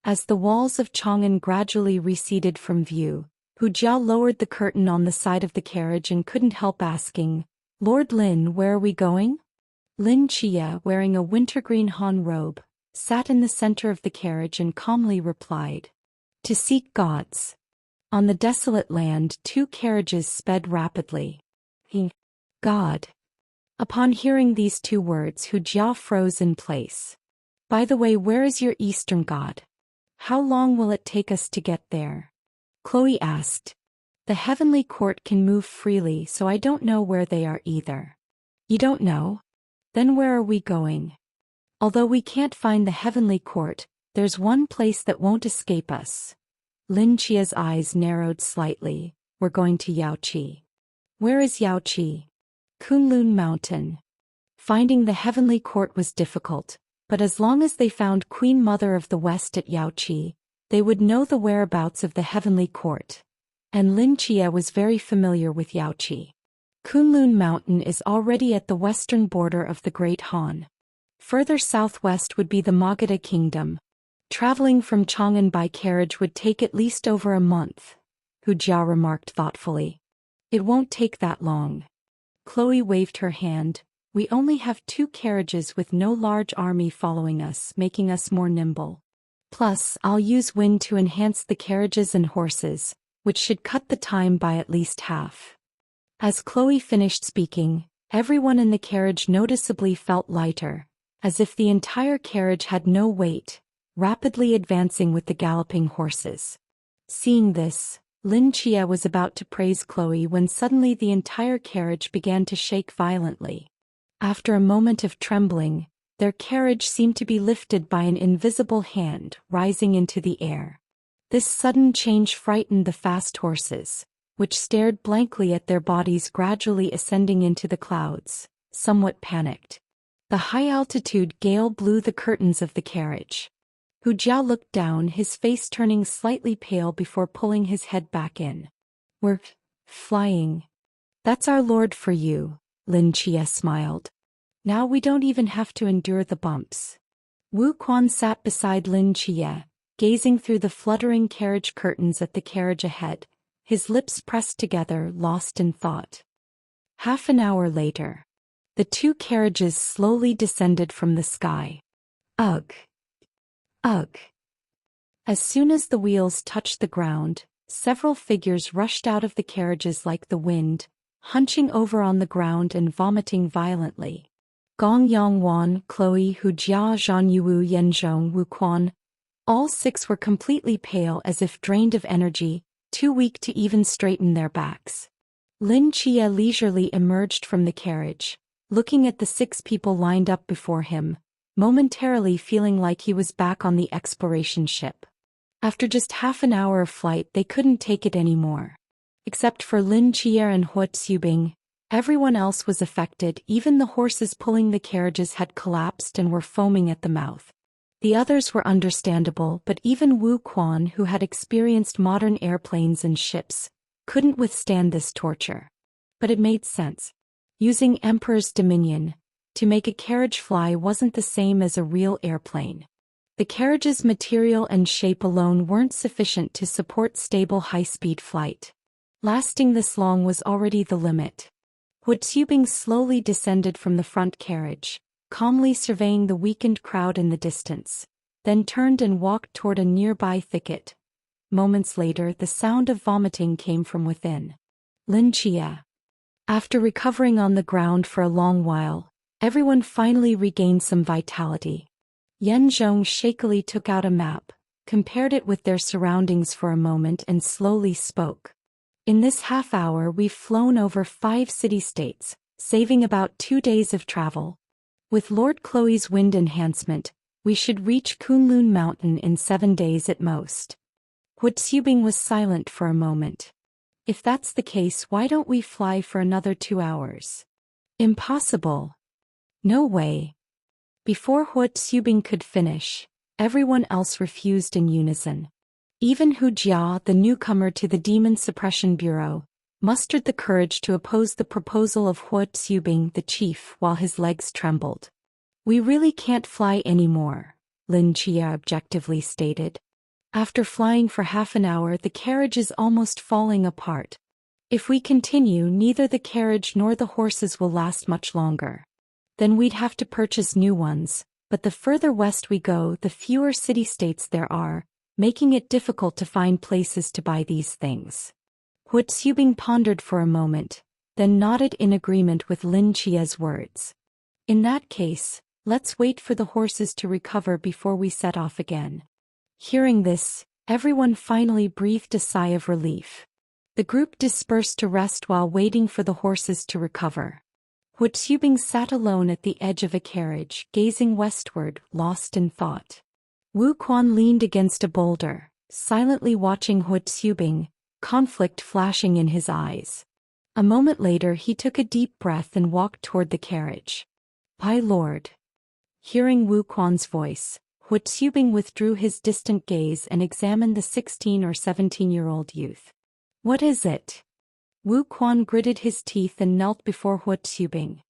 As the walls of Chang'an gradually receded from view, Hu Jia lowered the curtain on the side of the carriage and couldn't help asking, Lord Lin, where are we going? Lin Chia, wearing a wintergreen Han robe, sat in the center of the carriage and calmly replied, To seek gods. On the desolate land, 2 carriages sped rapidly. God. Upon hearing these 2 words, Hu Jia froze in place. By the way, where is your Eastern god? How long will it take us to get there? Chloe asked. The heavenly court can move freely, so I don't know where they are either. You don't know? Then where are we going? Although we can't find the heavenly court, there's one place that won't escape us. Lin Chia's eyes narrowed slightly. We're going to Yaoqi. Where is Yaoqi? Kunlun Mountain. Finding the heavenly court was difficult, but as long as they found Queen Mother of the West at Yaoqi, they would know the whereabouts of the heavenly court. And Lin Chia was very familiar with Yaoqi. Kunlun Mountain is already at the western border of the Great Han. Further southwest would be the Magadha Kingdom. Traveling from Chang'an by carriage would take at least over a month, Hu Jia remarked thoughtfully. It won't take that long. Chloe waved her hand. We only have 2 carriages with no large army following us, making us more nimble. Plus, I'll use wind to enhance the carriages and horses, which should cut the time by at least half. As Chloe finished speaking, everyone in the carriage noticeably felt lighter, as if the entire carriage had no weight, rapidly advancing with the galloping horses. Seeing this, Lin Chia was about to praise Chloe when suddenly the entire carriage began to shake violently. After a moment of trembling, their carriage seemed to be lifted by an invisible hand, rising into the air. This sudden change frightened the fast horses, which stared blankly at their bodies gradually ascending into the clouds, somewhat panicked. The high-altitude gale blew the curtains of the carriage. Hu Jia looked down, his face turning slightly pale before pulling his head back in. "We're flying. That's our lord for you," Lin Chia smiled. "Now we don't even have to endure the bumps." Wu Quan sat beside Lin Chia, gazing through the fluttering carriage curtains at the carriage ahead, his lips pressed together, lost in thought. Half an hour later, the two carriages slowly descended from the sky. Ugh! Ugh! As soon as the wheels touched the ground, several figures rushed out of the carriages like the wind, hunching over on the ground and vomiting violently. Gong Yongwan, Chloe, Hu Jia, Zhang Yuwu, Yanzhong, Wu Quan. All six were completely pale, as if drained of energy, too weak to even straighten their backs. Lin Chia leisurely emerged from the carriage, looking at the 6 people lined up before him, momentarily feeling like he was back on the exploration ship. After just half an hour of flight, they couldn't take it anymore. Except for Lin Chia and Hua Tsubing, everyone else was affected. Even the horses pulling the carriages had collapsed and were foaming at the mouth. The others were understandable, but even Wu Quan, who had experienced modern airplanes and ships, couldn't withstand this torture. But it made sense. Using Emperor's Dominion to make a carriage fly wasn't the same as a real airplane. The carriage's material and shape alone weren't sufficient to support stable high-speed flight. Lasting this long was already the limit. Hua Tsubing slowly descended from the front carriage, calmly surveying the weakened crowd in the distance, then turned and walked toward a nearby thicket. Moments later, the sound of vomiting came from within. Lin Chia. After recovering on the ground for a long while, everyone finally regained some vitality. Yan Zhong shakily took out a map, compared it with their surroundings for a moment and slowly spoke. "In this half hour we've flown over 5 city-states, saving about 2 days of travel. With Lord Chloe's wind enhancement, we should reach Kunlun Mountain in 7 days at most." Hua Tsubing was silent for a moment. "If that's the case, why don't we fly for another 2 hours? "Impossible. No way." Before Hua Tsubing could finish, everyone else refused in unison. Even Hu Jia, the newcomer to the Demon Suppression Bureau, mustered the courage to oppose the proposal of Hua Tsubing, the chief, while his legs trembled. "We really can't fly anymore," Lin Chia objectively stated. "After flying for half an hour, the carriage is almost falling apart. If we continue, neither the carriage nor the horses will last much longer. Then we'd have to purchase new ones, but the further west we go, the fewer city-states there are, making it difficult to find places to buy these things." Hua Tsubing pondered for a moment, then nodded in agreement with Lin Chia's words. "In that case, let's wait for the horses to recover before we set off again." Hearing this, everyone finally breathed a sigh of relief. The group dispersed to rest while waiting for the horses to recover. Hua Tsubing sat alone at the edge of a carriage, gazing westward, lost in thought. Wu Quan leaned against a boulder, silently watching Hua Tsubing, conflict flashing in his eyes. A moment later he took a deep breath and walked toward the carriage. "My lord." Hearing Wu Quan's voice, Hua Tsubing withdrew his distant gaze and examined the 16 or 17-year-old youth. "What is it?" Wu Quan gritted his teeth and knelt before Hua Tsubing.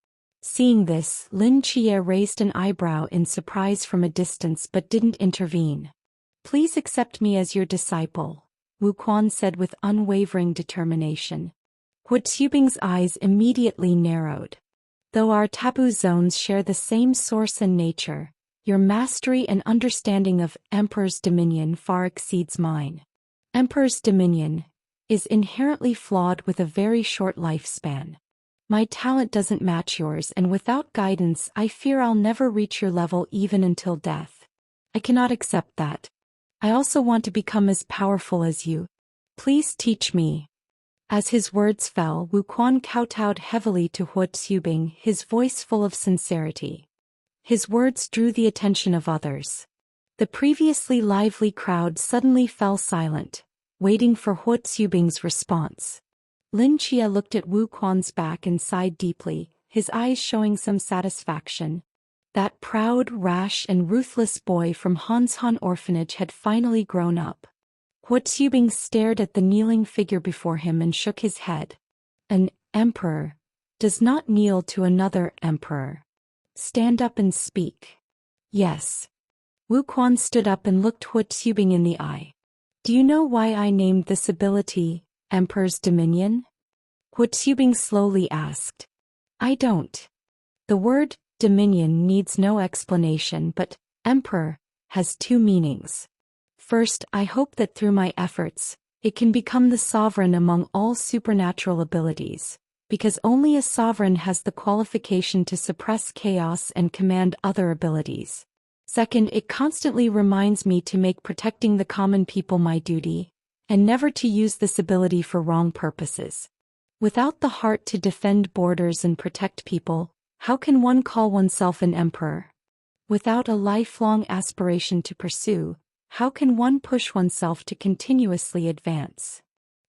Seeing this, Lin Chia raised an eyebrow in surprise from a distance but didn't intervene. "Please accept me as your disciple," Wu Quan said with unwavering determination. Hua Tsubing's eyes immediately narrowed. "Though our taboo zones share the same source and nature, your mastery and understanding of Emperor's Dominion far exceeds mine. Emperor's Dominion is inherently flawed with a very short lifespan. My talent doesn't match yours, and without guidance I fear I'll never reach your level even until death. I cannot accept that. I also want to become as powerful as you. Please teach me." As his words fell, Wu Quan kowtowed heavily to Hua Tsubing, his voice full of sincerity. His words drew the attention of others. The previously lively crowd suddenly fell silent, waiting for Hua Tsubing's response. Lin Chia looked at Wu Quan's back and sighed deeply, his eyes showing some satisfaction. That proud, rash and ruthless boy from Hanshan orphanage had finally grown up. Hua Tuibing stared at the kneeling figure before him and shook his head. An emperor does not kneel to another emperor. Stand up and speak. Yes. Wu Quan stood up and looked Hua Tuibing in the eye. Do you know why I named this ability, Emperor's Dominion? Hua Tuibing slowly asked. I don't. The word dominion needs no explanation, but emperor has two meanings. First, I hope that through my efforts, it can become the sovereign among all supernatural abilities, because only a sovereign has the qualification to suppress chaos and command other abilities. Second, it constantly reminds me to make protecting the common people my duty, and never to use this ability for wrong purposes. Without the heart to defend borders and protect people, how can one call oneself an emperor? Without a lifelong aspiration to pursue, how can one push oneself to continuously advance?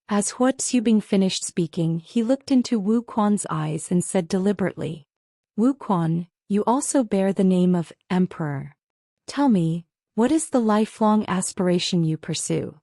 As Hua Tuibing finished speaking, he looked into Wu Quan's eyes and said deliberately, Wu Quan, you also bear the name of emperor. Tell me, what is the lifelong aspiration you pursue?